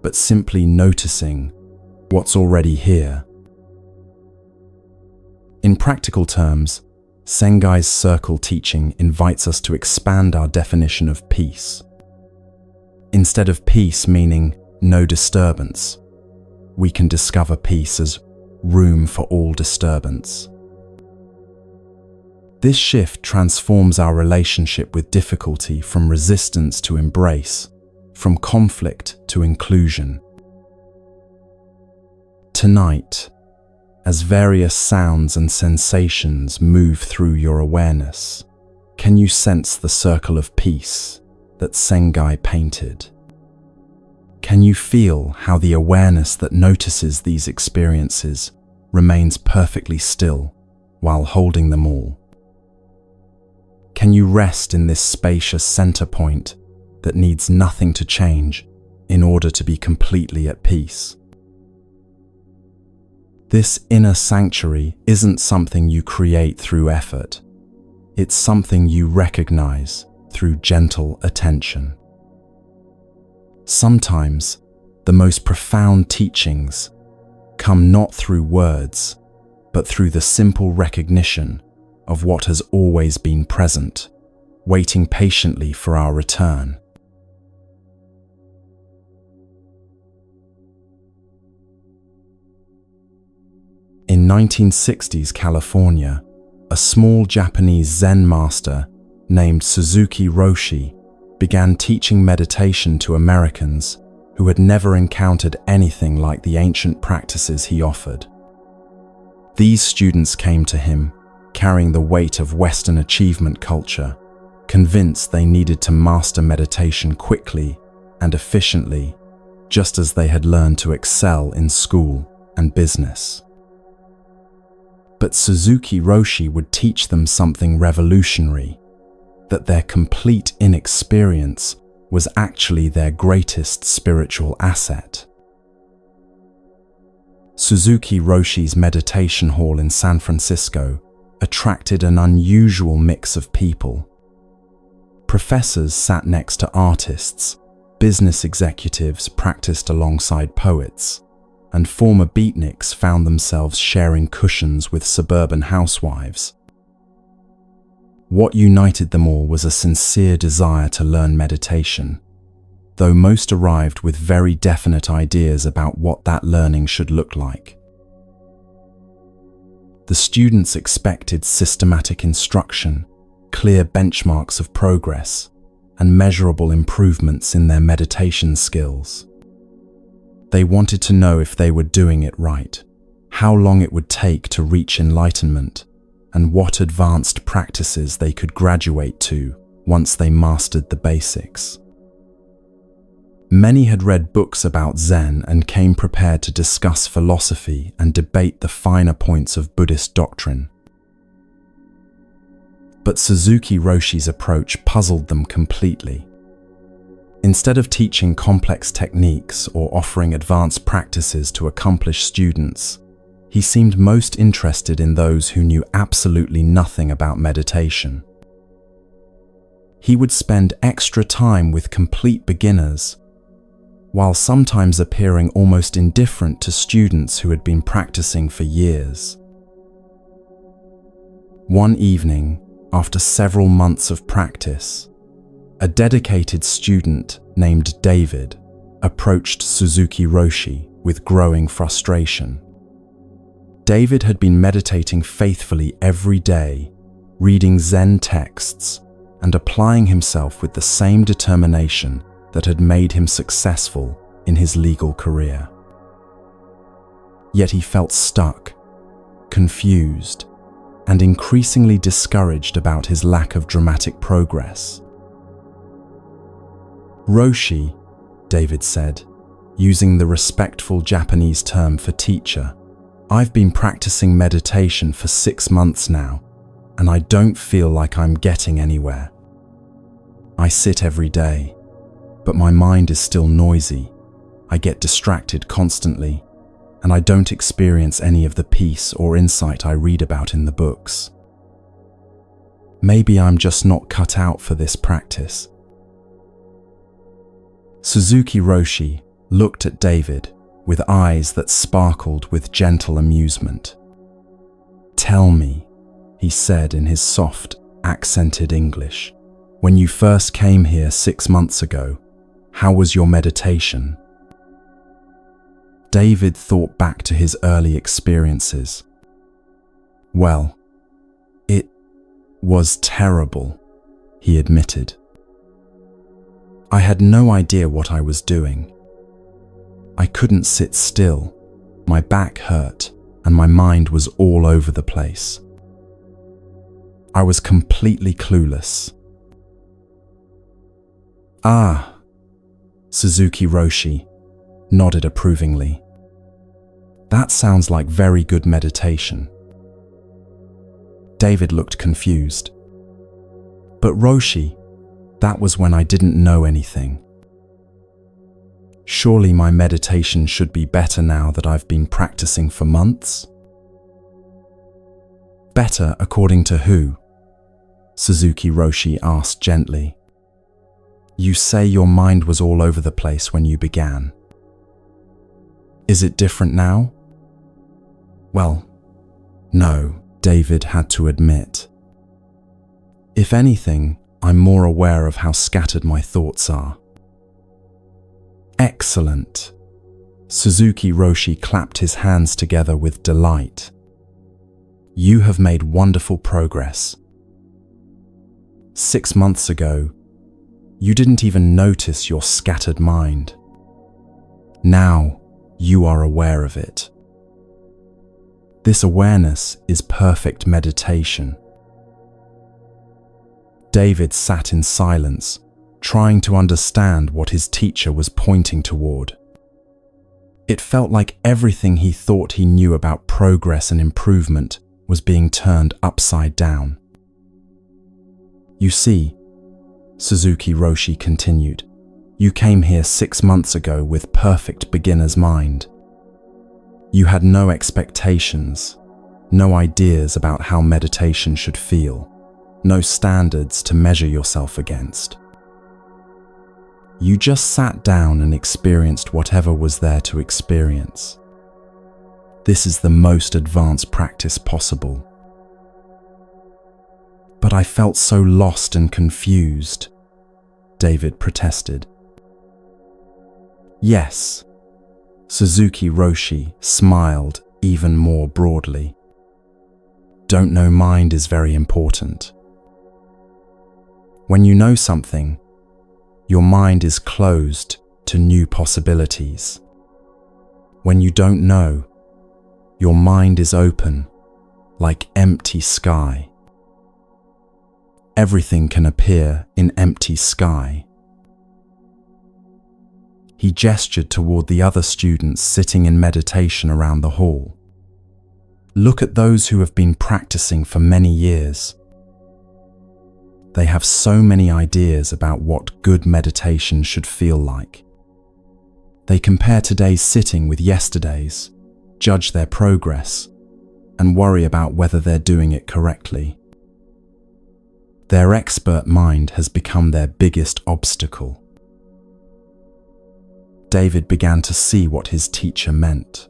but simply noticing what's already here. In practical terms, Sangai's circle teaching invites us to expand our definition of peace. Instead of peace meaning no disturbance, we can discover peace as room for all disturbance. This shift transforms our relationship with difficulty from resistance to embrace, from conflict to inclusion. Tonight, as various sounds and sensations move through your awareness, can you sense the circle of peace that Sangai painted? Can you feel how the awareness that notices these experiences remains perfectly still while holding them all? Can you rest in this spacious center point that needs nothing to change in order to be completely at peace? This inner sanctuary isn't something you create through effort. It's something you recognize through gentle attention. Sometimes, the most profound teachings come not through words, but through the simple recognition of what has always been present, waiting patiently for our return. In 1960s California, a small Japanese Zen master named Suzuki Roshi began teaching meditation to Americans who had never encountered anything like the ancient practices he offered. These students came to him carrying the weight of Western achievement culture, convinced they needed to master meditation quickly and efficiently, just as they had learned to excel in school and business. But Suzuki Roshi would teach them something revolutionary, that their complete inexperience was actually their greatest spiritual asset. Suzuki Roshi's meditation hall in San Francisco attracted an unusual mix of people. Professors sat next to artists, business executives practiced alongside poets, and former beatniks found themselves sharing cushions with suburban housewives. What united them all was a sincere desire to learn meditation, though most arrived with very definite ideas about what that learning should look like. The students expected systematic instruction, clear benchmarks of progress, and measurable improvements in their meditation skills. They wanted to know if they were doing it right, how long it would take to reach enlightenment, and what advanced practices they could graduate to once they mastered the basics. Many had read books about Zen and came prepared to discuss philosophy and debate the finer points of Buddhist doctrine. But Suzuki Roshi's approach puzzled them completely. Instead of teaching complex techniques or offering advanced practices to accomplished students, he seemed most interested in those who knew absolutely nothing about meditation. He would spend extra time with complete beginners, while sometimes appearing almost indifferent to students who had been practicing for years. One evening, after several months of practice, a dedicated student named David approached Suzuki Roshi with growing frustration. David had been meditating faithfully every day, reading Zen texts, and applying himself with the same determination that had made him successful in his legal career. Yet he felt stuck, confused, and increasingly discouraged about his lack of dramatic progress. Roshi, David said, using the respectful Japanese term for teacher, I've been practicing meditation for 6 months now, and I don't feel like I'm getting anywhere. I sit every day, but my mind is still noisy. I get distracted constantly, and I don't experience any of the peace or insight I read about in the books. Maybe I'm just not cut out for this practice. Suzuki Roshi looked at David with eyes that sparkled with gentle amusement. Tell me, he said in his soft, accented English, when you first came here 6 months ago, how was your meditation? David thought back to his early experiences. Well, it was terrible, he admitted. I had no idea what I was doing. I couldn't sit still, my back hurt, and my mind was all over the place. I was completely clueless. Ah, Suzuki Roshi nodded approvingly. That sounds like very good meditation. David looked confused. But Roshi, that was when I didn't know anything. Surely my meditation should be better now that I've been practicing for months? Better according to who? Suzuki Roshi asked gently. You say your mind was all over the place when you began. Is it different now? Well, no, David had to admit. If anything, I'm more aware of how scattered my thoughts are. Excellent. Suzuki Roshi clapped his hands together with delight. You have made wonderful progress. 6 months ago, you didn't even notice your scattered mind. Now, you are aware of it. This awareness is perfect meditation. David sat in silence, trying to understand what his teacher was pointing toward. It felt like everything he thought he knew about progress and improvement was being turned upside down. You see, Suzuki Roshi continued, you came here 6 months ago with perfect beginner's mind. You had no expectations, no ideas about how meditation should feel, no standards to measure yourself against. You just sat down and experienced whatever was there to experience. This is the most advanced practice possible. But I felt so lost and confused, David protested. Yes, Suzuki Roshi smiled even more broadly. Don't know mind is very important. When you know something, your mind is closed to new possibilities. When you don't know, your mind is open, like empty sky. Everything can appear in empty sky. He gestured toward the other students sitting in meditation around the hall. Look at those who have been practicing for many years. They have so many ideas about what good meditation should feel like. They compare today's sitting with yesterday's, judge their progress, and worry about whether they're doing it correctly. Their expert mind has become their biggest obstacle. David began to see what his teacher meant.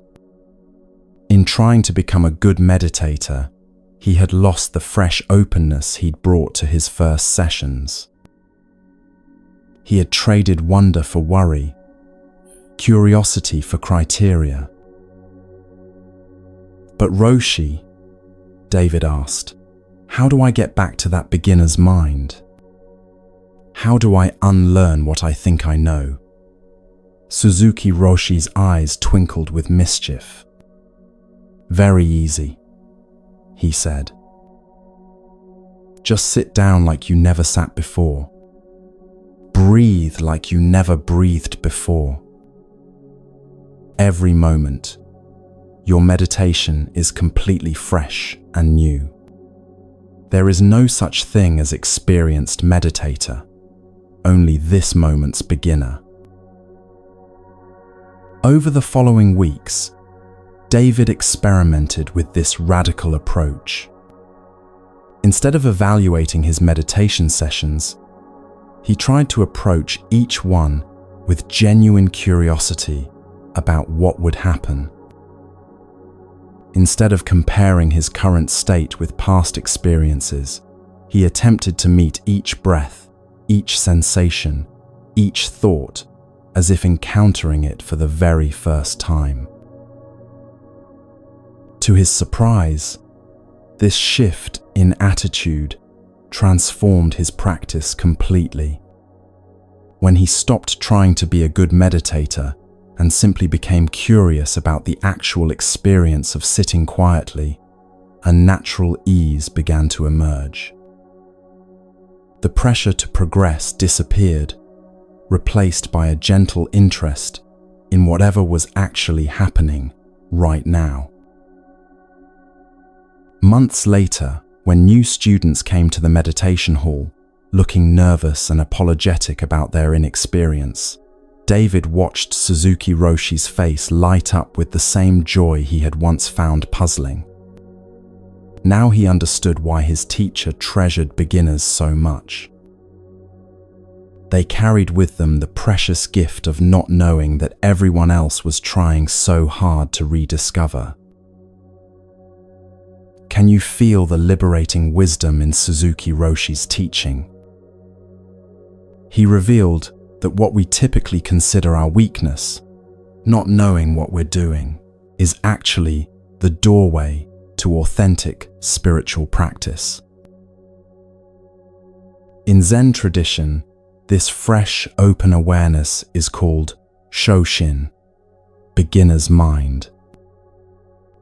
In trying to become a good meditator, he had lost the fresh openness he'd brought to his first sessions. He had traded wonder for worry, curiosity for criteria. But Roshi, David asked, how do I get back to that beginner's mind? How do I unlearn what I think I know? Suzuki Roshi's eyes twinkled with mischief. Very easy, he said. Just sit down like you never sat before. Breathe like you never breathed before. Every moment, your meditation is completely fresh and new. There is no such thing as experienced meditator, only this moment's beginner. Over the following weeks, David experimented with this radical approach. Instead of evaluating his meditation sessions, he tried to approach each one with genuine curiosity about what would happen. Instead of comparing his current state with past experiences, he attempted to meet each breath, each sensation, each thought, as if encountering it for the very first time. To his surprise, this shift in attitude transformed his practice completely. When he stopped trying to be a good meditator and simply became curious about the actual experience of sitting quietly, a natural ease began to emerge. The pressure to progress disappeared, replaced by a gentle interest in whatever was actually happening right now. Months later, when new students came to the meditation hall, looking nervous and apologetic about their inexperience, David watched Suzuki Roshi's face light up with the same joy he had once found puzzling. Now he understood why his teacher treasured beginners so much. They carried with them the precious gift of not knowing that everyone else was trying so hard to rediscover. Can you feel the liberating wisdom in Suzuki Roshi's teaching? He revealed that what we typically consider our weakness, not knowing what we're doing, is actually the doorway to authentic spiritual practice. In Zen tradition, this fresh, open awareness is called Shoshin, beginner's mind.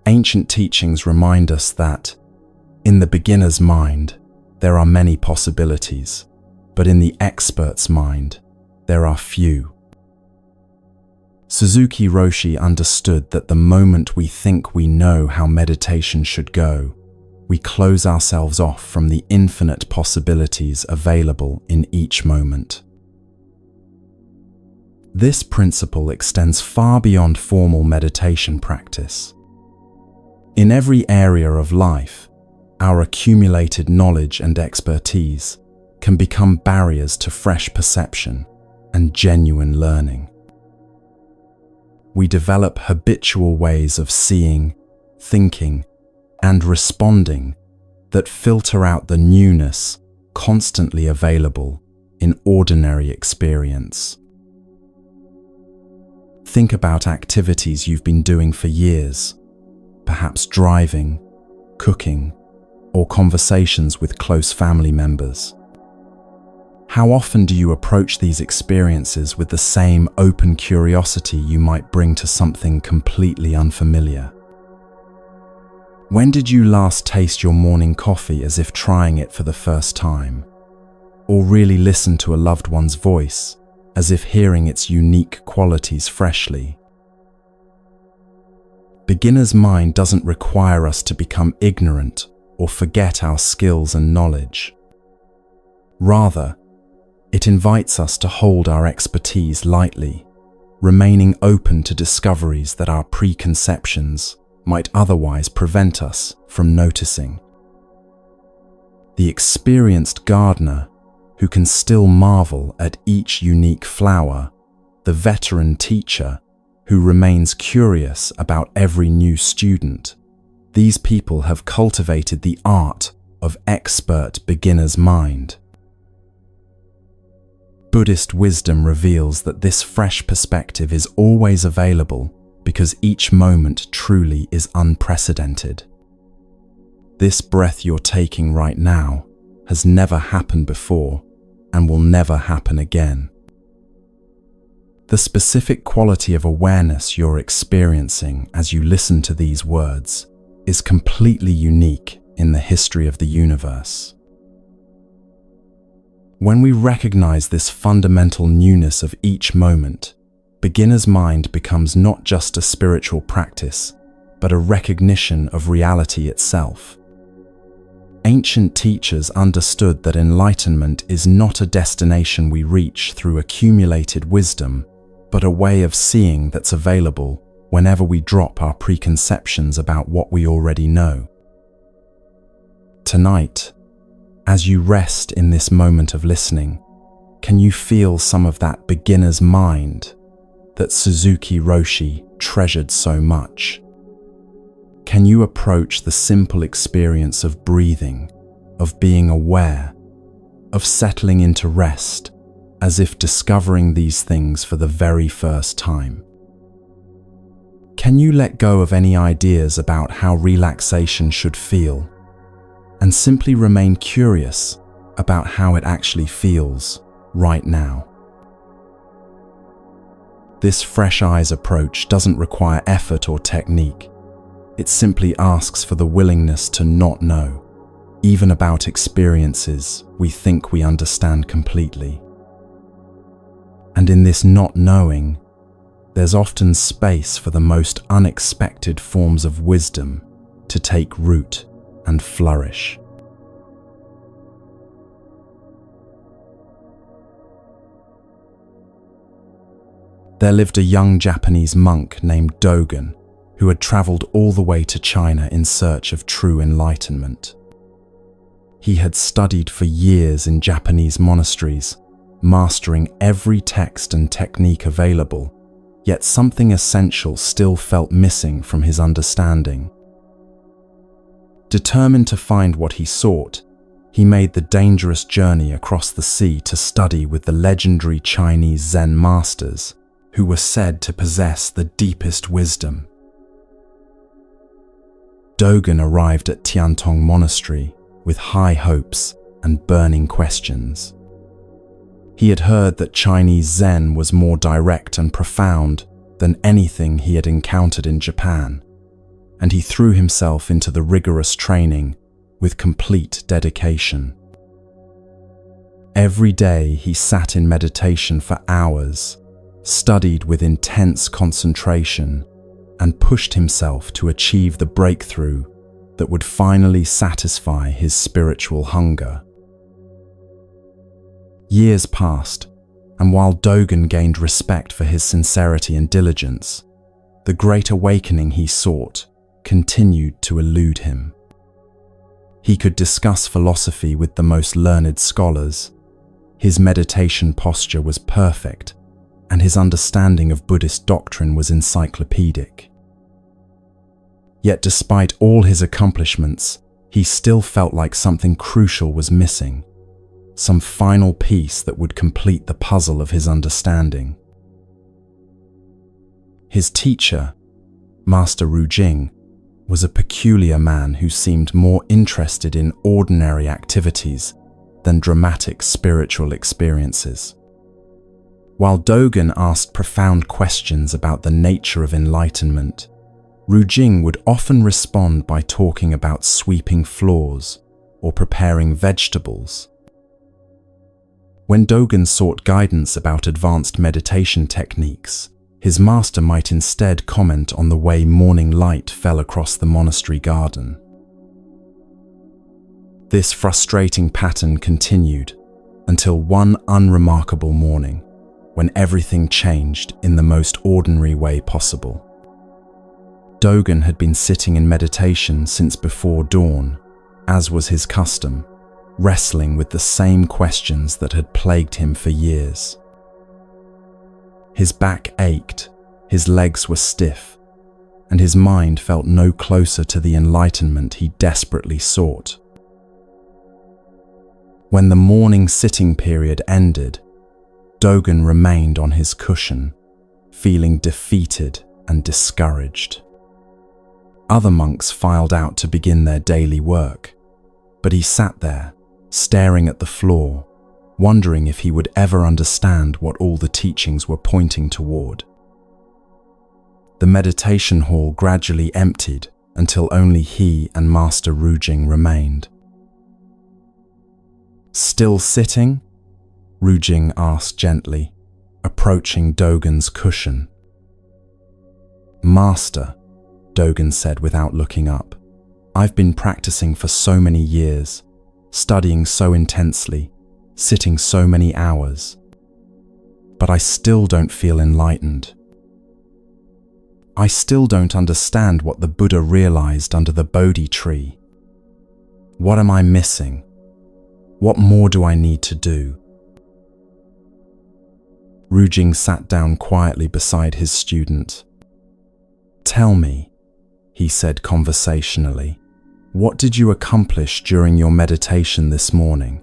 Ancient teachings remind us that, in the beginner's mind, there are many possibilities, but in the expert's mind, there are few. Suzuki Roshi understood that the moment we think we know how meditation should go, we close ourselves off from the infinite possibilities available in each moment. This principle extends far beyond formal meditation practice. In every area of life, our accumulated knowledge and expertise can become barriers to fresh perception and genuine learning. We develop habitual ways of seeing, thinking, and responding that filter out the newness constantly available in ordinary experience. Think about activities you've been doing for years, perhaps driving, cooking, or conversations with close family members. How often do you approach these experiences with the same open curiosity you might bring to something completely unfamiliar? When did you last taste your morning coffee as if trying it for the first time? Or really listen to a loved one's voice as if hearing its unique qualities freshly. Beginner's mind doesn't require us to become ignorant or forget our skills and knowledge. Rather, it invites us to hold our expertise lightly, remaining open to discoveries that our preconceptions might otherwise prevent us from noticing. The experienced gardener, who can still marvel at each unique flower, the veteran teacher, who remains curious about every new student, these people have cultivated the art of expert beginner's mind. Buddhist wisdom reveals that this fresh perspective is always available because each moment truly is unprecedented. This breath you're taking right now has never happened before and will never happen again. The specific quality of awareness you're experiencing as you listen to these words is completely unique in the history of the universe. When we recognize this fundamental newness of each moment, beginner's mind becomes not just a spiritual practice, but a recognition of reality itself. Ancient teachers understood that enlightenment is not a destination we reach through accumulated wisdom, but a way of seeing that's available whenever we drop our preconceptions about what we already know. Tonight, as you rest in this moment of listening, can you feel some of that beginner's mind that Suzuki Roshi treasured so much? Can you approach the simple experience of breathing, of being aware, of settling into rest, as if discovering these things for the very first time? Can you let go of any ideas about how relaxation should feel and simply remain curious about how it actually feels right now? This fresh eyes approach doesn't require effort or technique. It simply asks for the willingness to not know, even about experiences we think we understand completely. And in this not knowing, there's often space for the most unexpected forms of wisdom to take root and flourish. There lived a young Japanese monk named Dogen, who had traveled all the way to China in search of true enlightenment. He had studied for years in Japanese monasteries, mastering every text and technique available, yet something essential still felt missing from his understanding. Determined to find what he sought, he made the dangerous journey across the sea to study with the legendary Chinese Zen masters, who were said to possess the deepest wisdom. Dogen arrived at Tiantong Monastery with high hopes and burning questions. He had heard that Chinese Zen was more direct and profound than anything he had encountered in Japan, and he threw himself into the rigorous training with complete dedication. Every day he sat in meditation for hours, studied with intense concentration, and pushed himself to achieve the breakthrough that would finally satisfy his spiritual hunger. Years passed, and while Dogen gained respect for his sincerity and diligence, the great awakening he sought continued to elude him. He could discuss philosophy with the most learned scholars, his meditation posture was perfect, and his understanding of Buddhist doctrine was encyclopedic. Yet despite all his accomplishments, he still felt like something crucial was missing, some final piece that would complete the puzzle of his understanding. His teacher, Master Rujing, was a peculiar man who seemed more interested in ordinary activities than dramatic spiritual experiences. While Dogen asked profound questions about the nature of enlightenment, Rujing would often respond by talking about sweeping floors or preparing vegetables. When Dogen sought guidance about advanced meditation techniques, his master might instead comment on the way morning light fell across the monastery garden. This frustrating pattern continued until one unremarkable morning, when everything changed in the most ordinary way possible. Dogen had been sitting in meditation since before dawn, as was his custom, wrestling with the same questions that had plagued him for years. His back ached, his legs were stiff, and his mind felt no closer to the enlightenment he desperately sought. When the morning sitting period ended, Dogen remained on his cushion, feeling defeated and discouraged. Other monks filed out to begin their daily work, but he sat there, staring at the floor, wondering if he would ever understand what all the teachings were pointing toward. The meditation hall gradually emptied until only he and Master Rujing remained. "Still sitting?" Rujing asked gently, approaching Dogen's cushion. "Master," Dogen said without looking up, "I've been practicing for so many years, studying so intensely, sitting so many hours, but I still don't feel enlightened. I still don't understand what the Buddha realized under the Bodhi tree. What am I missing? What more do I need to do?" Rujing sat down quietly beside his student. "Tell me," he said conversationally, "what did you accomplish during your meditation this morning?"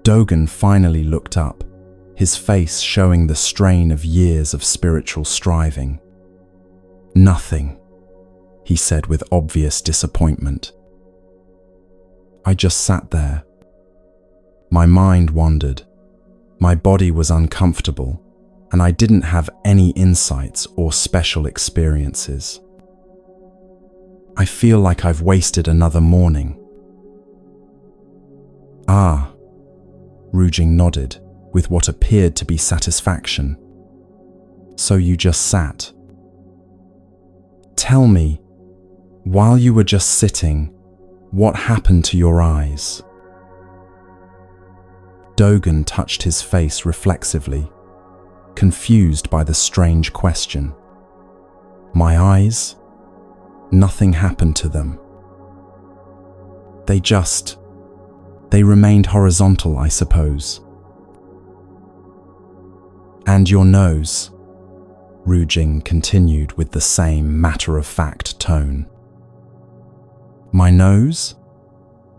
Dogen finally looked up, his face showing the strain of years of spiritual striving. "Nothing," he said with obvious disappointment. "I just sat there. My mind wandered, my body was uncomfortable, and I didn't have any insights or special experiences. I feel like I've wasted another morning." "Ah," Rujing nodded, with what appeared to be satisfaction. "So you just sat. Tell me, while you were just sitting, what happened to your eyes?" Dogen touched his face reflexively, confused by the strange question. "My eyes? Nothing happened to them. They remained horizontal, I suppose." "And your nose?" Rujing continued with the same matter-of-fact tone. "My nose?"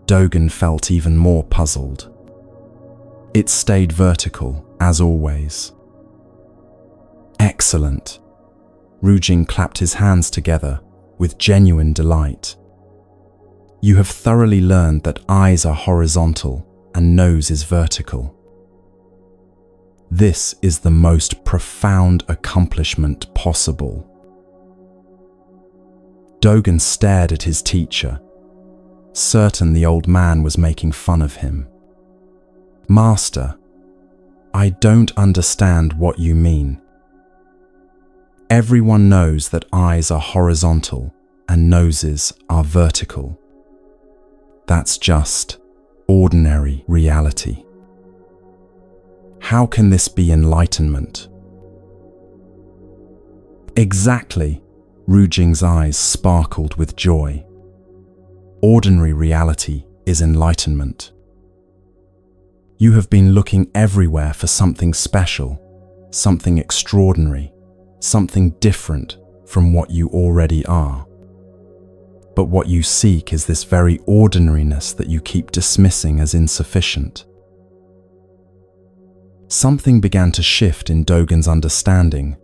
Dogen felt even more puzzled. It stayed vertical, as always. "Excellent." Rujing clapped his hands together with genuine delight. "You have thoroughly learned that eyes are horizontal and nose is vertical. This is the most profound accomplishment possible." Dogen stared at his teacher, certain the old man was making fun of him. "Master, I don't understand what you mean. Everyone knows that eyes are horizontal and noses are vertical. That's just ordinary reality. How can this be enlightenment?" "Exactly," Rujing's eyes sparkled with joy. "Ordinary reality is enlightenment. You have been looking everywhere for something special, something extraordinary, something different from what you already are. But what you seek is this very ordinariness that you keep dismissing as insufficient." Something began to shift in Dogen's understanding,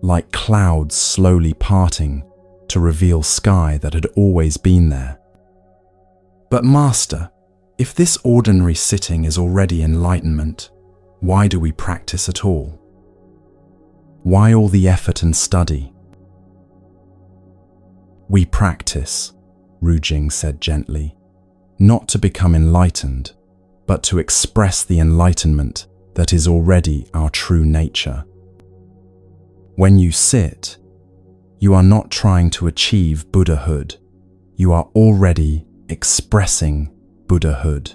like clouds slowly parting to reveal sky that had always been there. "But Master, if this ordinary sitting is already enlightenment, why do we practice at all? Why all the effort and study?" "We practice," Rujing said gently, "not to become enlightened, but to express the enlightenment that is already our true nature. When you sit, you are not trying to achieve Buddhahood. You are already expressing Buddhahood.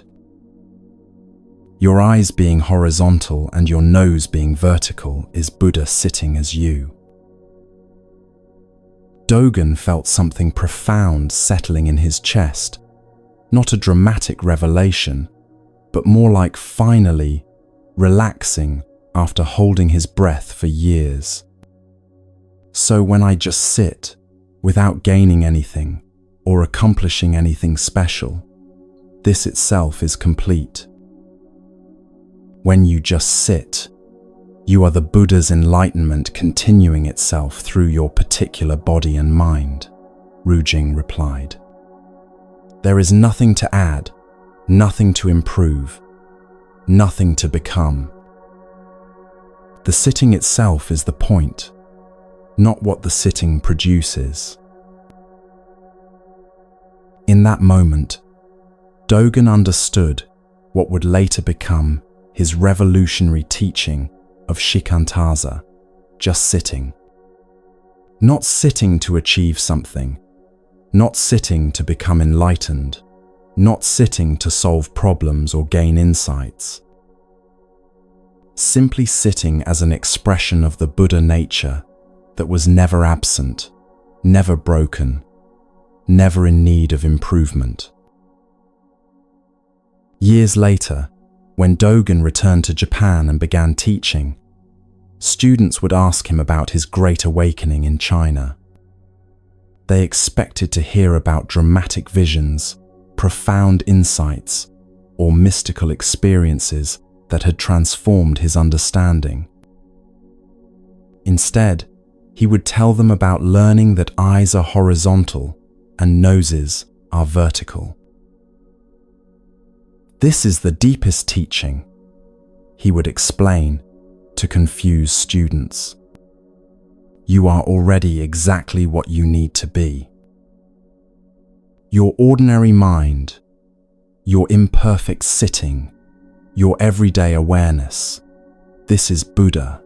Your eyes being horizontal and your nose being vertical is Buddha sitting as you. Dogen felt something profound settling in his chest, not a dramatic revelation, but more like finally relaxing after holding his breath for years. So when I just sit, without gaining anything or accomplishing anything special, this itself is complete. When you just sit, you are the Buddha's enlightenment continuing itself through your particular body and mind, Rujing replied. There is nothing to add, nothing to improve, nothing to become. The sitting itself is the point, not what the sitting produces. In that moment, Dogen understood what would later become his revolutionary teaching of shikantaza, just sitting. Not sitting to achieve something, not sitting to become enlightened, not sitting to solve problems or gain insights. Simply sitting as an expression of the Buddha nature that was never absent, never broken, never in need of improvement. Years later, when Dogen returned to Japan and began teaching, students would ask him about his great awakening in China. They expected to hear about dramatic visions, profound insights, or mystical experiences that had transformed his understanding. Instead, he would tell them about learning that eyes are horizontal and noses are vertical. This is the deepest teaching, he would explain to confuse students. You are already exactly what you need to be. Your ordinary mind, your imperfect sitting, your everyday awareness, this is Buddha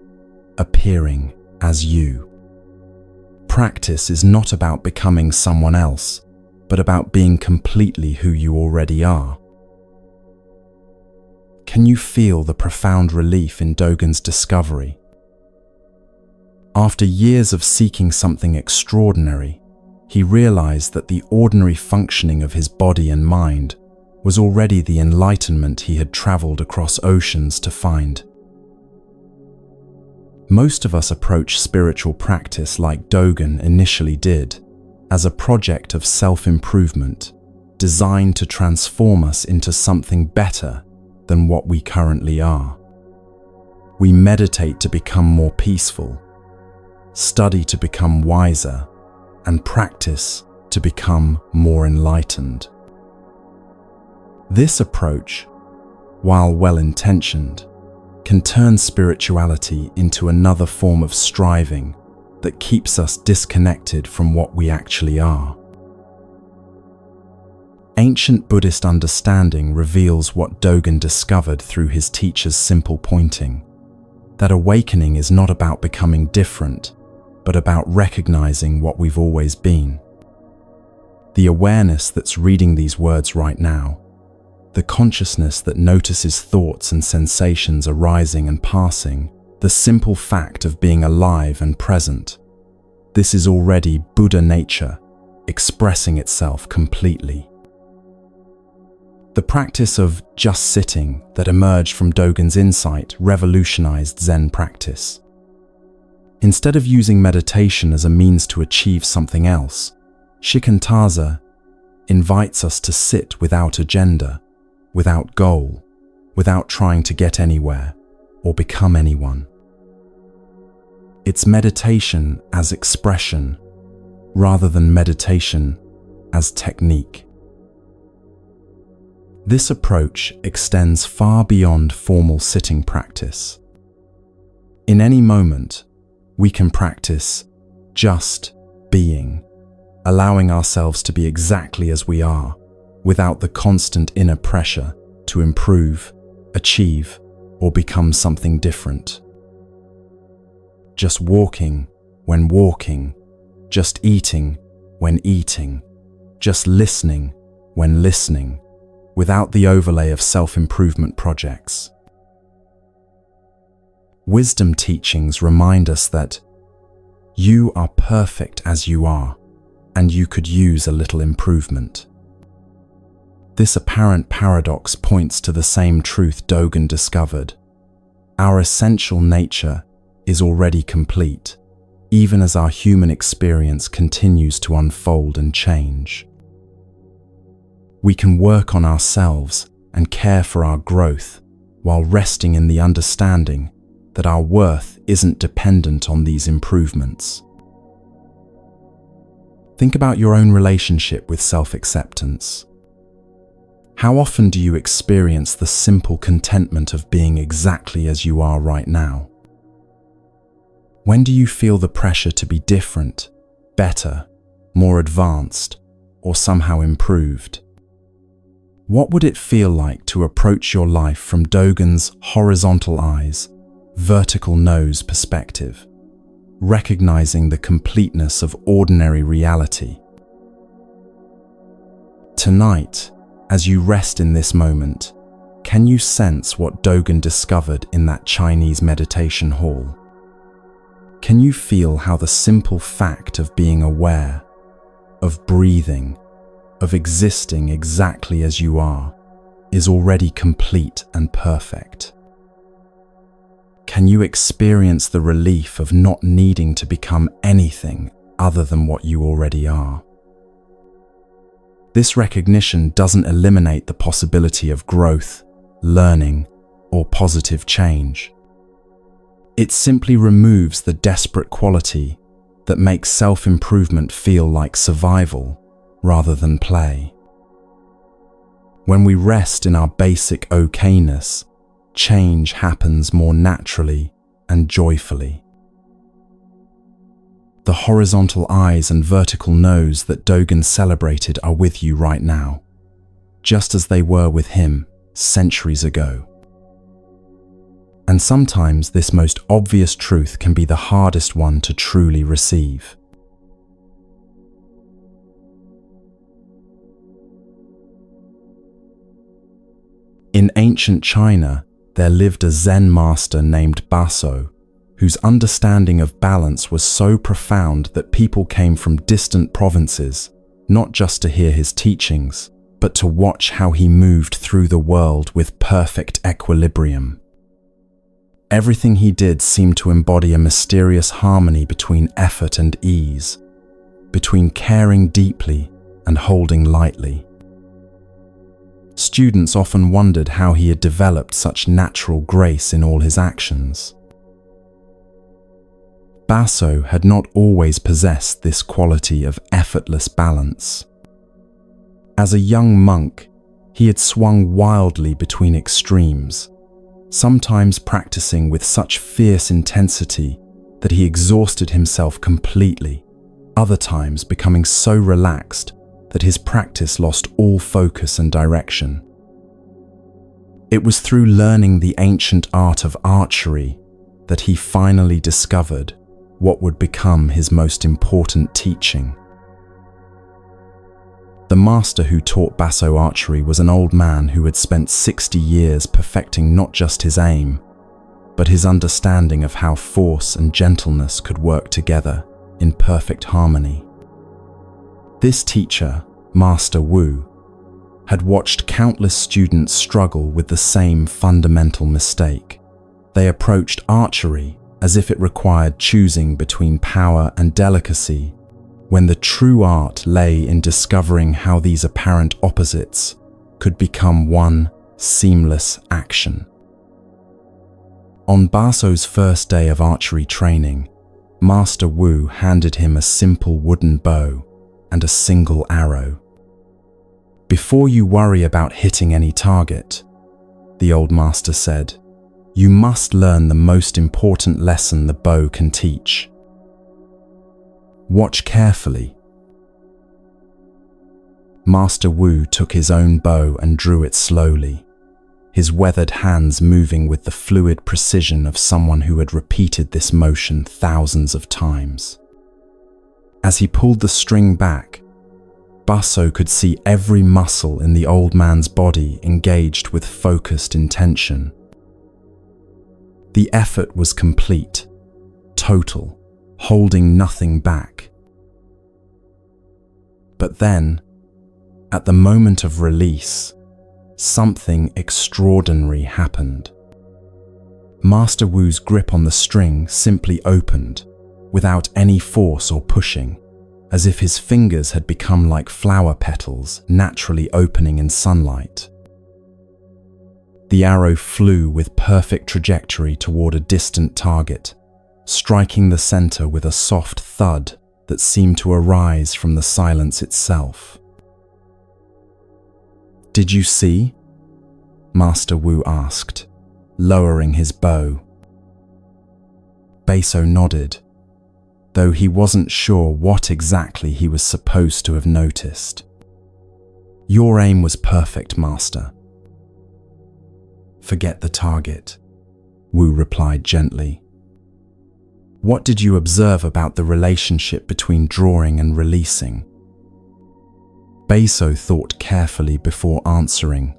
appearing as you. Practice is not about becoming someone else, but about being completely who you already are. Can you feel the profound relief in Dogen's discovery? After years of seeking something extraordinary, he realized that the ordinary functioning of his body and mind was already the enlightenment he had traveled across oceans to find. Most of us approach spiritual practice like Dogen initially did, as a project of self-improvement, designed to transform us into something better than what we currently are. We meditate to become more peaceful, study to become wiser, and practice to become more enlightened. This approach, while well-intentioned, can turn spirituality into another form of striving that keeps us disconnected from what we actually are. Ancient Buddhist understanding reveals what Dogen discovered through his teacher's simple pointing, that awakening is not about becoming different, but about recognizing what we've always been. The awareness that's reading these words right now, the consciousness that notices thoughts and sensations arising and passing, the simple fact of being alive and present, this is already Buddha nature expressing itself completely. The practice of just sitting that emerged from Dogen's insight revolutionized Zen practice. Instead of using meditation as a means to achieve something else, shikantaza invites us to sit without agenda, without goal, without trying to get anywhere or become anyone. It's meditation as expression rather than meditation as technique. This approach extends far beyond formal sitting practice. In any moment, we can practice just being, allowing ourselves to be exactly as we are, without the constant inner pressure to improve, achieve, or become something different. Just walking when walking, just eating when eating, just listening when listening, without the overlay of self-improvement projects. Wisdom teachings remind us that you are perfect as you are, and you could use a little improvement. This apparent paradox points to the same truth Dogen discovered. Our essential nature is already complete, even as our human experience continues to unfold and change. We can work on ourselves and care for our growth while resting in the understanding that our worth isn't dependent on these improvements. Think about your own relationship with self-acceptance. How often do you experience the simple contentment of being exactly as you are right now? When do you feel the pressure to be different, better, more advanced, or somehow improved? What would it feel like to approach your life from Dogen's horizontal eyes, vertical nose perspective, recognizing the completeness of ordinary reality? Tonight, as you rest in this moment, can you sense what Dogen discovered in that Chinese meditation hall? Can you feel how the simple fact of being aware, of breathing, of existing exactly as you are, is already complete and perfect? Can you experience the relief of not needing to become anything other than what you already are? This recognition doesn't eliminate the possibility of growth, learning, or positive change. It simply removes the desperate quality that makes self-improvement feel like survival rather than play. When we rest in our basic okayness, change happens more naturally and joyfully. The horizontal eyes and vertical nose that Dogen celebrated are with you right now, just as they were with him centuries ago. And sometimes this most obvious truth can be the hardest one to truly receive. In ancient China, there lived a Zen master named Baso, whose understanding of balance was so profound that people came from distant provinces, not just to hear his teachings, but to watch how he moved through the world with perfect equilibrium. Everything he did seemed to embody a mysterious harmony between effort and ease, between caring deeply and holding lightly. Students often wondered how he had developed such natural grace in all his actions. Baso had not always possessed this quality of effortless balance. As a young monk, he had swung wildly between extremes, sometimes practicing with such fierce intensity that he exhausted himself completely, other times becoming so relaxed that his practice lost all focus and direction. It was through learning the ancient art of archery that he finally discovered what would become his most important teaching. The master who taught Baso archery was an old man who had spent 60 years perfecting not just his aim, but his understanding of how force and gentleness could work together in perfect harmony. This teacher, Master Wu, had watched countless students struggle with the same fundamental mistake. They approached archery as if it required choosing between power and delicacy, when the true art lay in discovering how these apparent opposites could become one seamless action. On Baso's first day of archery training, Master Wu handed him a simple wooden bow and a single arrow. "Before you worry about hitting any target," the old master said, "you must learn the most important lesson the bow can teach. Watch carefully." Master Wu took his own bow and drew it slowly, his weathered hands moving with the fluid precision of someone who had repeated this motion thousands of times. As he pulled the string back, Baso could see every muscle in the old man's body engaged with focused intention. The effort was complete, total, holding nothing back. But then, at the moment of release, something extraordinary happened. Master Wu's grip on the string simply opened, without any force or pushing, as if his fingers had become like flower petals naturally opening in sunlight. The arrow flew with perfect trajectory toward a distant target, striking the center with a soft thud that seemed to arise from the silence itself. "Did you see?" Master Wu asked, lowering his bow. Baso nodded, though he wasn't sure what exactly he was supposed to have noticed. "Your aim was perfect, Master." "Forget the target," Wu replied gently. "What did you observe about the relationship between drawing and releasing?" Baso thought carefully before answering.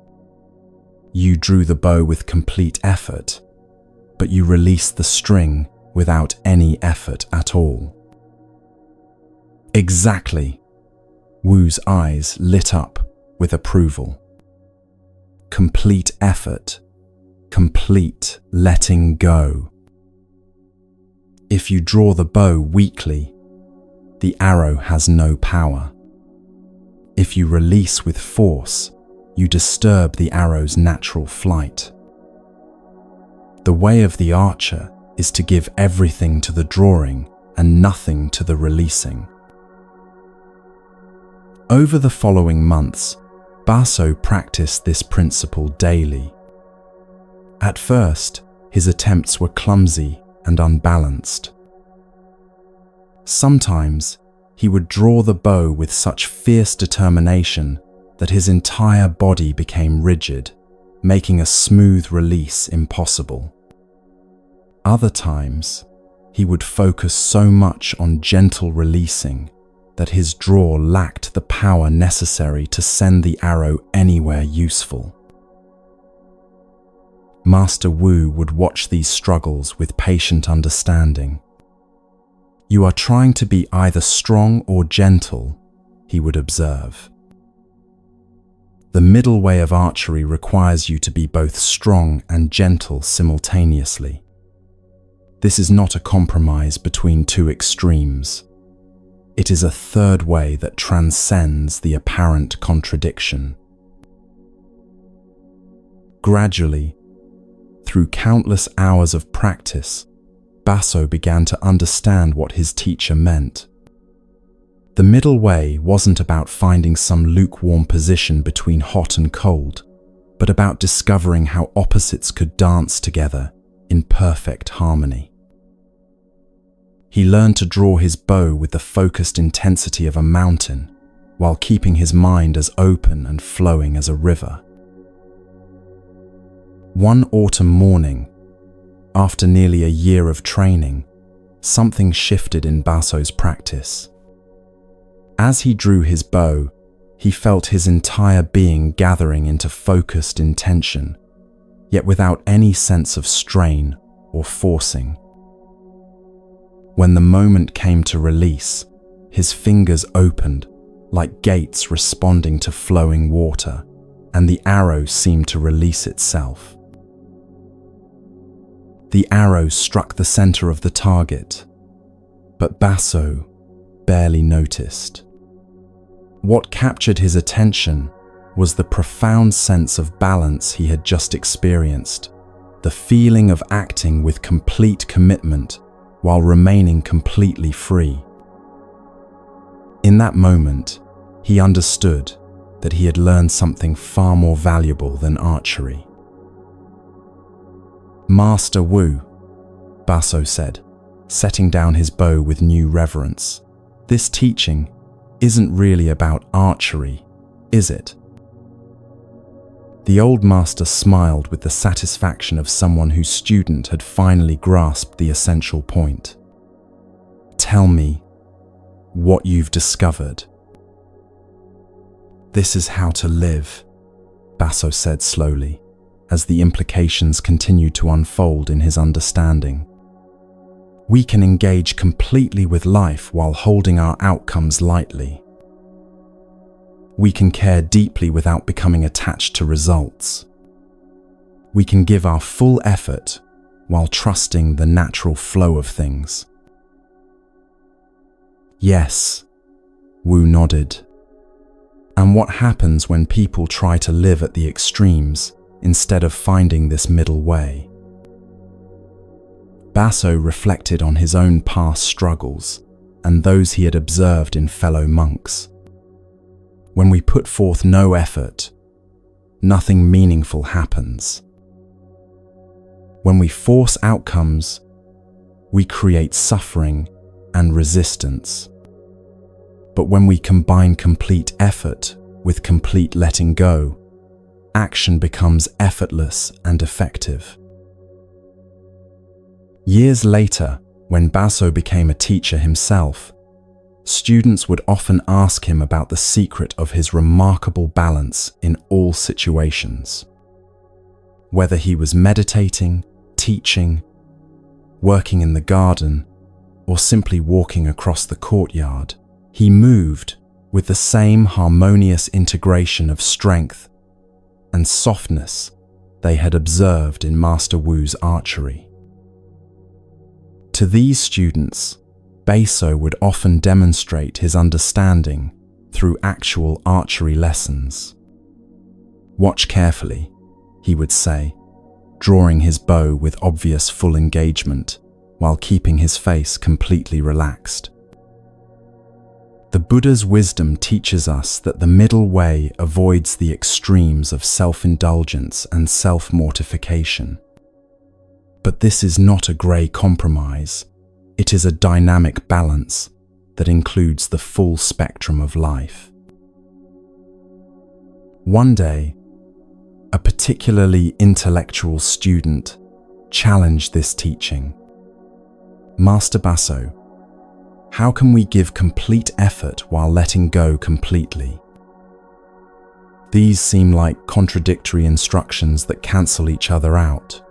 "You drew the bow with complete effort, but you released the string without any effort at all." "Exactly." Wu's eyes lit up with approval. "Complete effort, complete letting go. If you draw the bow weakly, the arrow has no power. If you release with force, you disturb the arrow's natural flight. The way of the archer is to give everything to the drawing and nothing to the releasing." Over the following months, Baso practiced this principle daily. At first, his attempts were clumsy and unbalanced. Sometimes, he would draw the bow with such fierce determination that his entire body became rigid, making a smooth release impossible. Other times, he would focus so much on gentle releasing that his draw lacked the power necessary to send the arrow anywhere useful. Master Wu would watch these struggles with patient understanding. "You are trying to be either strong or gentle," he would observe. "The middle way of archery requires you to be both strong and gentle simultaneously. This is not a compromise between two extremes. It is a third way that transcends the apparent contradiction." Gradually, through countless hours of practice, Baso began to understand what his teacher meant. The middle way wasn't about finding some lukewarm position between hot and cold, but about discovering how opposites could dance together in perfect harmony. He learned to draw his bow with the focused intensity of a mountain, while keeping his mind as open and flowing as a river. One autumn morning, after nearly a year of training, something shifted in Baso's practice. As he drew his bow, he felt his entire being gathering into focused intention, yet without any sense of strain or forcing. When the moment came to release, his fingers opened like gates responding to flowing water, and the arrow seemed to release itself. The arrow struck the center of the target, but Baso barely noticed. What captured his attention was the profound sense of balance he had just experienced, the feeling of acting with complete commitment while remaining completely free. In that moment, he understood that he had learned something far more valuable than archery. "Master Wu," Baso said, setting down his bow with new reverence, "this teaching isn't really about archery, is it?" The old master smiled with the satisfaction of someone whose student had finally grasped the essential point. "Tell me what you've discovered." "This is how to live," Basso said slowly, as the implications continued to unfold in his understanding. "We can engage completely with life while holding our outcomes lightly. We can care deeply without becoming attached to results. We can give our full effort while trusting the natural flow of things." "Yes," Wu nodded. "And what happens when people try to live at the extremes instead of finding this middle way?" Basso reflected on his own past struggles and those he had observed in fellow monks. When we put forth no effort, nothing meaningful happens. When we force outcomes, we create suffering and resistance. But when we combine complete effort with complete letting go, action becomes effortless and effective. Years later, when Basso became a teacher himself, students would often ask him about the secret of his remarkable balance in all situations. Whether he was meditating, teaching, working in the garden, or simply walking across the courtyard, he moved with the same harmonious integration of strength and softness they had observed in Master Wu's archery. To these students, Basso would often demonstrate his understanding through actual archery lessons. "Watch carefully," he would say, drawing his bow with obvious full engagement while keeping his face completely relaxed. The Buddha's wisdom teaches us that the middle way avoids the extremes of self-indulgence and self-mortification. But this is not a grey compromise. It is a dynamic balance that includes the full spectrum of life. One day, a particularly intellectual student challenged this teaching. "Master Basso, how can we give complete effort while letting go completely? These seem like contradictory instructions that cancel each other out."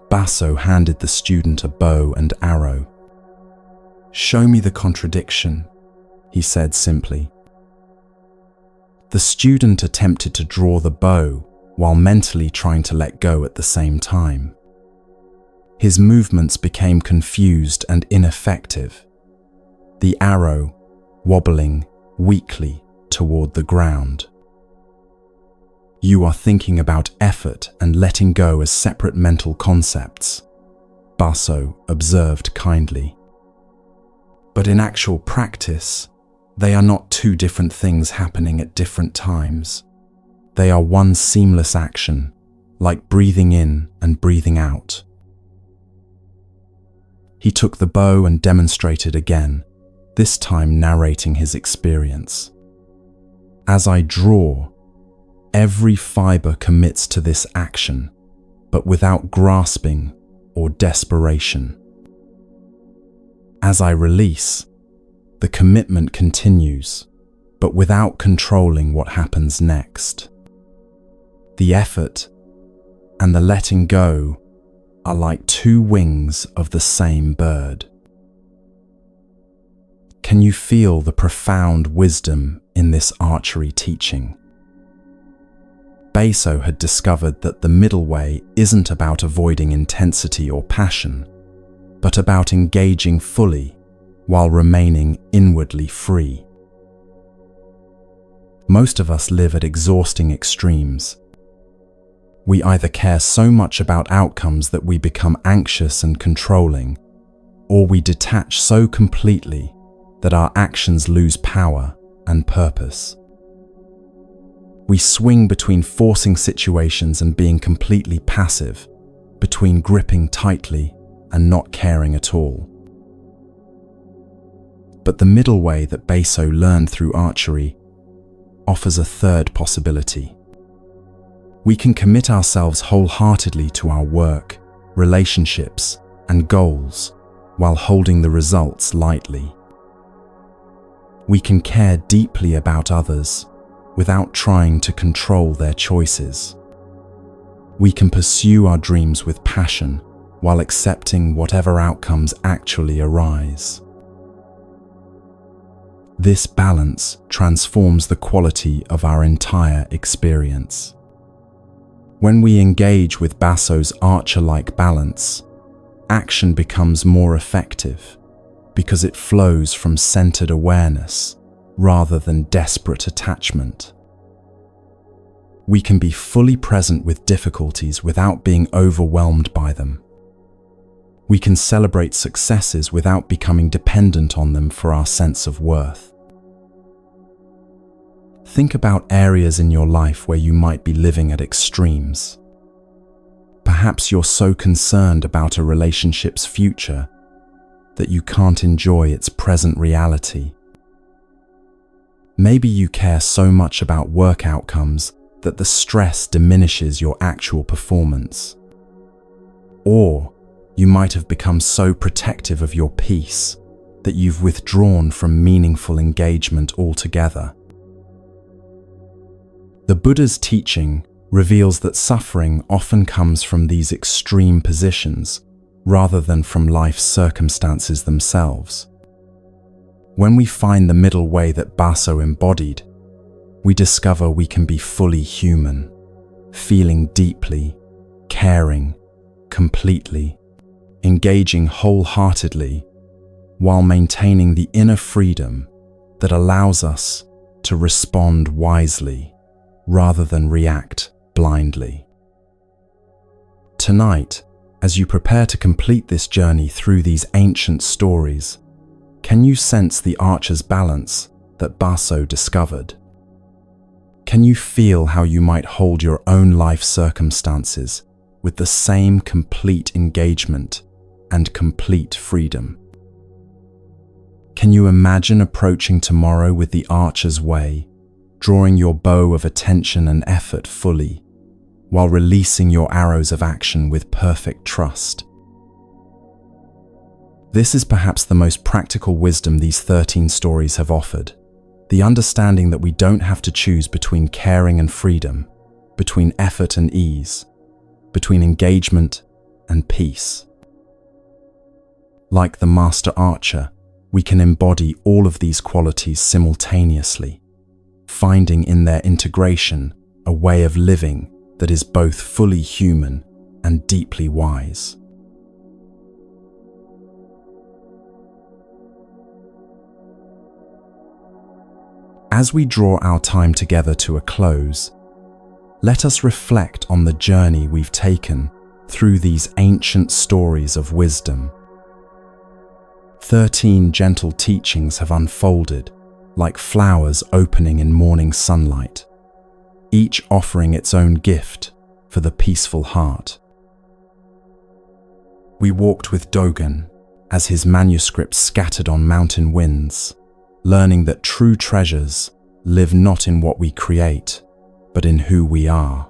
Basso handed the student a bow and arrow. "Show me the contradiction," he said simply. The student attempted to draw the bow while mentally trying to let go at the same time. His movements became confused and ineffective, the arrow wobbling weakly toward the ground. "You are thinking about effort and letting go as separate mental concepts," Basso observed kindly. "But in actual practice, they are not two different things happening at different times. They are one seamless action, like breathing in and breathing out." He took the bow and demonstrated again, this time narrating his experience. "As I draw, every fiber commits to this action, but without grasping or desperation. As I release, the commitment continues, but without controlling what happens next. The effort and the letting go are like two wings of the same bird." Can you feel the profound wisdom in this archery teaching? Basso had discovered that the middle way isn't about avoiding intensity or passion, but about engaging fully while remaining inwardly free. Most of us live at exhausting extremes. We either care so much about outcomes that we become anxious and controlling, or we detach so completely that our actions lose power and purpose. We swing between forcing situations and being completely passive, between gripping tightly and not caring at all. But the middle way that Basso learned through archery offers a third possibility. We can commit ourselves wholeheartedly to our work, relationships, and goals while holding the results lightly. We can care deeply about others without trying to control their choices. We can pursue our dreams with passion while accepting whatever outcomes actually arise. This balance transforms the quality of our entire experience. When we engage with Basso's archer-like balance, action becomes more effective because it flows from centered awareness rather than desperate attachment. We can be fully present with difficulties without being overwhelmed by them. We can celebrate successes without becoming dependent on them for our sense of worth. Think about areas in your life where you might be living at extremes. Perhaps you're so concerned about a relationship's future that you can't enjoy its present reality. Maybe you care so much about work outcomes that the stress diminishes your actual performance. Or you might have become so protective of your peace that you've withdrawn from meaningful engagement altogether. The Buddha's teaching reveals that suffering often comes from these extreme positions rather than from life's circumstances themselves. When we find the middle way that Basso embodied, we discover we can be fully human, feeling deeply, caring, completely, engaging wholeheartedly, while maintaining the inner freedom that allows us to respond wisely rather than react blindly. Tonight, as you prepare to complete this journey through these ancient stories, can you sense the archer's balance that Basso discovered? Can you feel how you might hold your own life circumstances with the same complete engagement and complete freedom? Can you imagine approaching tomorrow with the archer's way, drawing your bow of attention and effort fully, while releasing your arrows of action with perfect trust? This is perhaps the most practical wisdom these 13 stories have offered. The understanding that we don't have to choose between caring and freedom, between effort and ease, between engagement and peace. Like the master archer, we can embody all of these qualities simultaneously, finding in their integration a way of living that is both fully human and deeply wise. As we draw our time together to a close, let us reflect on the journey we've taken through these ancient stories of wisdom. 13 gentle teachings have unfolded like flowers opening in morning sunlight, each offering its own gift for the peaceful heart. We walked with Dogen as his manuscripts scattered on mountain winds, learning that true treasures live not in what we create, but in who we are.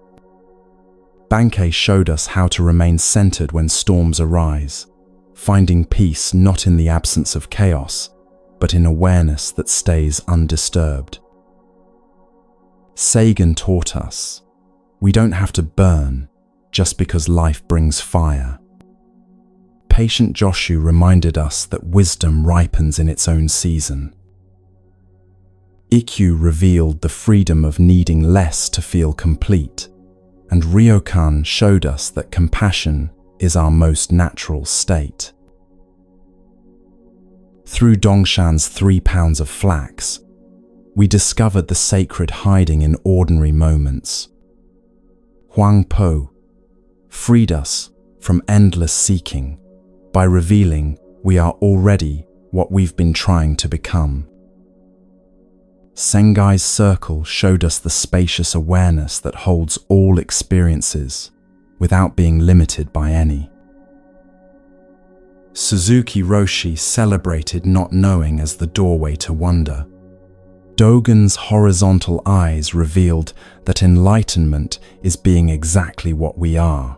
Bankei showed us how to remain centered when storms arise, finding peace not in the absence of chaos, but in awareness that stays undisturbed. Sagan taught us, we don't have to burn just because life brings fire. Patient Joshu reminded us that wisdom ripens in its own season. Ikkyu revealed the freedom of needing less to feel complete, and Ryokan showed us that compassion is our most natural state. Through Dongshan's 3 pounds of flax, we discovered the sacred hiding in ordinary moments. Huang Po freed us from endless seeking by revealing we are already what we've been trying to become. Sengai's circle showed us the spacious awareness that holds all experiences without being limited by any. Suzuki Roshi celebrated not knowing as the doorway to wonder, Dogen's horizontal eyes revealed that enlightenment is being exactly what we are.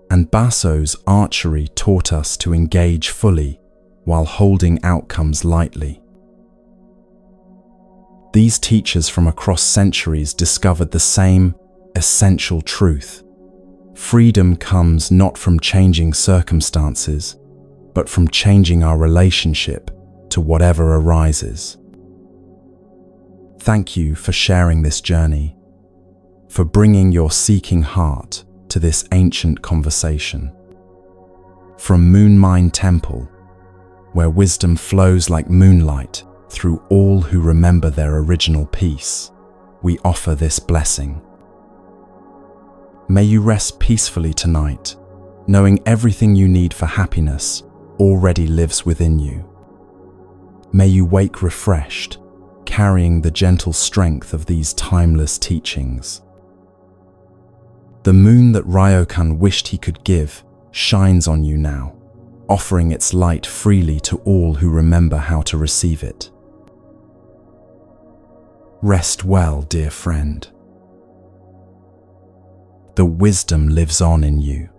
And Basso's archery taught us to engage fully while holding outcomes lightly. These teachers from across centuries discovered the same essential truth. Freedom comes not from changing circumstances, but from changing our relationship to whatever arises. Thank you for sharing this journey, for bringing your seeking heart to this ancient conversation. From Moon Mind Temple, where wisdom flows like moonlight through all who remember their original peace, we offer this blessing. May you rest peacefully tonight, knowing everything you need for happiness already lives within you. May you wake refreshed, carrying the gentle strength of these timeless teachings. The moon that Ryokan wished he could give shines on you now, offering its light freely to all who remember how to receive it. Rest well, dear friend. The wisdom lives on in you.